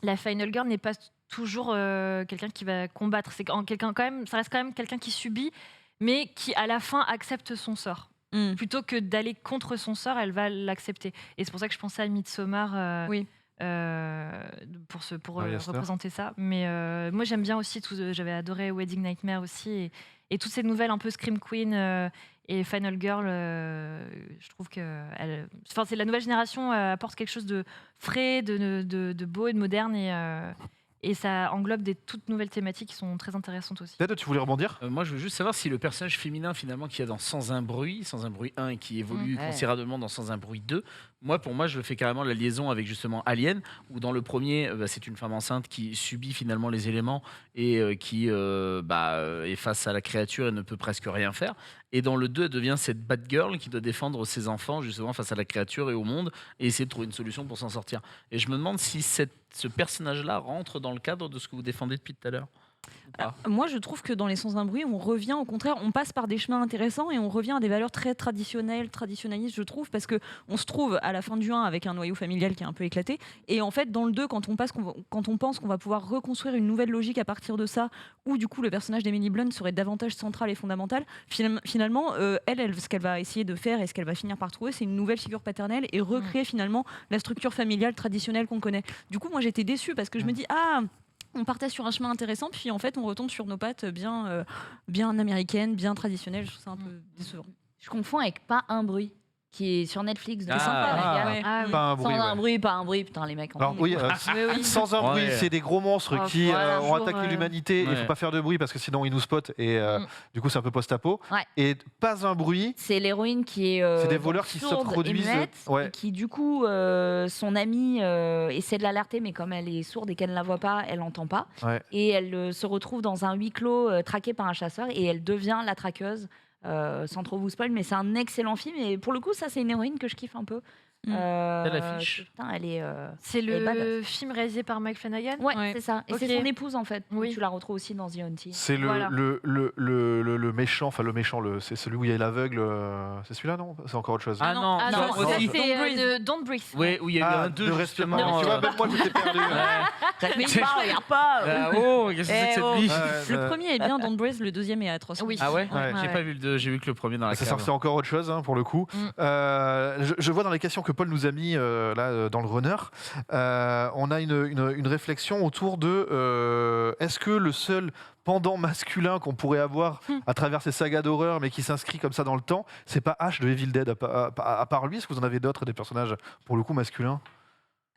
[SPEAKER 2] la Final Girl n'est pas toujours quelqu'un qui va combattre. Ça reste quand même quelqu'un qui subit, mais qui à la fin accepte son sort. Plutôt que d'aller contre son sort, elle va l'accepter. Et c'est pour ça que je pensais à Midsommar.
[SPEAKER 4] Oui.
[SPEAKER 2] Pour représenter ça. Mais moi j'aime bien aussi, j'avais adoré Wedding Nightmare aussi, et toutes ces nouvelles un peu Scream Queen et Final Girl, je trouve que c'est la nouvelle génération apporte quelque chose de frais, de beau et de moderne, et ça englobe des toutes nouvelles thématiques qui sont très intéressantes aussi.
[SPEAKER 1] Peut-être tu voulais rebondir?
[SPEAKER 5] Moi, je veux juste savoir si le personnage féminin finalement qu'il y a dans Sans un bruit 1 et qui évolue considérablement dans Sans un bruit 2, pour moi, je fais carrément la liaison avec justement Alien, où dans le premier, c'est une femme enceinte qui subit finalement les éléments et qui est face à la créature et ne peut presque rien faire. Et dans le 2, elle devient cette bad girl qui doit défendre ses enfants justement face à la créature et au monde et essayer de trouver une solution pour s'en sortir. Et je me demande si ce personnage-là rentre dans le cadre de ce que vous défendez depuis tout à l'heure.
[SPEAKER 4] Moi, je trouve que dans Les Sens d'un bruit, on revient, au contraire, on passe par des chemins intéressants et on revient à des valeurs très traditionnalistes, je trouve, parce que on se trouve à la fin du 1 avec un noyau familial qui est un peu éclaté. Et en fait, dans le 2, quand on pense qu'on va pouvoir reconstruire une nouvelle logique à partir de ça, où du coup le personnage d'Emily Blunt serait davantage central et fondamental, finalement, ce qu'elle va essayer de faire et ce qu'elle va finir par trouver, c'est une nouvelle figure paternelle et recréer finalement la structure familiale traditionnelle qu'on connaît. Du coup, moi, j'étais déçue parce que je me dis, on partait sur un chemin intéressant, puis en fait, on retombe sur nos pattes bien américaines, bien traditionnelles. Je trouve ça un peu décevant.
[SPEAKER 3] Je confonds avec Pas un bruit, qui est sur Netflix.
[SPEAKER 4] C'est sympa,
[SPEAKER 3] ouais.
[SPEAKER 1] Pas un bruit,
[SPEAKER 3] Sans un bruit, pas un bruit, putain, les mecs.
[SPEAKER 1] Alors oui, sans un bruit, c'est des gros monstres qui
[SPEAKER 2] voilà,
[SPEAKER 1] ont
[SPEAKER 2] jour,
[SPEAKER 1] attaqué l'humanité. Il faut pas faire de bruit parce que sinon ils nous spotent et du coup c'est un peu post-apo.
[SPEAKER 3] Ouais.
[SPEAKER 1] Et pas un bruit.
[SPEAKER 3] C'est l'héroïne qui est.
[SPEAKER 1] C'est des voleurs qui
[SPEAKER 3] sourde
[SPEAKER 1] se produisent.
[SPEAKER 3] et muette,
[SPEAKER 1] Ouais.
[SPEAKER 3] et qui du coup, son amie essaie de l'alerter, mais comme elle est sourde et qu'elle ne la voit pas, elle n'entend pas.
[SPEAKER 1] Ouais.
[SPEAKER 3] Et elle se retrouve dans un huis clos traquée par un chasseur et elle devient la traqueuse. Sans trop vous spoil, mais c'est un excellent film et pour le coup ça c'est une héroïne que je kiffe un peu.
[SPEAKER 5] T'as l'affiche.
[SPEAKER 3] Putain, elle est.
[SPEAKER 2] C'est
[SPEAKER 3] elle est
[SPEAKER 2] le
[SPEAKER 3] badass.
[SPEAKER 2] film réalisé par Mike Flanagan.
[SPEAKER 3] Ouais, c'est ça. Et
[SPEAKER 2] Ok.
[SPEAKER 3] c'est son épouse en fait.
[SPEAKER 2] Oui.
[SPEAKER 3] Tu la retrouves aussi dans The Haunted.
[SPEAKER 1] C'est
[SPEAKER 2] Voilà.
[SPEAKER 1] le méchant, enfin le méchant, c'est celui où il y a l'aveugle. C'est celui-là, non? C'est encore autre chose.
[SPEAKER 5] Ah non,
[SPEAKER 2] ah
[SPEAKER 5] ça
[SPEAKER 2] non, ça
[SPEAKER 5] aussi.
[SPEAKER 2] c'est de Don't Breathe.
[SPEAKER 5] Oui, où il y a eu un 2
[SPEAKER 1] de
[SPEAKER 5] justement.
[SPEAKER 1] respect. Tu vois, même moi j'étais perdu.
[SPEAKER 3] Mais il parle, regarde pas.
[SPEAKER 5] Oh, qu'est-ce que c'est que cette vie
[SPEAKER 4] Le premier est bien, Don't Breathe, le deuxième est atroce.
[SPEAKER 2] Oui.
[SPEAKER 5] Ah ouais,
[SPEAKER 1] Ouais.
[SPEAKER 5] J'ai pas vu le 2, j'ai vu que le premier dans la
[SPEAKER 1] Ça
[SPEAKER 5] cave.
[SPEAKER 1] c'est encore autre chose pour le coup. Je vois dans les questions que Paul nous a mis là dans le runner, on a une réflexion autour de est-ce que le seul pendant masculin qu'on pourrait avoir à travers ces sagas d'horreur mais qui s'inscrit comme ça dans le temps, c'est pas Ash de Evil Dead à part lui? Est-ce que vous en avez d'autres, des personnages pour le coup masculins?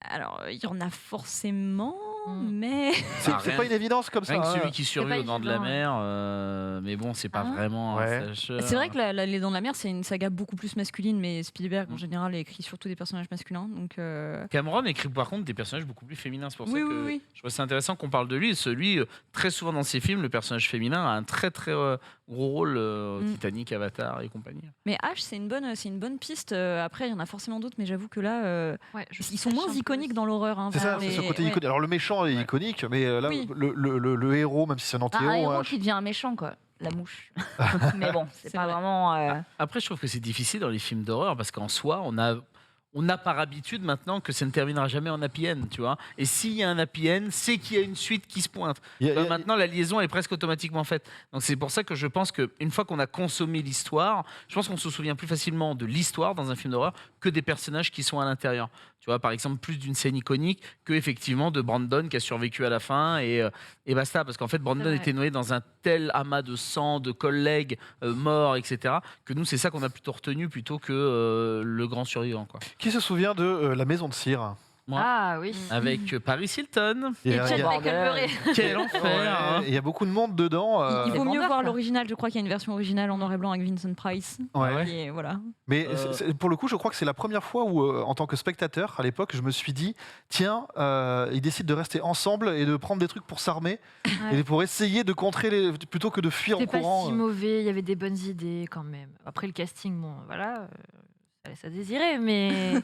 [SPEAKER 4] Alors, il y en a forcément, mais...
[SPEAKER 1] C'est
[SPEAKER 5] rien.
[SPEAKER 1] pas une évidence comme ça.
[SPEAKER 5] Rien que
[SPEAKER 1] hein.
[SPEAKER 5] celui qui survit
[SPEAKER 2] pas
[SPEAKER 5] aux dents de la
[SPEAKER 2] évident,
[SPEAKER 5] mer, mais bon, c'est pas vraiment
[SPEAKER 1] Ouais.
[SPEAKER 5] un slasher.
[SPEAKER 4] C'est vrai que Les Dents de la Mer, c'est une saga beaucoup plus masculine, mais Spielberg, en général, écrit surtout des personnages masculins. Donc,
[SPEAKER 5] Cameron écrit par contre des personnages beaucoup plus féminins. C'est pour ça
[SPEAKER 4] Oui,
[SPEAKER 5] que
[SPEAKER 4] oui.
[SPEAKER 5] je trouve ça intéressant qu'on parle de lui. Très souvent dans ses films, le personnage féminin a un très très gros rôle. Titanic, Avatar et compagnie.
[SPEAKER 4] Mais H, c'est une bonne piste. Après, il y en a forcément d'autres, mais j'avoue que là,
[SPEAKER 2] Ouais,
[SPEAKER 4] ils sont moins iconiques dans l'horreur. Hein,
[SPEAKER 1] C'est ça,
[SPEAKER 4] vraiment,
[SPEAKER 1] c'est ce
[SPEAKER 4] mais-
[SPEAKER 1] côté
[SPEAKER 4] ouais.
[SPEAKER 1] iconique. Alors le méchant est iconique, mais là
[SPEAKER 4] Oui.
[SPEAKER 1] le héros, même si c'est un
[SPEAKER 3] Un
[SPEAKER 1] anti-héros,
[SPEAKER 3] héros
[SPEAKER 1] hein,
[SPEAKER 3] qui devient un méchant quoi. La mouche. Mais bon, c'est
[SPEAKER 4] C'est
[SPEAKER 3] pas
[SPEAKER 4] vrai.
[SPEAKER 3] vraiment.
[SPEAKER 5] Après, je trouve que c'est difficile dans les films d'horreur parce qu'en soi, on a par habitude maintenant que ça ne terminera jamais en happy end, tu vois. Et s'il y a un happy end, c'est qu'il y a une suite qui se pointe.
[SPEAKER 1] il y a-
[SPEAKER 5] Maintenant, la liaison est presque automatiquement faite. Donc c'est pour ça que je pense qu'une fois qu'on a consommé l'histoire, je pense qu'on se souvient plus facilement de l'histoire dans un film d'horreur que des personnages qui sont à l'intérieur. Tu vois, par exemple, plus d'une scène iconique que effectivement de Brandon qui a survécu à la fin et basta. Parce qu'en fait, Brandon
[SPEAKER 2] vrai.
[SPEAKER 5] était noyé dans un tel amas de sang, de collègues morts, etc. que nous, c'est ça qu'on a plutôt retenu plutôt que le grand survivant, quoi.
[SPEAKER 1] Qui se souvient de La Maison de Cire?
[SPEAKER 5] Moi.
[SPEAKER 2] Ah oui.
[SPEAKER 5] Avec Paris Hilton.
[SPEAKER 1] Il y
[SPEAKER 2] Et
[SPEAKER 1] a-
[SPEAKER 2] Chad
[SPEAKER 1] il y a-
[SPEAKER 2] Michael Murray.
[SPEAKER 5] Quel enfer hein.
[SPEAKER 1] il y a beaucoup de monde dedans.
[SPEAKER 4] Il
[SPEAKER 3] C'est
[SPEAKER 4] vaut mieux
[SPEAKER 3] vendeur,
[SPEAKER 4] voir
[SPEAKER 3] ça.
[SPEAKER 4] l'original. Je crois qu'il y a une version originale en noir et blanc avec Vincent Price.
[SPEAKER 1] Ouais.
[SPEAKER 4] Et voilà.
[SPEAKER 1] Mais
[SPEAKER 5] Euh.
[SPEAKER 1] pour le coup, je crois que c'est la première fois où, en tant que spectateur, à l'époque, je me suis dit, tiens, ils décident de rester ensemble et de prendre des trucs pour s'armer
[SPEAKER 2] Ouais.
[SPEAKER 1] et pour essayer de contrer plutôt que de fuir en
[SPEAKER 2] C'était pas
[SPEAKER 1] courant.
[SPEAKER 2] si mauvais, il y avait des bonnes idées quand même. Après le casting, bon, voilà, ça laisse à désirer, mais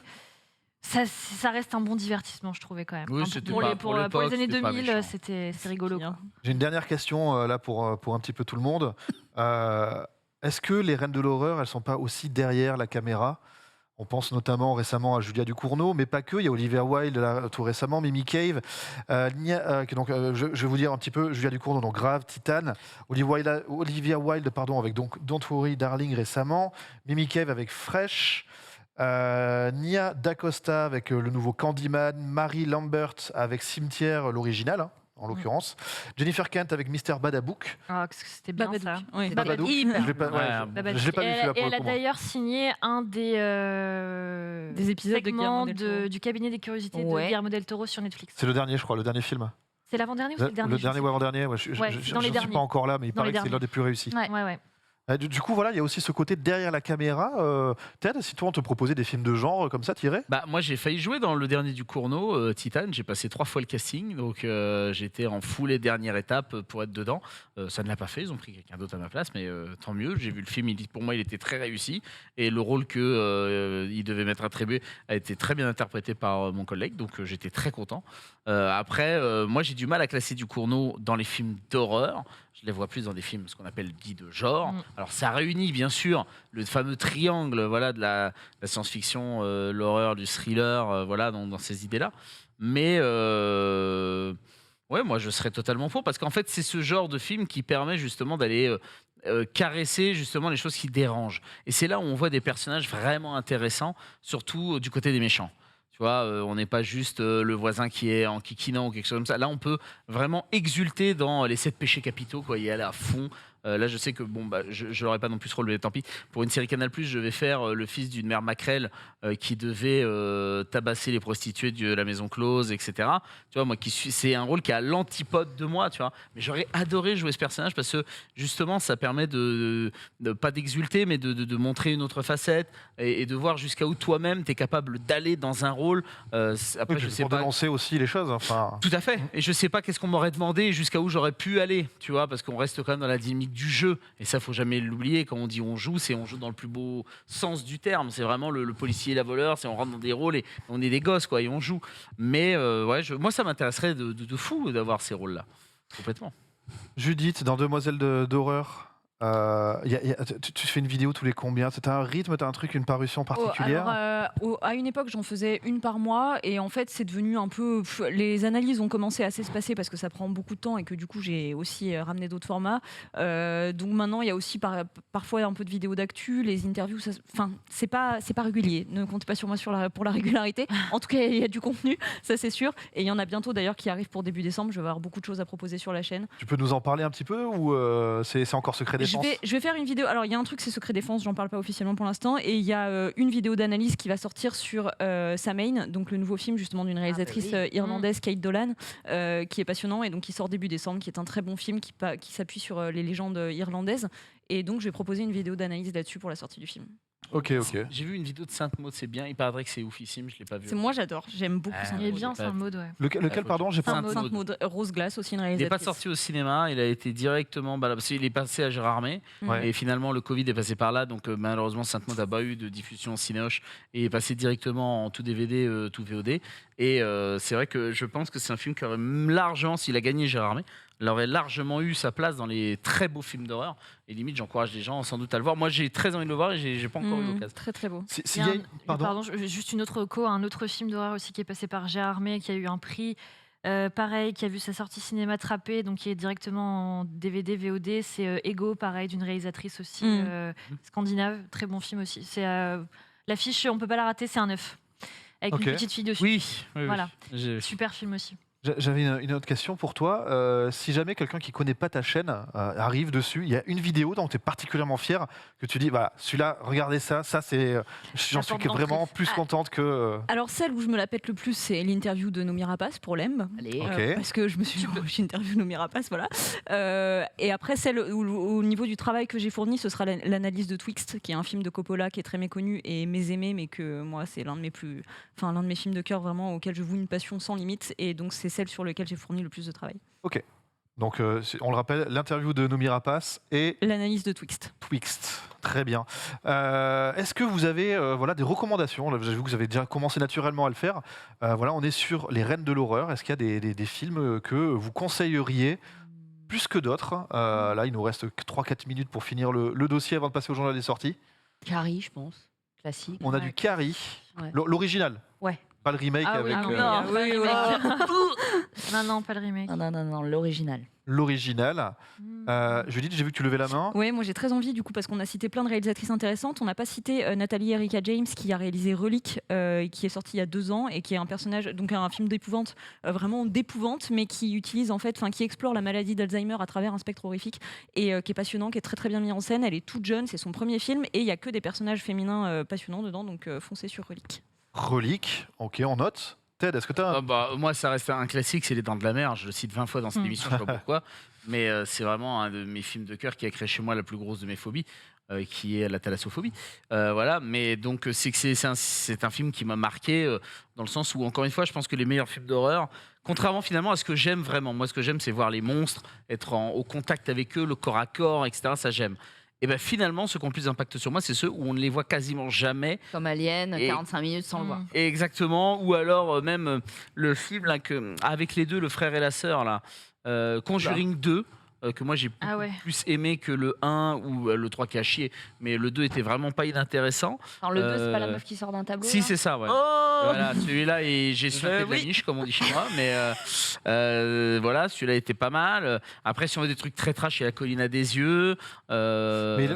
[SPEAKER 2] ça reste un bon divertissement, je trouvais quand même.
[SPEAKER 5] Oui,
[SPEAKER 2] Enfin,
[SPEAKER 5] c'était
[SPEAKER 2] pour,
[SPEAKER 5] pas-
[SPEAKER 2] les,
[SPEAKER 5] pour
[SPEAKER 2] pour les
[SPEAKER 5] l'époque,
[SPEAKER 2] années
[SPEAKER 5] c'était pas
[SPEAKER 2] 2000,
[SPEAKER 5] méchant.
[SPEAKER 2] c'est rigolo.
[SPEAKER 4] Bien.
[SPEAKER 2] quoi.
[SPEAKER 1] J'ai une dernière question là pour un petit peu tout le monde. Est-ce que les reines de l'horreur, elles sont pas aussi derrière la caméra? On pense notamment récemment à Julia Ducournau, mais pas que. Il y a Olivia Wilde là, tout récemment, Mimi Cave. Je vais vous dire un petit peu Julia Ducournau, donc Grave, Titane. Olivia Wilde, pardon, avec donc Don't Worry Darling récemment. Mimi Cave avec Fresh. Nia D'Acosta avec le nouveau Candyman. Mary Lambert avec Cimetière, l'original. En l'occurrence, Jennifer Kent avec Mr. Badabouk.
[SPEAKER 2] Ah, c'était bien
[SPEAKER 4] Babadook.
[SPEAKER 2] ça.
[SPEAKER 4] Oui.
[SPEAKER 2] C'était
[SPEAKER 1] Babadook.
[SPEAKER 2] hyper
[SPEAKER 1] Je l'ai pas,
[SPEAKER 5] Ouais,
[SPEAKER 2] Babadook.
[SPEAKER 1] je l'ai pas
[SPEAKER 2] Et
[SPEAKER 1] vu
[SPEAKER 2] elle-
[SPEAKER 1] celui-là
[SPEAKER 2] et
[SPEAKER 1] pour
[SPEAKER 2] elle
[SPEAKER 1] le
[SPEAKER 2] a
[SPEAKER 1] coup. moi.
[SPEAKER 2] d'ailleurs signé un
[SPEAKER 4] Des épisodes de
[SPEAKER 2] segments
[SPEAKER 4] Guillermo del Toro.
[SPEAKER 2] du cabinet des curiosités de
[SPEAKER 3] Ouais.
[SPEAKER 2] Guillermo del Toro sur Netflix.
[SPEAKER 1] C'est le dernier, je crois, le dernier film.
[SPEAKER 2] C'est l'avavant-dernier ou c'est le dernier je sais
[SPEAKER 1] ou avant-dernier. Ouais,
[SPEAKER 2] Ouais, dans les
[SPEAKER 1] je suis
[SPEAKER 2] derniers.
[SPEAKER 1] pas encore là, mais il
[SPEAKER 2] Dans
[SPEAKER 1] paraît
[SPEAKER 2] les
[SPEAKER 1] que c'est l'un des plus réussis.
[SPEAKER 2] plus. Ouais, ouais.
[SPEAKER 1] Du coup, voilà, il y a aussi ce côté derrière la caméra. Ted, si toi on te proposait des films de genre comme ça, t'irais?
[SPEAKER 5] Bah, moi, j'ai failli jouer dans le dernier du Cournot, Titan. J'ai passé 3 fois le casting, donc j'étais en full et dernière étape pour être dedans. Ça ne l'a pas fait, ils ont pris quelqu'un d'autre à ma place, mais tant mieux. J'ai vu le film, pour moi, il était très réussi. Et le rôle qu'il devait m'être attribué a été très bien interprété par mon collègue, donc j'étais très content. Après, moi, j'ai du mal à classer du Cournot dans les films d'horreur. Je les vois plus dans des films, ce qu'on appelle dits de genre. Alors, ça réunit bien sûr le fameux triangle, voilà, de la science-fiction, l'horreur, du thriller, voilà, dans ces idées-là. Mais ouais, moi, je serais totalement pour, parce qu'en fait, c'est ce genre de film qui permet justement d'aller caresser justement les choses qui dérangent. Et c'est là où on voit des personnages vraiment intéressants, surtout du côté des méchants. Tu vois, on n'est pas juste le voisin qui est en kikinant ou quelque chose comme ça. Là, on peut vraiment exulter dans les 7 péchés capitaux, quoi, y aller à fond. Là, je sais que bon, bah, je n'aurais pas non plus relevé, tant pis. Pour une série Canal+, je vais faire le fils d'une mère maquerelle qui devait tabasser les prostituées de la maison close, etc. Tu vois, moi, c'est un rôle qui est à l'antipode de moi, tu vois. Mais j'aurais adoré jouer ce personnage parce que justement, ça permet de pas d'exulter, mais de montrer une autre facette et de voir jusqu'à où toi-même tu es capable d'aller dans un rôle. Après, je sais
[SPEAKER 1] pour
[SPEAKER 5] pas.
[SPEAKER 1] dénoncer aussi les choses. Enfin,
[SPEAKER 5] Tout à fait. Et je sais pas qu'est-ce qu'on m'aurait demandé et jusqu'à où j'aurais pu aller, tu vois, parce qu'on reste quand même dans la dynamique du jeu. Et ça, faut jamais l'oublier. Quand on dit on joue, c'est on joue dans le plus beau sens du terme. C'est vraiment le policier et la voleur. C'est on rentre dans des rôles et on est des gosses, quoi, et on joue. Mais ouais, moi, ça m'intéresserait de fou d'avoir ces rôles-là. Complètement.
[SPEAKER 1] Judith, dans Demoiselles d'horreur, tu fais une vidéo tous les combien? T'as un rythme, t'as un truc, une parution particulière?
[SPEAKER 4] À une époque, j'en faisais une par mois et en fait, c'est devenu un peu. Les analyses ont commencé à s'espacer parce que ça prend beaucoup de temps et que du coup, j'ai aussi ramené d'autres formats. Donc maintenant, il y a aussi parfois un peu de vidéos d'actu, les interviews. Enfin, c'est pas régulier. Ne comptez pas sur moi pour la régularité. En tout cas, il y a du contenu, ça c'est sûr. Et il y en a bientôt d'ailleurs qui arrivent pour début décembre. Je vais avoir beaucoup de choses à proposer sur la chaîne.
[SPEAKER 1] Tu peux nous en parler un petit peu ou c'est encore secret défense?
[SPEAKER 4] Je vais faire une vidéo. Alors, il y a un truc, c'est secret défense, j'en parle pas officiellement pour l'instant. Et il y a une vidéo d'analyse qui va sortir sur Samain, donc le nouveau film justement d'une réalisatrice irlandaise, Kate Dolan, qui est passionnant et donc qui sort début décembre, qui est un très bon film qui s'appuie sur les légendes irlandaises. Et donc, je vais proposer une vidéo d'analyse là-dessus pour la sortie du film.
[SPEAKER 1] Ok.
[SPEAKER 5] J'ai vu une vidéo de Sainte-Maud, c'est bien. Il paraît que c'est oufissime, je l'ai pas vu.
[SPEAKER 4] Moi, j'adore. J'aime beaucoup
[SPEAKER 2] Il est
[SPEAKER 4] Sainte-Maud.
[SPEAKER 2] bien, Sainte-Maud, ouais.
[SPEAKER 1] Lequel, pardon? J'ai pas.
[SPEAKER 4] Sainte-Maud. Rose Glass, aussi une
[SPEAKER 5] Il
[SPEAKER 4] réalisatrice.
[SPEAKER 5] n'est pas sorti au cinéma, il a été directement parce qu'il est passé à Gérardmer
[SPEAKER 1] Ouais.
[SPEAKER 5] et finalement le Covid est passé par là, donc malheureusement Sainte-Maud n'a pas eu de diffusion en cinéoche et est passé directement en tout DVD, tout VOD. Et c'est vrai que je pense que c'est un film qui aurait largement, s'il a gagné Gérardmer, il aurait largement eu sa place dans les très beaux films d'horreur. Et limite, j'encourage les gens sans doute à le voir. Moi, j'ai très envie de le voir et j'ai pas encore eu l'occasion.
[SPEAKER 4] Très très beau.
[SPEAKER 2] Il y a pardon, juste une autre un autre film d'horreur aussi qui est passé par Gérard Armé, qui a eu un prix. Pareil, qui a vu sa sortie cinéma Trappé, donc qui est directement en DVD, VOD. C'est Ego, pareil, d'une réalisatrice aussi scandinave. Très bon film aussi. C'est l'affiche, on peut pas la rater, c'est un 9. Avec une petite fille dessus.
[SPEAKER 5] Oui.
[SPEAKER 2] Voilà. Super film aussi.
[SPEAKER 1] J'avais une autre question pour toi. Si jamais quelqu'un qui connaît pas ta chaîne arrive dessus, il y a une vidéo dont tu es particulièrement fier, que tu dis, voilà, celui-là, regardez ça, c'est, j'en suis vraiment plus contente que.
[SPEAKER 4] Alors celle où je me la pète le plus, c'est l'interview de Noomi Rapace pour l'EMB. Parce que je me suis dit, j'ai interviewé Noomi Rapace, voilà. Et après, celle où, au niveau du travail que j'ai fourni, ce sera l'analyse de Twixt, qui est un film de Coppola qui est très méconnu et mésaimé, mais que moi, c'est l'un de mes films de cœur vraiment auquel je voue une passion sans limite. Et donc, c'est celle sur laquelle j'ai fourni le plus de travail.
[SPEAKER 1] Ok. Donc, on le rappelle, l'interview de Noomi Rapace et
[SPEAKER 4] l'analyse de Twixt.
[SPEAKER 1] Très bien. Est-ce que vous avez des recommandations? Là, j'ai vu que vous avez déjà commencé naturellement à le faire. On est sur les reines de l'horreur. Est-ce qu'il y a des films que vous conseilleriez plus que d'autres? Là, il nous reste 3-4 minutes pour finir le dossier avant de passer au journal des sorties.
[SPEAKER 3] Carrie, je pense. Classique.
[SPEAKER 1] On a du Carrie.
[SPEAKER 3] Ouais.
[SPEAKER 1] L'original.
[SPEAKER 3] Ouais.
[SPEAKER 1] Pas le remake avec.
[SPEAKER 2] Non, pas le remake. non, pas le remake.
[SPEAKER 3] Non, l'original.
[SPEAKER 1] L'original. Judith, j'ai vu que tu levais la main.
[SPEAKER 4] Oui, moi j'ai très envie du coup parce qu'on a cité plein de réalisatrices intéressantes. On n'a pas cité Nathalie Erika James qui a réalisé Relique, qui est sorti il y a 2 ans et qui est un personnage, donc un film d'épouvante, vraiment d'épouvante, mais qui utilise qui explore la maladie d'Alzheimer à travers un spectre horrifique et qui est passionnant, qui est très très bien mis en scène. Elle est toute jeune, c'est son premier film et il y a que des personnages féminins passionnants dedans, donc foncez sur Relique.
[SPEAKER 1] Relique, ok, on note. Ted, est-ce que tu as
[SPEAKER 5] Moi, ça reste un classique, c'est Les Dents de la Mer. Je le cite 20 fois dans cette émission, je sais pas pourquoi. Mais c'est vraiment un de mes films de cœur qui a créé chez moi la plus grosse de mes phobies, qui est la thalassophobie. Voilà, mais donc c'est un film qui m'a marqué dans le sens où, encore une fois, je pense que les meilleurs films d'horreur, contrairement finalement à ce que j'aime vraiment, moi ce que j'aime c'est voir les monstres, être au contact avec eux, le corps à corps, etc. Ça j'aime. Et bien finalement, ceux qui ont le plus d'impact sur moi, c'est ceux où on ne les voit quasiment jamais.
[SPEAKER 3] Comme Alien,
[SPEAKER 5] Et-
[SPEAKER 3] 45 minutes sans le voir.
[SPEAKER 5] Exactement, ou alors même le film là, avec les deux, le frère et la sœur, là, Conjuring 2, que moi j'ai
[SPEAKER 2] Ah ouais.
[SPEAKER 5] plus aimé que le 1 ou le 3 qui a chié, mais le 2 était vraiment pas inintéressant.
[SPEAKER 3] Enfin, le 2, c'est pas la
[SPEAKER 5] Euh,
[SPEAKER 3] meuf qui sort d'un tableau.
[SPEAKER 5] Si,
[SPEAKER 3] là
[SPEAKER 5] c'est ça, ouais.
[SPEAKER 3] Oh
[SPEAKER 5] Voilà, celui-là, et j'ai surfé de la niche, comme on dit chez moi, mais voilà, celui-là était pas mal. Après, si on veut des trucs très trash, il y a La Colline à des yeux.
[SPEAKER 1] Mais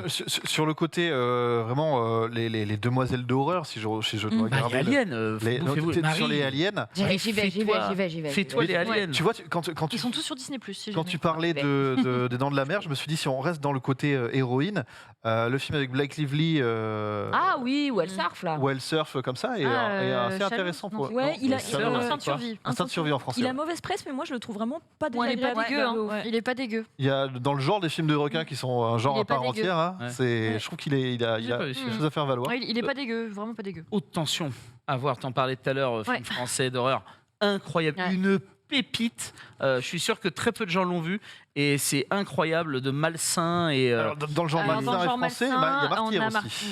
[SPEAKER 1] sur le côté, vraiment, les demoiselles d'horreur, si je dois
[SPEAKER 5] Il y a
[SPEAKER 1] regarder.
[SPEAKER 5] Alien,
[SPEAKER 1] Non, peut-être sur les aliens.
[SPEAKER 3] J'y vais.
[SPEAKER 5] Fais-toi les aliens.
[SPEAKER 1] Tu vois, quand
[SPEAKER 2] Ils sont tous sur Disney+. Si
[SPEAKER 1] quand
[SPEAKER 2] jamais.
[SPEAKER 1] tu parlais des Dents de la Mer, je me suis dit, si on reste dans le côté héroïne, le film avec Blake Lively,
[SPEAKER 3] Ah oui, où elle surfe là.
[SPEAKER 1] où elle surfe comme ça, est assez
[SPEAKER 2] Shallow,
[SPEAKER 1] intéressant.
[SPEAKER 2] non,
[SPEAKER 1] Pour...
[SPEAKER 2] c'est-
[SPEAKER 4] Ouais,
[SPEAKER 1] non,
[SPEAKER 4] il a-
[SPEAKER 1] c'est
[SPEAKER 4] il a-
[SPEAKER 1] Shallow.
[SPEAKER 2] Instinct de survie.
[SPEAKER 1] Instinct de survie en français.
[SPEAKER 4] Il a
[SPEAKER 1] ouais.
[SPEAKER 4] mauvaise presse, mais moi je le trouve vraiment pas
[SPEAKER 2] Bon, il est pas
[SPEAKER 4] désagréable.
[SPEAKER 2] dégueu. Hein.
[SPEAKER 4] Ouais.
[SPEAKER 2] Il est pas dégueu.
[SPEAKER 1] Il y a dans le genre des films de requins qui sont un genre
[SPEAKER 2] Il est
[SPEAKER 1] à
[SPEAKER 2] pas
[SPEAKER 1] part
[SPEAKER 2] dégueu.
[SPEAKER 1] entière. Hein,
[SPEAKER 5] Ouais.
[SPEAKER 1] je trouve qu'il a
[SPEAKER 5] J'ai pas vu
[SPEAKER 1] quelque
[SPEAKER 5] celui-là.
[SPEAKER 1] chose à faire valoir.
[SPEAKER 2] Ouais, il est pas dégueu, vraiment pas dégueu.
[SPEAKER 5] Haute tension à voir, t'en parlais tout à l'heure, film
[SPEAKER 2] Ouais.
[SPEAKER 5] français d'horreur incroyable,
[SPEAKER 2] Ouais.
[SPEAKER 5] une pépite. Je suis sûr que très peu de gens l'ont vu et c'est incroyable de malsain et
[SPEAKER 1] Alors, dans le genre
[SPEAKER 2] Alors,
[SPEAKER 1] malsain
[SPEAKER 2] dans le
[SPEAKER 1] et
[SPEAKER 2] genre
[SPEAKER 1] français,
[SPEAKER 2] malsain,
[SPEAKER 1] il y a Martyr
[SPEAKER 2] on a
[SPEAKER 1] aussi.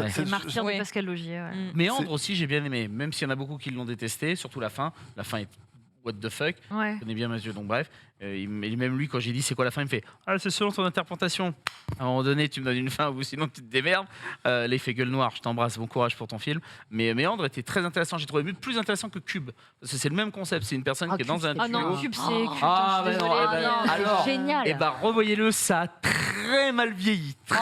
[SPEAKER 5] Ouais.
[SPEAKER 2] C'est Martyr de
[SPEAKER 4] Ouais.
[SPEAKER 2] Pascal Logier. Ouais.
[SPEAKER 5] Méandre aussi, j'ai bien aimé, même s'il y en a beaucoup qui l'ont détesté, surtout la fin. La fin est what the fuck.
[SPEAKER 2] Ouais.
[SPEAKER 5] Je connais bien Mathieu, donc bref. Même lui, quand j'ai dit c'est quoi la fin, il me fait ah, c'est selon ton interprétation. À un moment donné, tu me donnes une fin ou sinon tu te démerdes. L'effet gueule noire, je t'embrasse, bon courage pour ton film. Mais Méandre était très intéressant, j'ai trouvé plus intéressant que Cube. Parce que c'est le même concept, c'est une personne qui est dans un
[SPEAKER 2] Ah non,
[SPEAKER 5] tuyau.
[SPEAKER 2] Cube, c'est culte.
[SPEAKER 5] Ah,
[SPEAKER 2] je suis
[SPEAKER 5] bah non,
[SPEAKER 2] désolée.
[SPEAKER 5] ah, bah non.
[SPEAKER 2] mais-
[SPEAKER 5] Alors,
[SPEAKER 3] Génial.
[SPEAKER 5] Et bah revoyez-le, ça a très mal vieilli. Très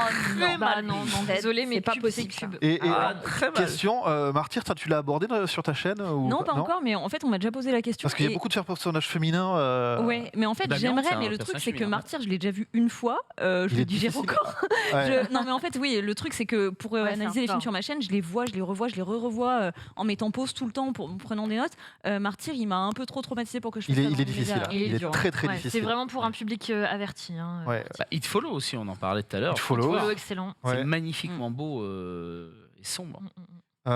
[SPEAKER 2] Bah
[SPEAKER 5] mal
[SPEAKER 2] non,
[SPEAKER 5] vieilli.
[SPEAKER 2] non, désolé, mais
[SPEAKER 3] c'est pas
[SPEAKER 2] Cube,
[SPEAKER 3] possible,
[SPEAKER 2] c'est Cube.
[SPEAKER 1] Et
[SPEAKER 5] Ah, très mal.
[SPEAKER 1] question, Martyr, toi, tu l'as abordé sur ta chaîne ou
[SPEAKER 4] Non, pas encore, mais en fait, on m'a déjà posé la question.
[SPEAKER 1] Parce qu'il y a
[SPEAKER 4] et-
[SPEAKER 1] beaucoup de personnages féminins.
[SPEAKER 4] Ouais, mais en fait,
[SPEAKER 5] Damien, c'est
[SPEAKER 4] j'aimerais,
[SPEAKER 5] un
[SPEAKER 4] mais le truc,
[SPEAKER 5] personnage
[SPEAKER 4] c'est que
[SPEAKER 5] féminin.
[SPEAKER 4] Martyr, je l'ai déjà vu une fois, je
[SPEAKER 1] Il
[SPEAKER 4] le
[SPEAKER 1] est
[SPEAKER 4] digère
[SPEAKER 1] difficile.
[SPEAKER 4] encore.
[SPEAKER 1] Ouais.
[SPEAKER 4] Non, mais en fait, oui, le truc, c'est que pour
[SPEAKER 2] Ouais, c'est
[SPEAKER 4] analyser les films
[SPEAKER 2] hardcore.
[SPEAKER 4] sur ma chaîne, je les vois, je les revois, je les re-revois en mettant pause tout le temps, en prenant des notes. Martyr, il m'a un peu trop traumatisé pour que je fasse ça
[SPEAKER 1] Il
[SPEAKER 4] dans
[SPEAKER 1] est
[SPEAKER 4] les
[SPEAKER 1] difficile.
[SPEAKER 4] médias.
[SPEAKER 1] Hein. Il est
[SPEAKER 2] dur.
[SPEAKER 1] très très
[SPEAKER 2] Ouais,
[SPEAKER 1] difficile.
[SPEAKER 2] c'est vraiment pour un public averti. Hein.
[SPEAKER 1] Ouais.
[SPEAKER 5] Bah, It Follow aussi, on en parlait tout à l'heure.
[SPEAKER 1] It Follow.
[SPEAKER 2] Follow, excellent.
[SPEAKER 5] C'est
[SPEAKER 1] Ouais.
[SPEAKER 5] magnifiquement beau et sombre.
[SPEAKER 1] Il y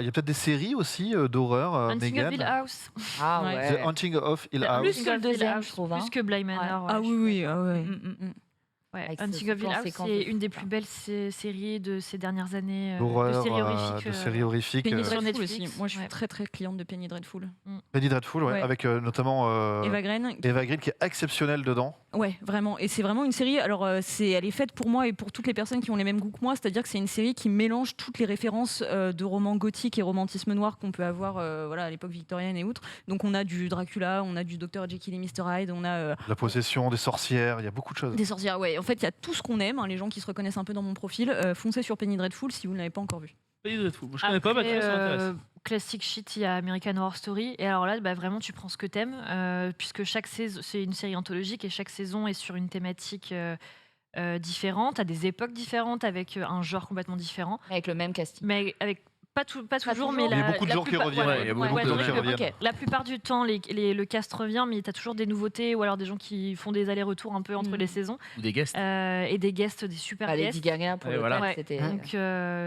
[SPEAKER 1] a peut-être des séries aussi d'horreur,
[SPEAKER 2] Hunting of Hill
[SPEAKER 1] Megan.
[SPEAKER 2] House.
[SPEAKER 3] Ah
[SPEAKER 4] Ouais.
[SPEAKER 3] ouais.
[SPEAKER 1] The Hunting of Hill House.
[SPEAKER 3] Plus que le
[SPEAKER 2] Hunting of Hill
[SPEAKER 3] deuxième,
[SPEAKER 2] House,
[SPEAKER 3] je trouve, hein.
[SPEAKER 2] Plus que Bly Manor.
[SPEAKER 4] Ah
[SPEAKER 2] ouais,
[SPEAKER 4] oui, oui, ah ouais.
[SPEAKER 2] Ouais,
[SPEAKER 3] Avec
[SPEAKER 2] Hunting
[SPEAKER 3] ce
[SPEAKER 2] of Hill
[SPEAKER 3] plan
[SPEAKER 2] House,
[SPEAKER 3] séquence
[SPEAKER 2] c'est
[SPEAKER 3] de
[SPEAKER 2] une des
[SPEAKER 3] fou,
[SPEAKER 2] plus belles séries de ces dernières années.
[SPEAKER 1] D'horreur,
[SPEAKER 2] de séries horrifiques.
[SPEAKER 1] de séries horrifiques.
[SPEAKER 4] Penny
[SPEAKER 2] sur
[SPEAKER 4] Dreadful
[SPEAKER 2] Netflix,
[SPEAKER 4] aussi. Moi, je suis
[SPEAKER 2] ouais.
[SPEAKER 4] très très cliente de Penny Dreadful.
[SPEAKER 1] Penny Dreadful, ouais,
[SPEAKER 4] Ouais.
[SPEAKER 1] avec notamment
[SPEAKER 4] Eva Green.
[SPEAKER 1] Eva Green qui est exceptionnelle dedans.
[SPEAKER 4] Ouais, vraiment. Et c'est vraiment une série. Alors, elle est faite pour moi et pour toutes les personnes qui ont les mêmes goûts que moi. C'est-à-dire que c'est une série qui mélange toutes les références de romans gothiques et romantisme noir qu'on peut avoir voilà, à l'époque victorienne et outre. Donc, on a du Dracula, on a du Dr. Jekyll et Mr. Hyde, on a
[SPEAKER 1] La possession, des sorcières, il y a beaucoup de choses.
[SPEAKER 4] des sorcières. Ouais, en fait, il y a tout ce qu'on aime. Hein, les gens qui se reconnaissent un peu dans mon profil, foncez sur Penny Dreadful si vous ne l'avez pas encore vu.
[SPEAKER 5] Penny Dreadful. Moi, je connais pas, mais
[SPEAKER 2] Après,
[SPEAKER 5] ça m'intéresse.
[SPEAKER 2] classique shit, il y a American Horror Story. Et alors là, bah, vraiment, tu prends ce que t'aimes, puisque chaque saison, c'est une série anthologique et chaque saison est sur une thématique différente, à des époques différentes, avec un genre complètement différent.
[SPEAKER 3] Avec le même casting.
[SPEAKER 2] Mais avec pas toujours,
[SPEAKER 3] toujours.
[SPEAKER 2] mais
[SPEAKER 3] Il y a
[SPEAKER 1] beaucoup de
[SPEAKER 2] la
[SPEAKER 1] gens qui
[SPEAKER 2] plupart-
[SPEAKER 1] reviennent.
[SPEAKER 5] Ouais, il y a beaucoup de gens qui
[SPEAKER 2] donc,
[SPEAKER 1] reviennent.
[SPEAKER 2] ok. La plupart du temps, le cast revient, mais tu as toujours des nouveautés ou alors des gens qui font des allers-retours un peu entre les saisons.
[SPEAKER 5] Ou des guests.
[SPEAKER 2] Et des guests, des super
[SPEAKER 3] Bah,
[SPEAKER 2] guests.
[SPEAKER 3] Lady Gaga pour
[SPEAKER 5] Et
[SPEAKER 3] le
[SPEAKER 5] voilà.
[SPEAKER 3] théâtre,
[SPEAKER 2] Ouais.
[SPEAKER 3] c'était.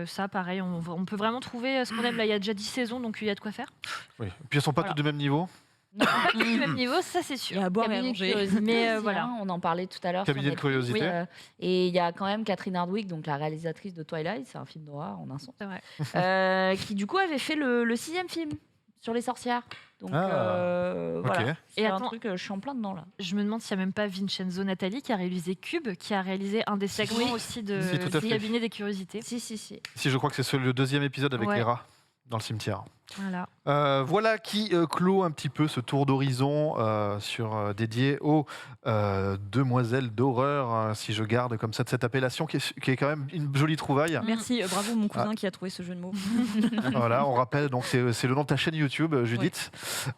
[SPEAKER 2] Donc ça, pareil, on peut vraiment trouver ce qu'on aime. Là, il y a déjà 10 saisons, donc il y a de quoi faire.
[SPEAKER 1] Oui. Et puis elles sont pas
[SPEAKER 2] Voilà.
[SPEAKER 1] toutes du même niveau.
[SPEAKER 2] Non, pas tous du même niveau, ça c'est
[SPEAKER 4] Il y
[SPEAKER 2] sûr.
[SPEAKER 4] a à boire et à
[SPEAKER 3] Cabinet de
[SPEAKER 4] manger.
[SPEAKER 3] curiosité
[SPEAKER 2] Mais,
[SPEAKER 3] aussi,
[SPEAKER 2] voilà.
[SPEAKER 3] hein, on en parlait tout à l'heure.
[SPEAKER 1] Cabinet
[SPEAKER 3] sur
[SPEAKER 1] de
[SPEAKER 3] Netflix.
[SPEAKER 1] curiosité.
[SPEAKER 3] Et il y a quand même Catherine Hardwicke, donc la réalisatrice de Twilight, c'est un film d'horreur en un son,
[SPEAKER 2] C'est vrai.
[SPEAKER 3] qui du coup avait fait le 6e film sur les sorcières. Donc voilà.
[SPEAKER 1] Ok.
[SPEAKER 3] C'est
[SPEAKER 2] Et
[SPEAKER 3] un
[SPEAKER 2] attends,
[SPEAKER 3] truc, je suis en plein dedans là.
[SPEAKER 2] je me demande s'il n'y a même pas Vincenzo Natali qui a réalisé Cube, qui a réalisé un des segments
[SPEAKER 3] Oui.
[SPEAKER 2] aussi de
[SPEAKER 1] Si, tout à
[SPEAKER 2] du
[SPEAKER 1] fait.
[SPEAKER 2] cabinet des curiosités.
[SPEAKER 3] Si.
[SPEAKER 1] Si je crois que c'est le deuxième épisode avec
[SPEAKER 2] Ouais.
[SPEAKER 1] les rats dans le cimetière.
[SPEAKER 2] Voilà.
[SPEAKER 1] Voilà qui clôt un petit peu ce tour d'horizon dédié aux demoiselles d'horreur, si je garde comme ça de cette appellation qui est quand même une jolie trouvaille.
[SPEAKER 4] Merci, bravo mon cousin qui a trouvé ce jeu de mots.
[SPEAKER 1] Voilà, on rappelle, donc c'est le nom de ta chaîne YouTube, Judith.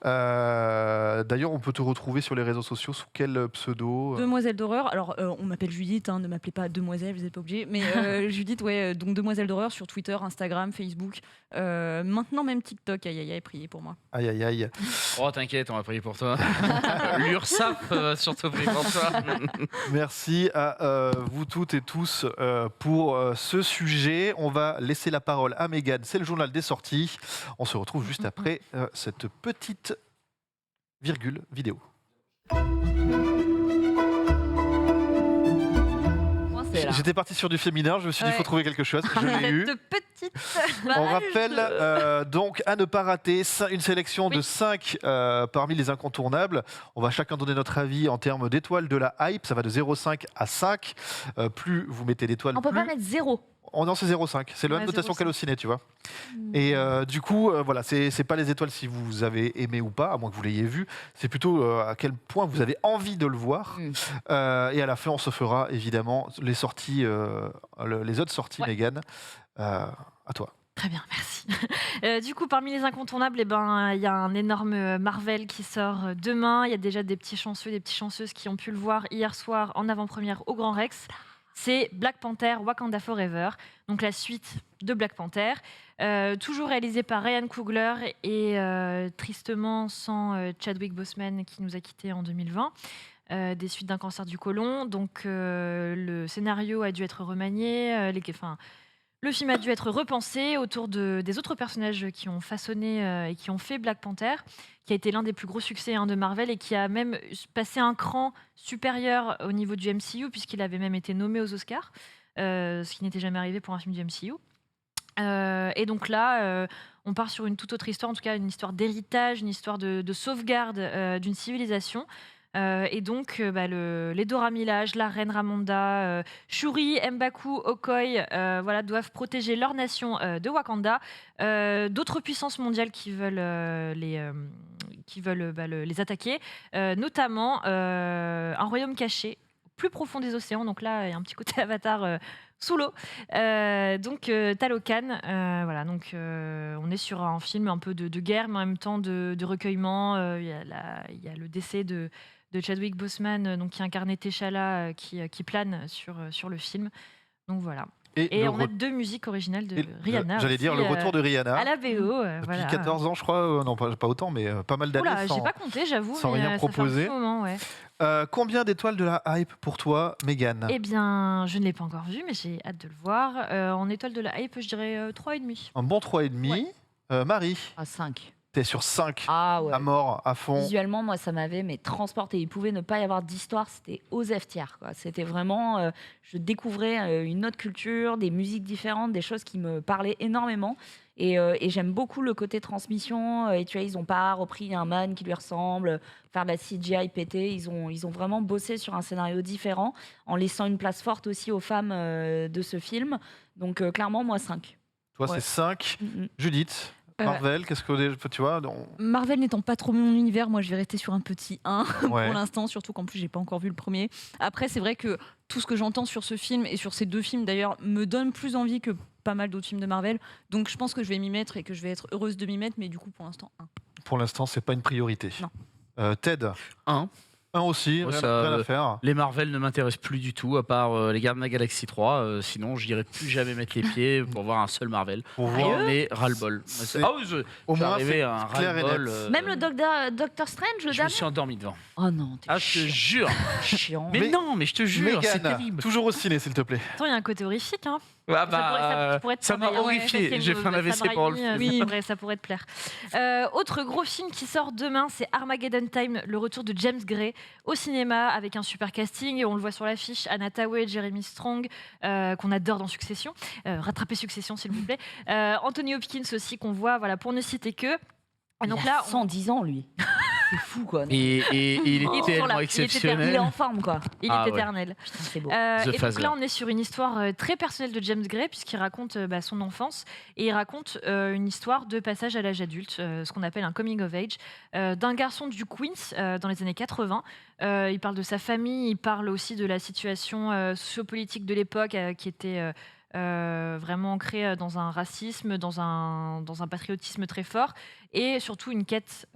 [SPEAKER 1] D'ailleurs, on peut te retrouver sur les réseaux sociaux sous quel pseudo
[SPEAKER 4] Demoiselle d'horreur. Alors, on m'appelle Judith, hein, ne m'appelez pas Demoiselle, vous n'êtes pas obligé. Mais Judith, ouais, donc Demoiselle d'horreur sur Twitter, Instagram, Facebook. Maintenant, même TikTok. TikTok, aïe aïe aïe, priez pour moi.
[SPEAKER 1] Aïe, aïe, aïe.
[SPEAKER 5] Oh, t'inquiète, on va prier pour toi. L'URSSAF va surtout prier pour toi.
[SPEAKER 1] Merci à vous toutes et tous pour ce sujet. On va laisser la parole à Mégane. C'est le journal des sorties. On se retrouve juste après cette petite virgule vidéo.
[SPEAKER 3] Moi, c'est là.
[SPEAKER 1] J'étais parti sur du féminin, je me suis dit il faut
[SPEAKER 2] Ouais.
[SPEAKER 1] trouver quelque chose. Je l'ai eu.
[SPEAKER 2] De petite.
[SPEAKER 1] On rappelle donc à ne pas rater une sélection de 5 parmi les incontournables. On va chacun donner notre avis en termes d'étoiles de la hype. Ça va de 0,5 à 5. Plus vous mettez d'étoiles,
[SPEAKER 3] On peut
[SPEAKER 1] plus...
[SPEAKER 3] pas mettre 0.
[SPEAKER 1] Oh non, c'est 0,5. C'est la même
[SPEAKER 2] Ouais,
[SPEAKER 1] notation
[SPEAKER 2] 0,5.
[SPEAKER 1] qu'Allociné, tu vois. Et du coup, voilà, c'est pas les étoiles si vous avez aimé ou pas, à moins que vous l'ayez vu. C'est plutôt à quel point vous avez envie de le voir. Et à la fin, on se fera évidemment les sorties, les autres sorties,
[SPEAKER 2] Ouais.
[SPEAKER 1] Mégane. À toi.
[SPEAKER 2] Très bien, merci. Du coup, parmi les incontournables, il y a un énorme Marvel qui sort demain. Il y a déjà des petits chanceux, des petites chanceuses qui ont pu le voir hier soir en avant-première au Grand Rex. C'est Black Panther Wakanda Forever, donc la suite de Black Panther, toujours réalisé par Ryan Coogler et tristement sans Chadwick Boseman qui nous a quittés en 2020. Des suites d'un cancer du côlon. Donc le scénario a dû être remanié, le film a dû être repensé autour des autres personnages qui ont façonné et qui ont fait Black Panther, qui a été l'un des plus gros succès de Marvel et qui a même passé un cran supérieur au niveau du MCU, puisqu'il avait même été nommé aux Oscars, ce qui n'était jamais arrivé pour un film du MCU. Et donc là, on part sur une toute autre histoire, en tout cas une histoire d'héritage, une histoire de sauvegarde d'une civilisation. Et donc, les Dora Milaje, la reine Ramonda, Shuri, M'Baku, Okoye, doivent protéger leur nation de Wakanda. D'autres puissances mondiales qui veulent les attaquer, notamment un royaume caché plus profond des océans. Donc là, il y a un petit côté Avatar sous l'eau. Talokan. On est sur un film un peu de guerre, mais en même temps de recueillement. Il y a le décès de Chadwick Boseman, qui incarnait T'Challa, qui plane sur le film. Donc voilà. Et
[SPEAKER 1] le
[SPEAKER 2] on a 2 musiques originales de Rihanna.
[SPEAKER 1] J'allais dire le
[SPEAKER 2] aussi,
[SPEAKER 1] retour de Rihanna.
[SPEAKER 2] à la BO.
[SPEAKER 1] Depuis
[SPEAKER 2] Voilà.
[SPEAKER 1] 14 ans, je crois. Non, pas autant, mais pas mal d'années.
[SPEAKER 2] Oula, j'ai pas compté, j'avoue.
[SPEAKER 1] sans
[SPEAKER 2] mais,
[SPEAKER 1] rien
[SPEAKER 2] ça fait un
[SPEAKER 1] proposer.
[SPEAKER 2] petit moment, ouais.
[SPEAKER 1] Combien d'étoiles de la hype pour toi, Mégane?
[SPEAKER 2] Eh bien, je ne l'ai pas encore vu, mais j'ai hâte de le voir. En étoile de la hype, je dirais 3,5.
[SPEAKER 1] Un bon 3,5. Marie,
[SPEAKER 3] À 5.
[SPEAKER 1] t'es sur 5
[SPEAKER 3] Ah ouais.
[SPEAKER 1] à mort, à fond.
[SPEAKER 3] Visuellement, moi, ça m'avait transporté. Il pouvait ne pas y avoir d'histoire. C'était aux F-tiers, quoi. C'était vraiment... je découvrais une autre culture, des musiques différentes, des choses qui me parlaient énormément. Et j'aime beaucoup le côté transmission. Et tu vois, ils n'ont pas repris un man qui lui ressemble, faire de la CGI pété. Ils ont vraiment bossé sur un scénario différent, en laissant une place forte aussi aux femmes de ce film. Donc, clairement, moi, 5.
[SPEAKER 1] Toi,
[SPEAKER 3] Ouais.
[SPEAKER 1] c'est 5. Judith,
[SPEAKER 4] Euh,
[SPEAKER 1] Marvel, qu'est-ce que tu vois
[SPEAKER 4] Marvel n'étant pas trop mon univers, moi je vais rester sur un petit 1
[SPEAKER 1] Ouais.
[SPEAKER 4] pour l'instant, surtout qu'en plus j'ai pas encore vu le premier. Après, c'est vrai que tout ce que j'entends sur ce film et sur ces 2 films d'ailleurs me donne plus envie que pas mal d'autres films de Marvel. Donc je pense que je vais m'y mettre et que je vais être heureuse de m'y mettre, mais du coup pour l'instant 1.
[SPEAKER 1] Pour l'instant, c'est pas une priorité.
[SPEAKER 4] Non.
[SPEAKER 1] Ted,
[SPEAKER 5] 1.
[SPEAKER 1] 1 aussi,
[SPEAKER 5] Ouais,
[SPEAKER 1] rien,
[SPEAKER 5] ça,
[SPEAKER 1] rien à faire.
[SPEAKER 5] Les Marvel ne m'intéressent plus du tout, à part les Gardiens de la Galaxie 3. Sinon, j'irai plus jamais mettre les pieds pour voir un seul Marvel.
[SPEAKER 1] Pour voir,
[SPEAKER 5] J'en ai ras-le-bol.
[SPEAKER 1] C'est-
[SPEAKER 5] Ah oui,
[SPEAKER 1] au
[SPEAKER 5] je suis
[SPEAKER 1] moins,
[SPEAKER 5] arrivé
[SPEAKER 1] c'est
[SPEAKER 5] à un
[SPEAKER 1] clair et
[SPEAKER 5] ras-le-bol.
[SPEAKER 1] net.
[SPEAKER 3] Même le Doctor Strange, le
[SPEAKER 5] Je me
[SPEAKER 3] dernier.
[SPEAKER 5] suis endormi devant.
[SPEAKER 3] Oh non, t'es
[SPEAKER 5] Ah, je te jure.
[SPEAKER 3] chiant.
[SPEAKER 5] Mais non, mais je te jure, c'est
[SPEAKER 1] Mégane,
[SPEAKER 5] terrible.
[SPEAKER 1] toujours au ciné, s'il te plaît.
[SPEAKER 2] Attends, il y a un côté horrifique, hein.
[SPEAKER 5] Ah
[SPEAKER 2] Ça pourrait te
[SPEAKER 5] ça m'a
[SPEAKER 2] parler, ouais,
[SPEAKER 5] horrifié.
[SPEAKER 2] c'est
[SPEAKER 5] J'ai fait un AVC pour le
[SPEAKER 2] Sam
[SPEAKER 5] film.
[SPEAKER 2] Raimi, ça pourrait te plaire. Autre gros film qui sort demain, c'est Armageddon Time, le retour de James Gray au cinéma avec un super casting. Et on le voit sur l'affiche, Anna Thaoué, Jeremy Strong, qu'on adore dans Succession. Rattrapez Succession, s'il vous plaît. Anthony Hopkins aussi, qu'on voit, voilà, pour ne citer que. Et donc
[SPEAKER 3] il a
[SPEAKER 2] là,
[SPEAKER 3] 110 ans, lui. C'est fou, quoi.
[SPEAKER 5] Et il est
[SPEAKER 2] toujours
[SPEAKER 5] tellement
[SPEAKER 2] là. Il était
[SPEAKER 3] Il
[SPEAKER 5] exceptionnel.
[SPEAKER 3] est en forme, quoi.
[SPEAKER 2] il
[SPEAKER 5] Ah
[SPEAKER 2] est
[SPEAKER 5] ouais.
[SPEAKER 2] éternel.
[SPEAKER 3] Putain, c'est beau.
[SPEAKER 5] The
[SPEAKER 2] Et donc
[SPEAKER 5] Phaser.
[SPEAKER 2] là, on est sur une histoire très personnelle de James Gray, puisqu'il raconte son enfance, et il raconte une histoire de passage à l'âge adulte, ce qu'on appelle un coming of age, d'un garçon du Queens dans les années 80. Il parle de sa famille, il parle aussi de la situation sociopolitique de l'époque, qui était vraiment ancrée dans un racisme, dans un patriotisme très fort, et surtout une quête,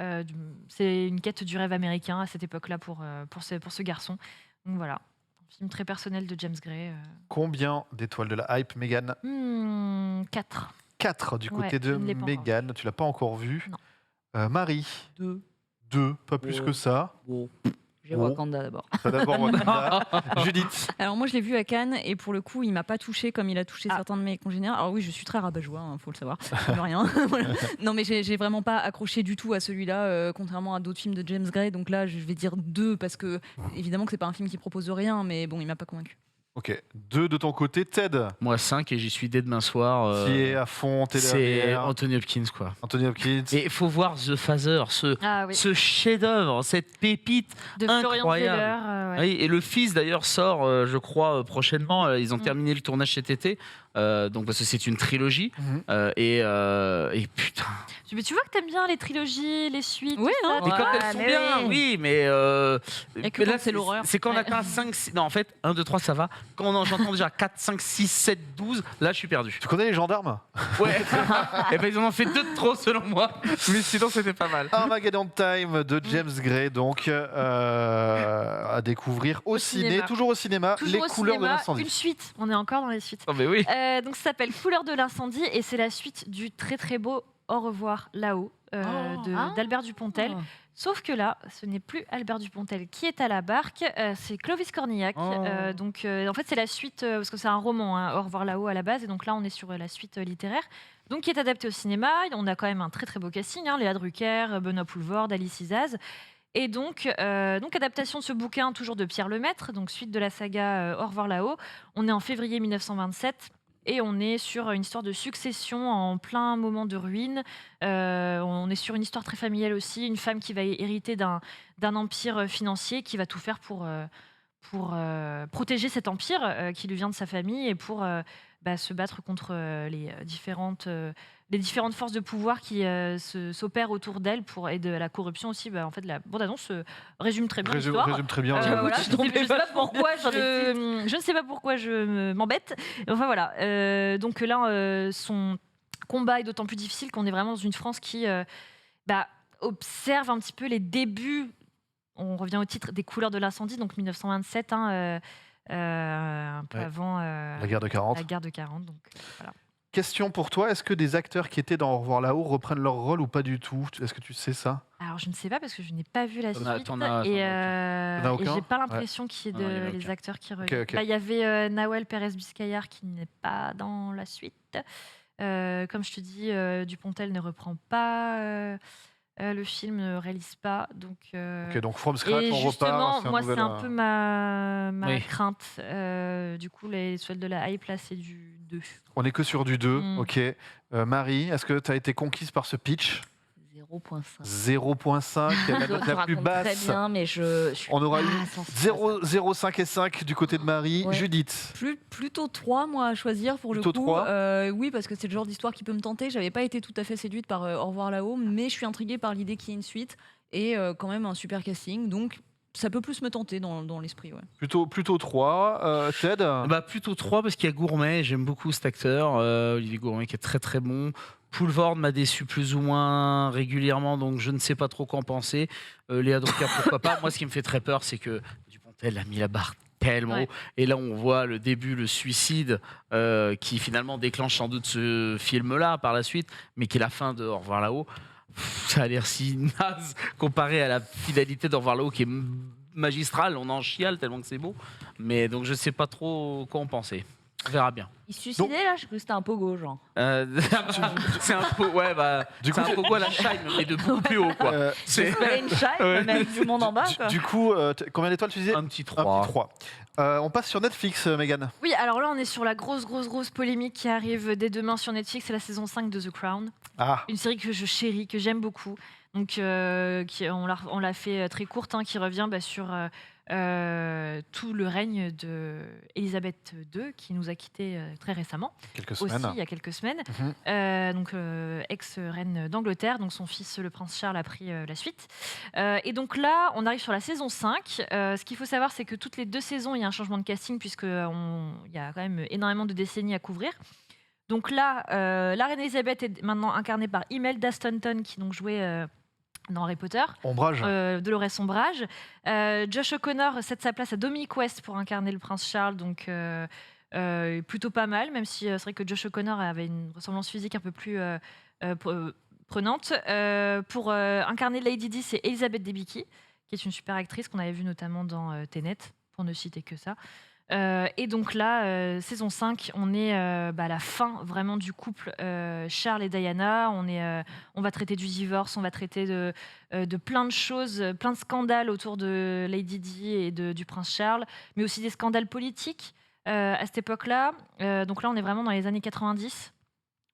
[SPEAKER 2] c'est une quête du rêve américain à cette époque-là pour ce garçon. Donc voilà, un film très personnel de James Gray.
[SPEAKER 1] Combien d'étoiles de la hype, Mégane?
[SPEAKER 2] 4.
[SPEAKER 1] 4 du
[SPEAKER 2] Ouais,
[SPEAKER 1] côté
[SPEAKER 2] je
[SPEAKER 1] de
[SPEAKER 2] ne l'ai pas encore
[SPEAKER 1] Mégane. Tu l'as pas encore vu.
[SPEAKER 2] Non.
[SPEAKER 1] Marie,
[SPEAKER 3] 2.
[SPEAKER 1] 2, pas plus que ça.
[SPEAKER 3] J'ai
[SPEAKER 1] Oh.
[SPEAKER 3] Wakanda d'abord.
[SPEAKER 1] T'as d'abord Wakanda. Judith,
[SPEAKER 4] Alors moi je l'ai vu à Cannes et pour le coup il m'a pas touché comme il a touché certains de mes congénères. Alors oui je suis très rabat-joie, faut le savoir, je ne rien. Voilà. Non mais j'ai vraiment pas accroché du tout à celui-là, contrairement à d'autres films de James Gray. Donc là je vais dire 2 parce que évidemment que c'est pas un film qui propose rien, mais bon il m'a pas convaincu.
[SPEAKER 1] ok. 2 de ton côté. Ted,
[SPEAKER 5] Moi 5 et j'y suis dès demain soir.
[SPEAKER 1] qui est à fond, t'es
[SPEAKER 5] C'est
[SPEAKER 1] derrière.
[SPEAKER 5] Anthony Hopkins quoi.
[SPEAKER 1] Anthony Hopkins.
[SPEAKER 5] Et il faut voir The Father,
[SPEAKER 2] Ah oui,
[SPEAKER 5] ce chef-d'œuvre, cette pépite.
[SPEAKER 2] de Florian
[SPEAKER 5] incroyable.
[SPEAKER 2] Zeller. Ouais.
[SPEAKER 5] Oui, et le fils d'ailleurs sort, je crois, prochainement. Ils ont terminé le tournage cet été, donc parce que c'est une trilogie.
[SPEAKER 1] Mhm.
[SPEAKER 5] Et putain.
[SPEAKER 2] Mais tu vois que t'aimes bien les trilogies, les suites.
[SPEAKER 4] Oui,
[SPEAKER 2] tout
[SPEAKER 4] non,
[SPEAKER 2] ça,
[SPEAKER 5] Mais quand
[SPEAKER 3] Ouais,
[SPEAKER 5] elles sont
[SPEAKER 3] mais
[SPEAKER 5] bien,
[SPEAKER 3] oui.
[SPEAKER 5] oui, mais.
[SPEAKER 4] Et que
[SPEAKER 5] mais
[SPEAKER 4] quand
[SPEAKER 5] là,
[SPEAKER 4] c'est l'horreur.
[SPEAKER 5] C'est quand on
[SPEAKER 2] Ouais.
[SPEAKER 5] atteint 5, 6. Non, en fait, 1, 2, 3, ça va. Quand j'entends déjà 4, 5, 6, 7, 12, là, je suis perdu.
[SPEAKER 1] Tu connais les gendarmes?
[SPEAKER 5] Ouais. Et ben, ils en ont fait 2 de trop, selon moi. Mais sinon, c'était pas mal.
[SPEAKER 1] Armageddon Time de James Gray, donc à découvrir au ciné,
[SPEAKER 2] cinéma.
[SPEAKER 1] toujours au cinéma,
[SPEAKER 2] Toujours
[SPEAKER 1] les
[SPEAKER 2] au
[SPEAKER 1] couleurs
[SPEAKER 2] cinéma,
[SPEAKER 1] de l'incendie.
[SPEAKER 2] Une suite, on est encore dans les suites.
[SPEAKER 5] Oh, mais oui.
[SPEAKER 2] Donc ça s'appelle Couleurs de l'incendie et c'est la suite du très très beau Au revoir là-haut d'Albert Dupontel. Sauf que là, ce n'est plus Albert Dupontel qui est à la barque, c'est Clovis Cornillac. Donc en fait c'est la suite, parce que c'est un roman, hein, Au revoir là-haut à la base, et donc là on est sur la suite littéraire. Donc qui est adapté au cinéma. On a quand même un très très beau casting, hein, Léa Drucker, Benoît Poelvoorde, Alice Isaz. Et donc adaptation de ce bouquin, toujours de Pierre Lemaître, donc suite de la saga Au revoir là-haut. On est en février 1927 et on est sur une histoire de succession en plein moment de ruine. On est sur une histoire très familiale aussi, une femme qui va hériter d'un empire financier, qui va tout faire pour protéger cet empire qui lui vient de sa famille et pour se battre contre les différentes forces de pouvoir qui s'opèrent autour d'elle et de la corruption aussi. En fait, la bande-annonce résume très bien l'histoire.
[SPEAKER 1] Résume très bien.
[SPEAKER 2] Voilà, je
[SPEAKER 3] tombé
[SPEAKER 2] ne sais pas
[SPEAKER 3] vachement
[SPEAKER 2] pourquoi
[SPEAKER 3] bien sur des
[SPEAKER 2] je ne sais pas pourquoi je m'embête. Enfin voilà. Donc là, son combat est d'autant plus difficile qu'on est vraiment dans une France qui observe un petit peu les débuts. On revient au titre des couleurs de l'incendie, donc 1927, un peu
[SPEAKER 1] Ouais.
[SPEAKER 2] avant
[SPEAKER 1] La guerre de 40.
[SPEAKER 2] la guerre de 40. Donc voilà.
[SPEAKER 1] Question pour toi, est-ce que des acteurs qui étaient dans Au revoir là-haut reprennent leur rôle ou pas du tout? Est-ce que tu sais ça?
[SPEAKER 2] Alors je ne sais pas parce que je n'ai pas vu la
[SPEAKER 5] T'en as-
[SPEAKER 2] suite
[SPEAKER 5] t'en as
[SPEAKER 2] et
[SPEAKER 1] aucun
[SPEAKER 2] j'ai pas l'impression qu'il y ait
[SPEAKER 5] Non, il y en a
[SPEAKER 2] les
[SPEAKER 5] aucun.
[SPEAKER 2] acteurs qui reviennent.
[SPEAKER 1] ok.
[SPEAKER 2] Bah, il y avait Nawel Pérez-Biscayar qui n'est pas dans la suite. Comme je te dis, Dupontel ne reprend pas le film, ne réalise pas. Donc,
[SPEAKER 1] Ok, donc from scratch,
[SPEAKER 2] et
[SPEAKER 1] on
[SPEAKER 2] justement,
[SPEAKER 1] repart.
[SPEAKER 2] moi, c'est un peu ma
[SPEAKER 5] Oui.
[SPEAKER 2] crainte. Du coup, les celles de la hype, là, c'est du 2.
[SPEAKER 1] On est que sur du 2,
[SPEAKER 2] Mm.
[SPEAKER 1] ok. Marie, est-ce que tu as été conquise par ce pitch?
[SPEAKER 3] 0.5.
[SPEAKER 1] 0.5, la
[SPEAKER 3] Je
[SPEAKER 1] note
[SPEAKER 3] te
[SPEAKER 1] la plus
[SPEAKER 3] raconte très
[SPEAKER 1] basse.
[SPEAKER 3] bien, mais je suis
[SPEAKER 1] On aura
[SPEAKER 3] pas
[SPEAKER 1] eu
[SPEAKER 3] sensible.
[SPEAKER 1] 0,5 et 5 du côté de Marie.
[SPEAKER 3] Ouais.
[SPEAKER 1] Judith,
[SPEAKER 4] Plutôt 3, moi, à choisir pour
[SPEAKER 1] Plutôt
[SPEAKER 4] le coup.
[SPEAKER 1] 3.
[SPEAKER 4] Oui, parce que c'est le genre d'histoire qui peut me tenter. J'avais pas été tout à fait séduite par Au revoir là-haut, mais je suis intriguée par l'idée qu'il y ait une suite et quand même un super casting. Donc ça peut plus me tenter dans l'esprit. Ouais.
[SPEAKER 1] plutôt 3. Ted,
[SPEAKER 5] Bah, plutôt 3 parce qu'il y a Gourmet, j'aime beaucoup cet acteur, Olivier Gourmet qui est très très bon. Poelvoorde m'a déçu plus ou moins régulièrement, donc je ne sais pas trop qu'en penser. Léa Drucker, pourquoi pas. Moi, ce qui me fait très peur, c'est que Dupontel a mis la barre tellement
[SPEAKER 2] Ouais.
[SPEAKER 5] haut. Et là, on voit le début, le suicide, qui finalement déclenche sans doute ce film-là par la suite, mais qui est la fin de Au revoir là-haut. Ça a l'air si naze comparé à la finalité d'Au revoir là-haut qui est magistrale. On en chiale tellement que c'est beau. Mais donc, je ne sais pas trop quoi en penser. On verra bien.
[SPEAKER 3] Il se suicidait là, je crois que c'était un pogo, genre.
[SPEAKER 5] C'est un peu, ouais, bah,
[SPEAKER 1] Du
[SPEAKER 5] c'est
[SPEAKER 1] coup,
[SPEAKER 5] un pogo à la Shine, mais de beaucoup plus haut, quoi. C'est
[SPEAKER 3] Fallait une chaîne,
[SPEAKER 5] Ouais.
[SPEAKER 3] même du monde en bas. quoi.
[SPEAKER 1] du coup, combien d'étoiles tu disais?
[SPEAKER 5] un petit
[SPEAKER 1] Un
[SPEAKER 5] 3.
[SPEAKER 1] petit 3. On passe sur Netflix, Megan.
[SPEAKER 2] Oui, alors là, on est sur la grosse polémique qui arrive dès demain sur Netflix. C'est la saison 5 de The Crown.
[SPEAKER 1] Ah,
[SPEAKER 2] Une série que je chéris, que j'aime beaucoup. Donc, on l'a fait très courte, hein, qui revient sur tout le règne d'Élisabeth II, qui nous a quittés très récemment,
[SPEAKER 1] quelques
[SPEAKER 2] aussi
[SPEAKER 1] semaines.
[SPEAKER 2] il y a quelques semaines.
[SPEAKER 1] Mhm.
[SPEAKER 2] Donc, ex-reine d'Angleterre, donc son fils, le prince Charles, a pris la suite. Et donc là, on arrive sur la saison 5. Ce qu'il faut savoir, c'est que toutes les 2 saisons, il y a un changement de casting, puisqu'il y a quand même énormément de décennies à couvrir. Donc là, la reine Elisabeth est maintenant incarnée par Imelda Staunton, qui donc jouait dans Harry Potter,
[SPEAKER 1] Ombrage.
[SPEAKER 2] Dolores Ombrage. Josh O'Connor cède sa place à Dominic West pour incarner le prince Charles, donc plutôt pas mal, même si c'est vrai que Josh O'Connor avait une ressemblance physique un peu plus prenante. Pour incarner Lady Di, c'est Elizabeth Debicki, qui est une super actrice qu'on avait vue notamment dans Tenet, pour ne citer que ça. Et donc là, saison 5, on est à la fin vraiment du couple Charles et Diana. On va traiter du divorce, on va traiter de plein de choses, plein de scandales autour de Lady Di et du prince Charles, mais aussi des scandales politiques à cette époque-là. Donc là, on est vraiment dans les années 90.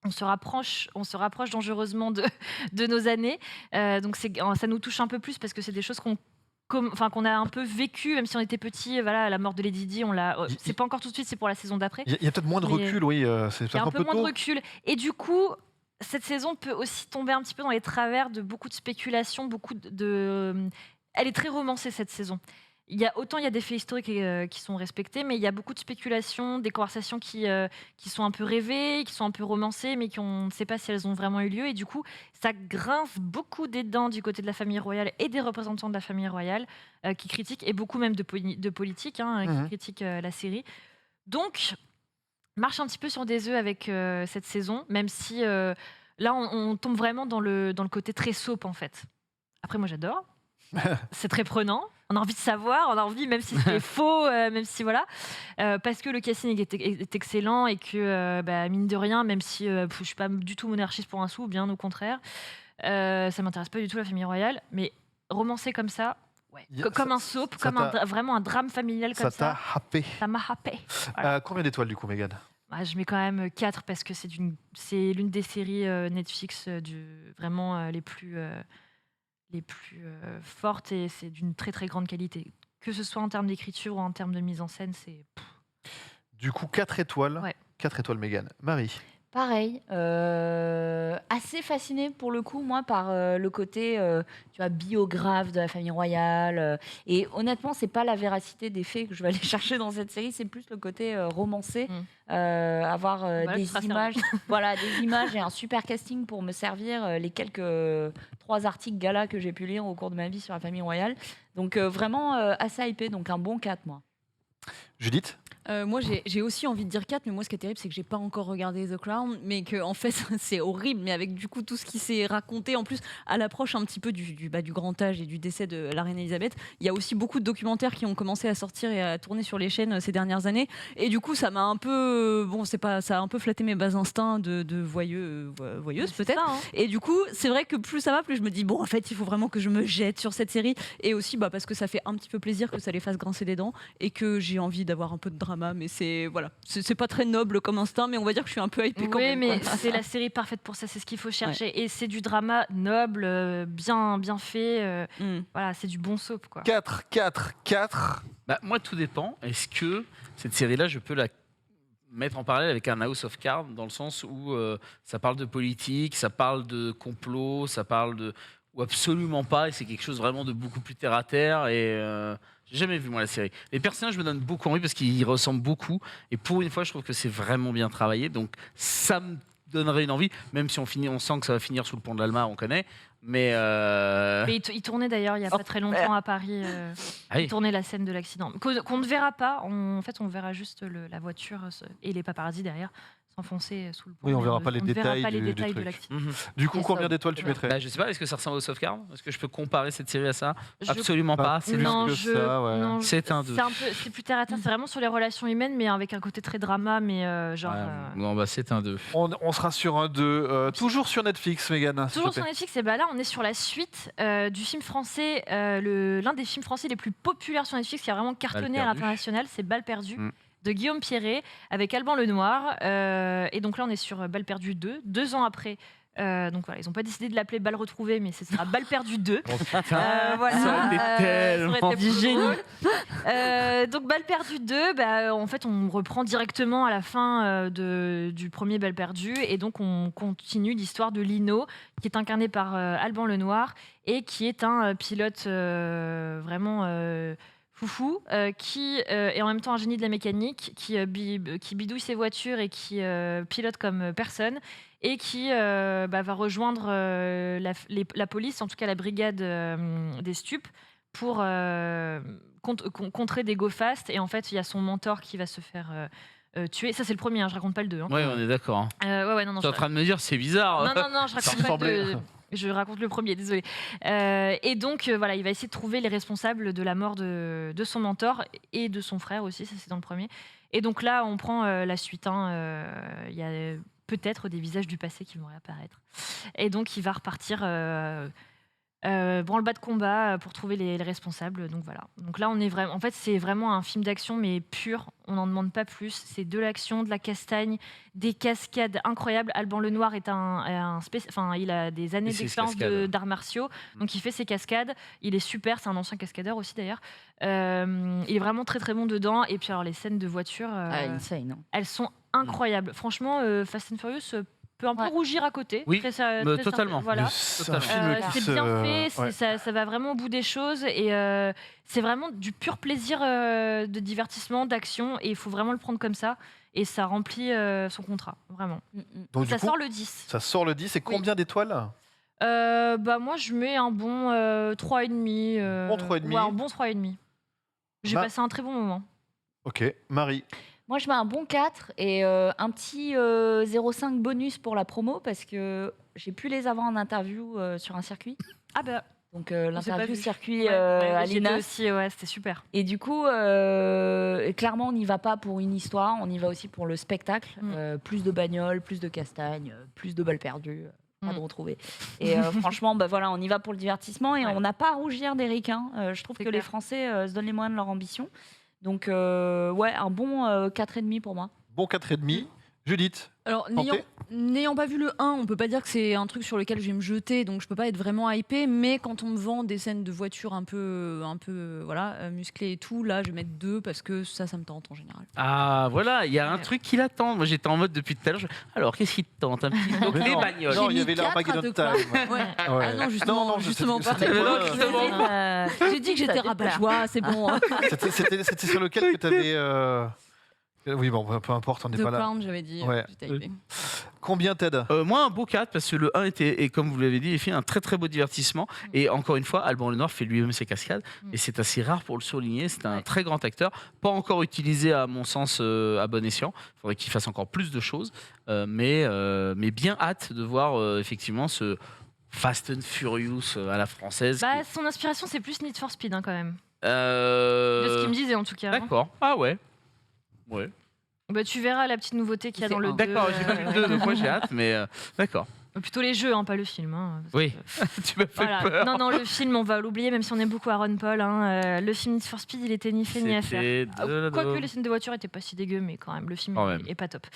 [SPEAKER 2] On se rapproche dangereusement de nos années. Donc ça nous touche un peu plus parce que c'est des choses qu'on a un peu vécu, même si on était petit. Voilà, la mort de Lady Di, c'est pas encore tout de suite, c'est pour la saison d'après.
[SPEAKER 1] Il y a peut-être moins de recul, oui. C'est
[SPEAKER 2] Il y a
[SPEAKER 1] peut-être
[SPEAKER 2] un peu moins de
[SPEAKER 1] tôt.
[SPEAKER 2] recul. Et du coup, cette saison peut aussi tomber un petit peu dans les travers de beaucoup de spéculations, Elle est très romancée, cette saison. Il y a des faits historiques qui sont respectés, mais il y a beaucoup de spéculations, des conversations qui sont un peu rêvées, qui sont un peu romancées, mais on ne sait pas si elles ont vraiment eu lieu. Et du coup, ça grince beaucoup des dents du côté de la famille royale et des représentants de la famille royale qui critiquent, et beaucoup même de politiques qui critiquent la série. Donc, marche un petit peu sur des œufs avec cette saison, même si là, on tombe vraiment dans le côté très soap, en fait. Après, moi, j'adore. C'est très prenant. On a envie de savoir, on a envie, même si c'est faux, même si voilà, parce que le casting est excellent et que mine de rien, même si je suis pas du tout monarchiste pour un sou, bien au contraire, ça m'intéresse pas du tout la famille royale, mais romancer comme ça, comme un soap, vraiment un drame familial comme ça.
[SPEAKER 1] Ça t'a happé.
[SPEAKER 2] Ça m'a happé. Voilà.
[SPEAKER 1] Combien d'étoiles du coup, Mégane?
[SPEAKER 2] Je mets quand même 4 parce que c'est l'une des séries Netflix vraiment les plus fortes, et c'est d'une très très grande qualité. Que ce soit en termes d'écriture ou en termes de mise en scène, c'est...
[SPEAKER 1] Du coup, 4 étoiles.
[SPEAKER 2] Ouais.
[SPEAKER 1] 4 étoiles, Mégane. Marie?
[SPEAKER 3] Pareil, assez fascinée pour le coup, moi, par le côté biographe de la famille royale. Et honnêtement, c'est pas la véracité des faits que je vais aller chercher dans cette série, c'est plus le côté romancé. Avoir des images, des images et un super casting pour me servir les quelques 3 articles gala que j'ai pu lire au cours de ma vie sur la famille royale. Donc vraiment assez hypé, donc un bon 4, moi.
[SPEAKER 1] Judith?
[SPEAKER 4] Moi, j'ai aussi envie de dire 4, mais moi, ce qui est terrible, c'est que j'ai pas encore regardé The Crown, mais que en fait, c'est horrible. Mais avec du coup tout ce qui s'est raconté, en plus, à l'approche un petit peu du grand âge et du décès de la reine Elisabeth, il y a aussi beaucoup de documentaires qui ont commencé à sortir et à tourner sur les chaînes ces dernières années. Et du coup, ça m'a un peu, ça a un peu flatté mes bas instincts de voyeuse peut-être.
[SPEAKER 2] Ça, hein.
[SPEAKER 4] Et du coup, c'est vrai que plus ça va, plus je me dis en fait, il faut vraiment que je me jette sur cette série. Et aussi, parce que ça fait un petit peu plaisir que ça les fasse grincer des dents et que j'ai envie d'avoir un peu de drama. Mais c'est pas très noble comme instinct, mais on va dire que je suis un peu hypée quand même.
[SPEAKER 2] Oui, mais c'est la série parfaite pour ça, c'est ce qu'il faut chercher. Ouais. Et c'est du drama noble, bien fait. Voilà, c'est du bon soap, quoi.
[SPEAKER 1] 4.
[SPEAKER 5] Moi, tout dépend. Est-ce que cette série-là, je peux la mettre en parallèle avec un House of Cards, dans le sens où ça parle de politique, ça parle de complot, ça parle de... ou absolument pas, et c'est quelque chose vraiment de beaucoup plus terre-à-terre, et... J'ai jamais vu moi la série. Les personnages me donnent beaucoup envie parce qu'ils ressemblent beaucoup. Et pour une fois, je trouve que c'est vraiment bien travaillé. Donc ça me donnerait une envie, même si on sent que ça va finir sous le pont de l'Alma, on connaît. Mais
[SPEAKER 2] il tournait d'ailleurs il n'y a pas très longtemps à Paris. Il tournait la scène de l'accident. Qu'on ne verra pas. En fait, on verra juste la voiture et les paparazzis derrière s'enfoncer sous le pont.
[SPEAKER 1] Oui, on ne verra pas les détails
[SPEAKER 2] du
[SPEAKER 1] truc.
[SPEAKER 2] l'accident.
[SPEAKER 1] Du coup, combien d'étoiles tu mettrais?
[SPEAKER 5] Je sais pas, est-ce que ça ressemble au House of Cards? Est-ce que je peux comparer cette série à ça? Absolument pas. C'est
[SPEAKER 2] non,
[SPEAKER 5] c'est un 2.
[SPEAKER 2] C'est plus terre à terre. C'est vraiment sur les relations humaines, mais avec un côté très drama, mais genre.
[SPEAKER 5] Non, c'est un 2.
[SPEAKER 1] On sera sur un 2. Toujours sur Netflix, Mégane.
[SPEAKER 2] Toujours sur Netflix. Et là, on est sur la suite du film français, l'un des films français les plus populaires sur Netflix, qui a vraiment cartonné à l'international, c'est Balle perdue. De Guillaume Pierret avec Alban Lenoir, et donc là on est sur Balle perdue 2 ans après. Donc voilà, ils n'ont pas décidé de l'appeler Balle retrouvée, mais ce sera Balle perdue 2.
[SPEAKER 5] Voilà, ça aurait été tellement
[SPEAKER 2] du génie. Donc Balle perdue 2, en fait on reprend directement à la fin du premier Balle perdue, et donc on continue l'histoire de Lino, qui est incarné par Alban Lenoir, et qui est un pilote vraiment foufou, qui est en même temps un génie de la mécanique, qui bidouille ses voitures et qui pilote comme personne, et qui va rejoindre la police, en tout cas la brigade des stupes, pour contrer des go fast. Et en fait, il y a son mentor qui va se faire tué. Ça, c'est le premier, hein, je raconte pas le 2. Hein.
[SPEAKER 5] Ouais, on est d'accord. Hein.
[SPEAKER 2] Non,
[SPEAKER 5] Tu es en train de me dire, c'est bizarre.
[SPEAKER 2] non, je
[SPEAKER 1] Ça
[SPEAKER 2] raconte pas
[SPEAKER 1] ressemblait.
[SPEAKER 2] le 2. Je raconte le premier, désolé. Et donc, voilà, il va essayer de trouver les responsables de la mort de son mentor et de son frère aussi, ça c'est dans le premier. Et donc là, on prend la suite. Il y a peut-être des visages du passé qui vont réapparaître. Et donc, il va repartir branle-bas de combat pour trouver les responsables. Donc voilà. Donc là, on est vraiment. En fait, c'est vraiment un film d'action, mais pur. On n'en demande pas plus. C'est de l'action, de la castagne, des cascades incroyables. Alban Lenoir est il a des années
[SPEAKER 5] Et ses
[SPEAKER 2] d'expérience
[SPEAKER 5] cascades.
[SPEAKER 2] d'arts martiaux, donc il fait ses cascades. Il est super. C'est un ancien cascadeur aussi d'ailleurs. Il est vraiment très très bon dedans. Et puis alors les scènes de voiture,
[SPEAKER 3] Insane. Hein.
[SPEAKER 2] elles sont incroyables. Franchement, Fast and Furious peut un peu
[SPEAKER 3] Ouais.
[SPEAKER 2] rougir à côté.
[SPEAKER 5] Oui,
[SPEAKER 2] Très, très
[SPEAKER 5] totalement.
[SPEAKER 2] voilà.
[SPEAKER 1] C'est un film
[SPEAKER 2] Euh,
[SPEAKER 1] qui
[SPEAKER 2] c'est bien
[SPEAKER 1] se-
[SPEAKER 2] fait,
[SPEAKER 1] ouais.
[SPEAKER 2] ça va vraiment au bout des choses et c'est vraiment du pur plaisir de divertissement, d'action et il faut vraiment le prendre comme ça et ça remplit son contrat, vraiment.
[SPEAKER 1] Donc,
[SPEAKER 2] Ça
[SPEAKER 1] du coup,
[SPEAKER 2] sort le 10.
[SPEAKER 1] ça sort le 10. Et combien d'étoiles?
[SPEAKER 2] Moi je mets un bon 3,5.
[SPEAKER 1] Bon 3,5.
[SPEAKER 2] Ouais, un bon 3,5. J'ai
[SPEAKER 1] Bah-
[SPEAKER 2] passé un très bon moment.
[SPEAKER 1] Ok, Marie.
[SPEAKER 3] Moi, je mets un bon 4 et un petit 0,5 bonus pour la promo parce que j'ai pu les avoir en interview sur un circuit.
[SPEAKER 2] Ah bah,
[SPEAKER 3] Donc,
[SPEAKER 2] s'est pas
[SPEAKER 3] l'interview
[SPEAKER 2] vu.
[SPEAKER 3] circuit
[SPEAKER 2] ouais,
[SPEAKER 3] à
[SPEAKER 2] j'ai
[SPEAKER 3] l'INAS.
[SPEAKER 2] deux aussi, ouais, c'était super.
[SPEAKER 3] Et du coup, clairement, on n'y va pas pour une histoire, on y va aussi pour le spectacle. Plus de bagnoles, plus de castagnes, plus de balles perdues. Pas de retrouver. Et franchement, voilà, on y va pour le divertissement et
[SPEAKER 2] Ouais.
[SPEAKER 3] on n'a pas à rougir des ricains. Je trouve
[SPEAKER 2] C'est
[SPEAKER 3] que les
[SPEAKER 2] clair.
[SPEAKER 3] Français se donnent les moyens de leur ambition. Donc, ouais, un bon 4,5 pour moi.
[SPEAKER 1] Bon 4,5. Judith.
[SPEAKER 4] Alors,
[SPEAKER 1] Tenté
[SPEAKER 4] n'ayant pas vu le 1, on peut pas dire que c'est un truc sur lequel je vais me jeter, donc je peux pas être vraiment hypé. Mais quand on me vend des scènes de voiture un peu musclées et tout, là, je vais mettre 2 parce que ça me tente en général.
[SPEAKER 5] Ah, voilà, il y a un
[SPEAKER 2] Ouais.
[SPEAKER 5] truc qui l'attend. Moi, j'étais en mode depuis tout à l'heure. Alors, qu'est-ce qui te tente un petit Donc,
[SPEAKER 1] Mais
[SPEAKER 5] les
[SPEAKER 1] non.
[SPEAKER 5] bagnoles.
[SPEAKER 1] Non,
[SPEAKER 4] J'ai
[SPEAKER 1] il y
[SPEAKER 4] mis
[SPEAKER 1] avait
[SPEAKER 4] 4 à
[SPEAKER 1] l'Armageddon
[SPEAKER 4] deux quoi.
[SPEAKER 1] Time.
[SPEAKER 4] Ouais.
[SPEAKER 1] Ouais.
[SPEAKER 4] Ah non, justement, justement pas.
[SPEAKER 1] c'était quoi,
[SPEAKER 5] justement.
[SPEAKER 4] J'ai dit que j'étais rabat-joie, c'est bon. hein.
[SPEAKER 1] C'était sur lequel que tu avais. Oui, bon, peu importe, on n'est
[SPEAKER 4] The
[SPEAKER 1] pas là.
[SPEAKER 4] Crown, j'avais dit.
[SPEAKER 1] Ouais.
[SPEAKER 4] J'étais hypée.
[SPEAKER 1] Combien Ted?
[SPEAKER 5] Moi, un beau 4 parce que le 1 était, et comme vous l'avez dit, il fait un très très beau divertissement. Et encore une fois, Alban Lenoir fait lui-même ses cascades. Et c'est assez rare pour le souligner. C'est un très grand acteur. Pas encore utilisé, à mon sens, à bon escient. Il faudrait qu'il fasse encore plus de choses. Mais bien hâte de voir effectivement ce Fast and Furious à la française.
[SPEAKER 2] Bah, son inspiration, c'est plus Need for Speed hein, quand même.
[SPEAKER 5] Euh,
[SPEAKER 2] De ce qu'il me disait en tout cas. hein.
[SPEAKER 5] D'accord. Ah ouais. Ouais.
[SPEAKER 2] Bah, tu verras la petite nouveauté qu'il y a
[SPEAKER 3] C'est
[SPEAKER 2] dans le
[SPEAKER 3] un.
[SPEAKER 2] 2.
[SPEAKER 5] D'accord, j'ai pas vu le 2, donc moi j'ai hâte, mais d'accord.
[SPEAKER 2] Plutôt les jeux, hein, pas le film. hein, parce
[SPEAKER 5] Oui,
[SPEAKER 2] que-
[SPEAKER 5] tu m'as fait
[SPEAKER 2] Voilà.
[SPEAKER 5] peur.
[SPEAKER 2] Non, le film, on va l'oublier, même si on aime beaucoup Aaron Paul. hein, le film Need for Speed, il était ni fait ni à faire.
[SPEAKER 5] C'était de la
[SPEAKER 2] Quoique
[SPEAKER 5] daube.
[SPEAKER 2] les scènes de voiture étaient pas si dégueu, mais quand même, le film
[SPEAKER 5] Quand
[SPEAKER 2] est-
[SPEAKER 5] même.
[SPEAKER 2] est pas top.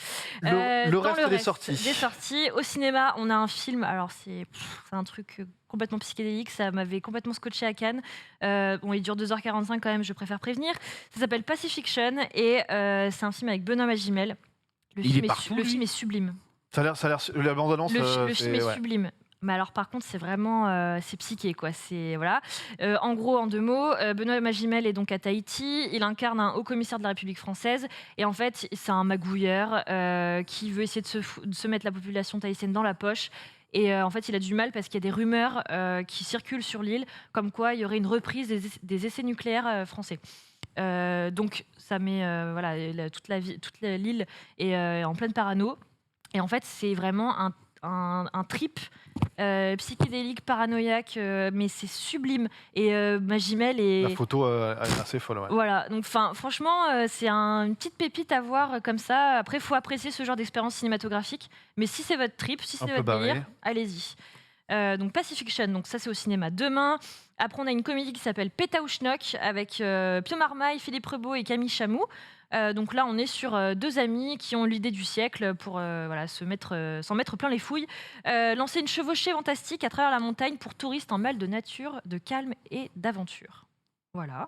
[SPEAKER 1] Le
[SPEAKER 2] Dans
[SPEAKER 1] reste des sorties.
[SPEAKER 2] Des sorties. Au cinéma, on a un film, alors c'est un truc complètement psychédélique, ça m'avait complètement scotché à Cannes. Bon, il dure 2h45 quand même, je préfère prévenir. Ça s'appelle Pacifiction et c'est un film avec Benoît Magimel.
[SPEAKER 5] Il est partout,
[SPEAKER 2] le
[SPEAKER 5] lui
[SPEAKER 2] film est sublime.
[SPEAKER 1] Ça a l'air. La bande-annonce.
[SPEAKER 2] Le film est
[SPEAKER 1] ouais.
[SPEAKER 2] sublime. Mais alors par contre c'est vraiment c'est psyché quoi. C'est voilà. En gros en 2 mots, Benoît Magimel est donc à Tahiti. Il incarne un haut commissaire de la République française et en fait c'est un magouilleur qui veut essayer de se mettre la population tahitienne dans la poche. Et en fait, il a du mal parce qu'il y a des rumeurs qui circulent sur l'île, comme quoi il y aurait une reprise des essais nucléaires français. Donc, ça met toute l'île est en pleine parano. Et en fait, c'est vraiment un trip psychédélique, paranoïaque, mais c'est sublime. Et Magimel est...
[SPEAKER 1] La photo est assez folle. Ouais.
[SPEAKER 2] Voilà, donc franchement, c'est une petite pépite à voir comme ça. Après, il faut apprécier ce genre d'expérience cinématographique. Mais si c'est votre trip, si
[SPEAKER 1] Un
[SPEAKER 2] c'est
[SPEAKER 1] peu
[SPEAKER 2] votre délire,
[SPEAKER 1] barré.
[SPEAKER 2] allez-y. Donc Pacifiction, donc ça c'est au cinéma demain. Après, on a une comédie qui s'appelle Pétaouchnok avec Pio Marmaille, Philippe Rebaud et Camille Chamou. Donc là, on est sur 2 amis qui ont l'idée du siècle pour s'en mettre plein les fouilles. Lancer une chevauchée fantastique à travers la montagne pour touristes en mal de nature, de calme et d'aventure. Voilà.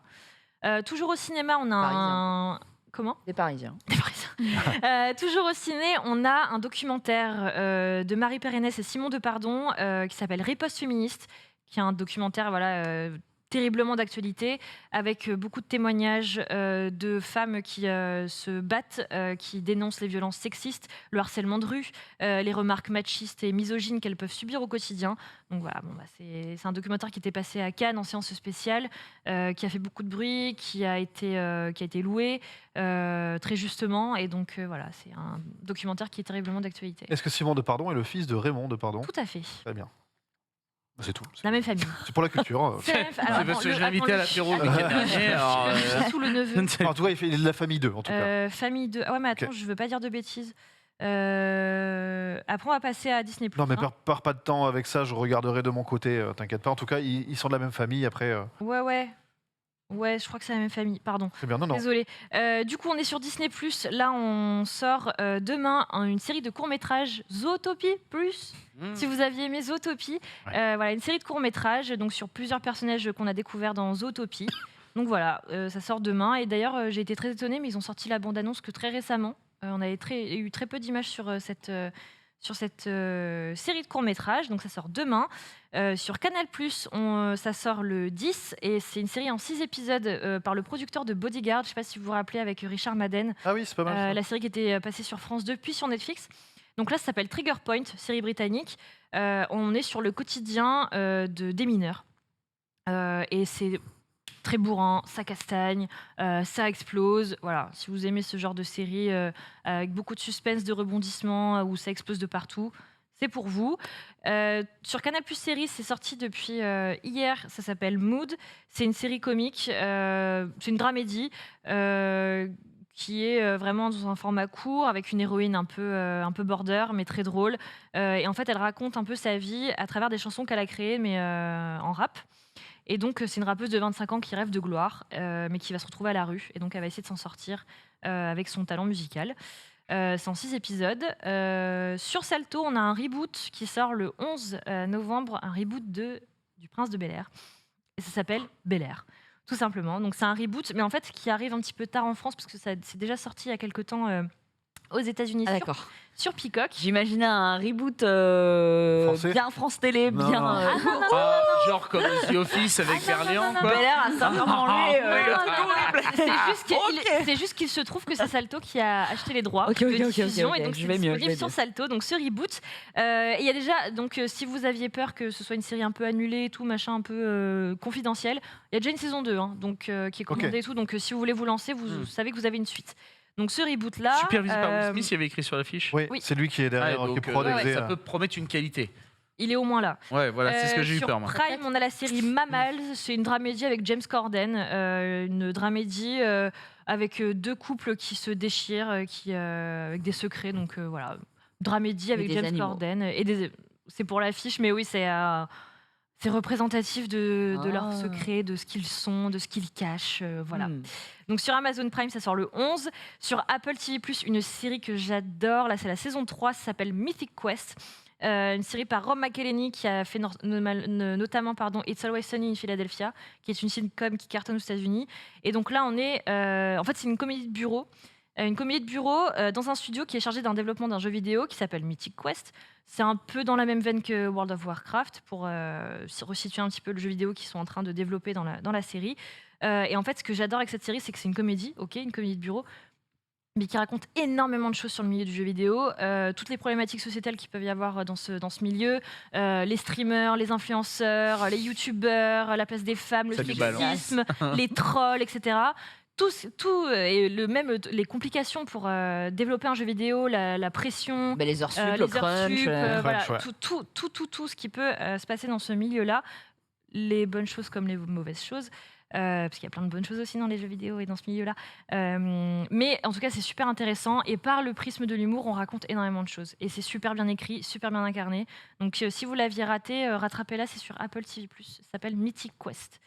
[SPEAKER 2] Toujours au cinéma, on a un... Comment ?
[SPEAKER 3] Des Parisiens.
[SPEAKER 2] Des Parisiens. Toujours au ciné, on a un documentaire de Marie Pérennes et Simon Depardon qui s'appelle Riposte féministe, qui est un documentaire terriblement d'actualité, avec beaucoup de témoignages de femmes qui se battent, qui dénoncent les violences sexistes, le harcèlement de rue, les remarques machistes et misogynes qu'elles peuvent subir au quotidien. Donc voilà, c'est un documentaire qui était passé à Cannes en séance spéciale, qui a fait beaucoup de bruit, qui a été loué très justement. Et donc voilà, c'est un documentaire qui est terriblement d'actualité.
[SPEAKER 1] Est-ce que Simon Depardon est le fils de Raymond Depardon?
[SPEAKER 2] Tout à fait.
[SPEAKER 1] Très bien. C'est tout.
[SPEAKER 2] La même famille.
[SPEAKER 1] C'est pour la culture.
[SPEAKER 2] C'est la même fa- alors,
[SPEAKER 5] C'est parce
[SPEAKER 2] attends,
[SPEAKER 5] que je l'ai invité à l'apéro le
[SPEAKER 2] le-
[SPEAKER 5] week-end dernier. alors,
[SPEAKER 2] Surtout le neveu.
[SPEAKER 1] En tout cas, il est de la famille 2, en tout cas.
[SPEAKER 2] Famille de. Ah ouais, mais attends,
[SPEAKER 1] Ok.
[SPEAKER 2] je veux pas dire de bêtises. Après, on va passer à Disney+.
[SPEAKER 1] Non, mais
[SPEAKER 2] hein.
[SPEAKER 1] pars pas de temps avec ça, je regarderai de mon côté, t'inquiète pas. En tout cas, ils sont de la même famille, après,
[SPEAKER 2] Ouais. Ouais, je crois que c'est la même famille, pardon.
[SPEAKER 1] c'est bien. Non, non.
[SPEAKER 2] Désolée. Du coup, on est sur Disney+. Là, on sort demain une série de courts-métrages Zootopie Plus. Si vous aviez aimé Zootopie, voilà, une série de courts-métrages donc sur plusieurs personnages qu'on a découverts dans Zootopie. Donc voilà, ça sort demain. Et d'ailleurs, j'ai été très étonnée, mais ils ont sorti la bande-annonce que très récemment. On avait eu très peu d'images sur cette série de courts-métrages. Donc ça sort demain. Sur Canal+, ça sort le 10. Et c'est une série en 6 épisodes par le producteur de Bodyguard. Je ne sais pas si vous vous rappelez, avec Richard Madden.
[SPEAKER 1] Ah oui, c'est pas mal. ça.
[SPEAKER 2] La série qui était passée sur France 2 puis sur Netflix. Donc là, ça s'appelle Trigger Point, série britannique. On est sur le quotidien des mineurs. Et c'est très bourrin, ça castagne, ça explose. Voilà, si vous aimez ce genre de série avec beaucoup de suspense, de rebondissements, où ça explose de partout, c'est pour vous. Sur Canal+ Série, c'est sorti depuis hier, ça s'appelle Mood. C'est une série comique, c'est une dramédie qui est vraiment dans un format court, avec une héroïne un peu border, mais très drôle. Et en fait, elle raconte un peu sa vie à travers des chansons qu'elle a créées, mais en rap. Et donc, c'est une rappeuse de 25 ans qui rêve de gloire, mais qui va se retrouver à la rue. Et donc, elle va essayer de s'en sortir avec son talent musical. C'est en 6 épisodes. Sur Salto, on a un reboot qui sort le 11 novembre, un reboot du Prince de Bel-Air. Et ça s'appelle Bel-Air, tout simplement. Donc, c'est un reboot, mais en fait, qui arrive un petit peu tard en France, parce que c'est déjà sorti il y a quelques temps aux États-Unis
[SPEAKER 3] D'accord.
[SPEAKER 2] sur Peacock.
[SPEAKER 3] J'imaginais un reboot
[SPEAKER 1] Français
[SPEAKER 3] bien France Télé,
[SPEAKER 1] Non,
[SPEAKER 3] bien.
[SPEAKER 1] non.
[SPEAKER 5] genre comme The Office avec
[SPEAKER 2] non,
[SPEAKER 5] Berléand,
[SPEAKER 2] non, non,
[SPEAKER 5] quoi.
[SPEAKER 3] Bel Air a sincèrement lui.
[SPEAKER 2] C'est juste qu'il se trouve que c'est Salto qui a acheté les droits
[SPEAKER 3] Ok,
[SPEAKER 2] de
[SPEAKER 3] ok, ok,
[SPEAKER 2] diffusion
[SPEAKER 3] ok,
[SPEAKER 2] et donc
[SPEAKER 3] je
[SPEAKER 2] c'est
[SPEAKER 3] vais mieux,
[SPEAKER 2] disponible
[SPEAKER 3] je vais
[SPEAKER 2] sur
[SPEAKER 3] mieux.
[SPEAKER 2] Salto. Donc ce reboot, il y a déjà donc si vous aviez peur que ce soit une série un peu annulée et tout machin un peu confidentiel, il y a déjà une saison 2 donc qui est commandée et tout. Donc si vous voulez vous lancer, vous savez que vous avez une suite. Donc ce reboot là,
[SPEAKER 5] Supervisé par Will Smith, il y avait écrit sur l'affiche.
[SPEAKER 1] Oui,
[SPEAKER 2] oui.
[SPEAKER 1] c'est lui qui est derrière,
[SPEAKER 5] Ouais,
[SPEAKER 1] qui
[SPEAKER 5] donc,
[SPEAKER 1] prod
[SPEAKER 2] ouais,
[SPEAKER 1] et
[SPEAKER 5] ça
[SPEAKER 1] faisait,
[SPEAKER 5] peut promettre une qualité.
[SPEAKER 2] il est au moins là.
[SPEAKER 5] Ouais, voilà, c'est ce que j'ai eu
[SPEAKER 2] sur
[SPEAKER 5] peur, moi.
[SPEAKER 2] Prime, on a la série Mammals. C'est une dramédie avec James Corden. Une dramédie avec deux couples qui se déchirent, avec des secrets. Donc voilà, dramédie avec
[SPEAKER 3] des
[SPEAKER 2] James
[SPEAKER 3] animaux.
[SPEAKER 2] Corden. C'est pour l'affiche, mais oui, c'est représentatif de leurs secrets, de ce qu'ils sont, de ce qu'ils cachent. Voilà. Donc sur Amazon Prime, ça sort le 11. Sur Apple TV+, une série que j'adore. Là, c'est la saison 3. Ça s'appelle Mythic Quest. Une série par Rob McElhenney qui a fait notamment It's Always Sunny in Philadelphia, qui est une sitcom qui cartonne aux États-Unis. Et donc là, on est... en fait, c'est une comédie de bureau. Dans un studio qui est chargé d'un développement d'un jeu vidéo qui s'appelle Mythic Quest. C'est un peu dans la même veine que World of Warcraft, pour resituer un petit peu le jeu vidéo qu'ils sont en train de développer dans la série. Et en fait, ce que j'adore avec cette série, c'est que c'est une comédie de bureau, mais qui raconte énormément de choses sur le milieu du jeu vidéo, toutes les problématiques sociétales qu'il peut y avoir dans ce milieu, les streamers, les influenceurs, les youtubeurs, la place des femmes, le sexisme, les trolls, etc. Tout et même les complications pour développer un jeu vidéo, la pression,
[SPEAKER 3] Les heures sup, le crunch.
[SPEAKER 2] voilà,
[SPEAKER 1] ouais.
[SPEAKER 2] tout ce qui peut se passer dans ce milieu-là, les bonnes choses comme les mauvaises choses. Parce qu'il y a plein de bonnes choses aussi dans les jeux vidéo et dans ce milieu-là. Mais en tout cas, c'est super intéressant. Et par le prisme de l'humour, on raconte énormément de choses. Et c'est super bien écrit, super bien incarné. Donc si vous l'aviez raté, rattrapez-la, c'est sur Apple TV+. Ça s'appelle Mythic Quest.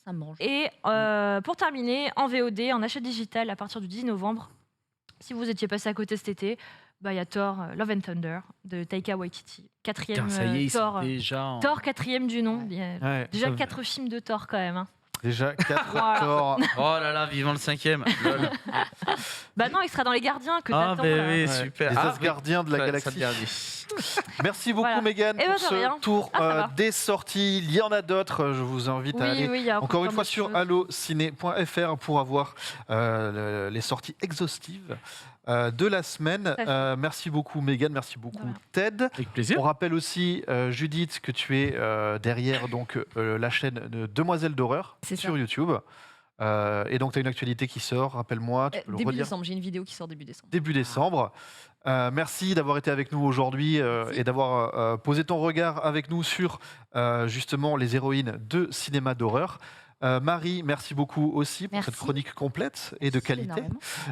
[SPEAKER 3] Ça me mange.
[SPEAKER 2] Et pour terminer, en VOD, en achat digital, à partir du 10 novembre, si vous étiez passé à côté cet été, il y a Thor Love and Thunder de Taika Waititi. Quatrième
[SPEAKER 5] Putain, ça y est, ils sont
[SPEAKER 2] Thor.
[SPEAKER 5] déjà en-
[SPEAKER 2] Thor, quatrième du nom.
[SPEAKER 1] Ouais,
[SPEAKER 2] Déjà
[SPEAKER 1] ça-
[SPEAKER 2] 4 films de Thor quand même. Hein.
[SPEAKER 1] Déjà 4
[SPEAKER 2] Voilà.
[SPEAKER 1] Thor.
[SPEAKER 5] Oh là là, vivant le 5e. Lol.
[SPEAKER 2] Bah non, il sera dans Les Gardiens que
[SPEAKER 5] Ah,
[SPEAKER 2] t'attends.
[SPEAKER 5] ben
[SPEAKER 2] là.
[SPEAKER 5] oui,
[SPEAKER 1] Ouais.
[SPEAKER 5] super.
[SPEAKER 1] Les
[SPEAKER 5] Ah,
[SPEAKER 1] Asgardiens de la
[SPEAKER 5] ça-
[SPEAKER 1] galaxie.
[SPEAKER 5] ça te garde.
[SPEAKER 1] Merci beaucoup
[SPEAKER 2] Voilà.
[SPEAKER 1] Mégane
[SPEAKER 2] Eh ben,
[SPEAKER 1] pour
[SPEAKER 2] de rien.
[SPEAKER 1] ce tour
[SPEAKER 2] Ah, ça va.
[SPEAKER 1] des sorties. Il y en a d'autres. Je vous invite à aller
[SPEAKER 2] Oui, il y a
[SPEAKER 1] encore une
[SPEAKER 2] plein
[SPEAKER 1] fois
[SPEAKER 2] d'autres
[SPEAKER 1] sur
[SPEAKER 2] choses.
[SPEAKER 1] allociné.fr pour avoir les sorties exhaustives de la semaine.
[SPEAKER 2] Tout à fait.
[SPEAKER 1] Merci beaucoup Mégane, merci beaucoup
[SPEAKER 2] rien.
[SPEAKER 1] Ted.
[SPEAKER 5] Avec plaisir.
[SPEAKER 1] On rappelle aussi, Judith, que tu es derrière donc, la chaîne de Demoiselles d'horreur
[SPEAKER 3] C'est
[SPEAKER 1] sur
[SPEAKER 3] ça.
[SPEAKER 1] YouTube. Et donc, tu as une actualité qui sort, rappelle-moi, tu peux le
[SPEAKER 4] Début
[SPEAKER 1] redire.
[SPEAKER 4] décembre, j'ai une vidéo qui sort début décembre.
[SPEAKER 1] Début décembre. Merci d'avoir été avec nous aujourd'hui et d'avoir posé ton regard avec nous sur justement les héroïnes de cinéma d'horreur. Marie, merci beaucoup aussi pour cette
[SPEAKER 3] Merci.
[SPEAKER 1] chronique complète et de qualité.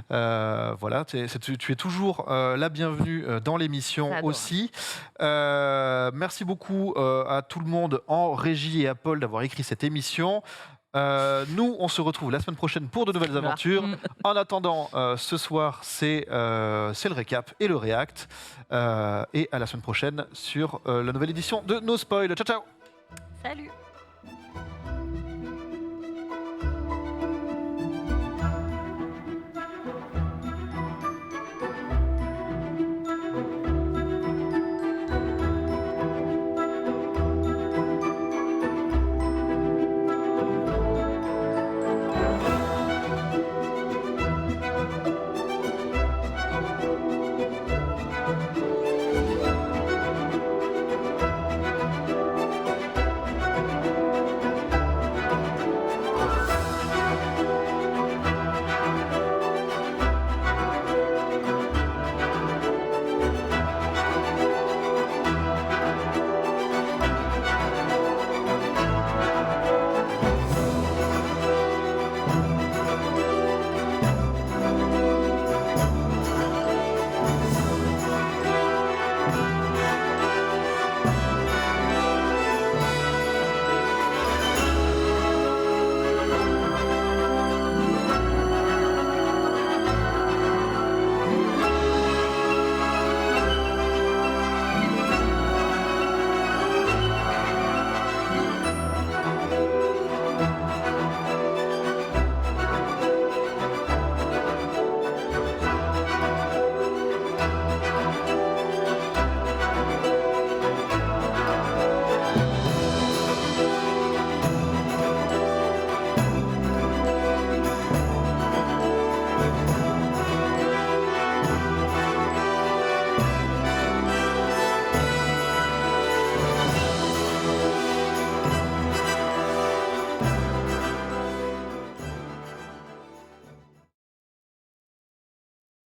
[SPEAKER 3] Énormément.
[SPEAKER 1] Voilà, tu es toujours la bienvenue dans l'émission
[SPEAKER 3] J'adore.
[SPEAKER 1] aussi. Merci beaucoup à tout le monde en régie et à Paul d'avoir écrit cette émission. Nous, on se retrouve la semaine prochaine pour de nouvelles
[SPEAKER 3] Voilà.
[SPEAKER 1] aventures. En attendant, ce soir, c'est le récap et le react. Et à la semaine prochaine sur la nouvelle édition de No Spoil. Ciao, ciao!
[SPEAKER 2] Salut.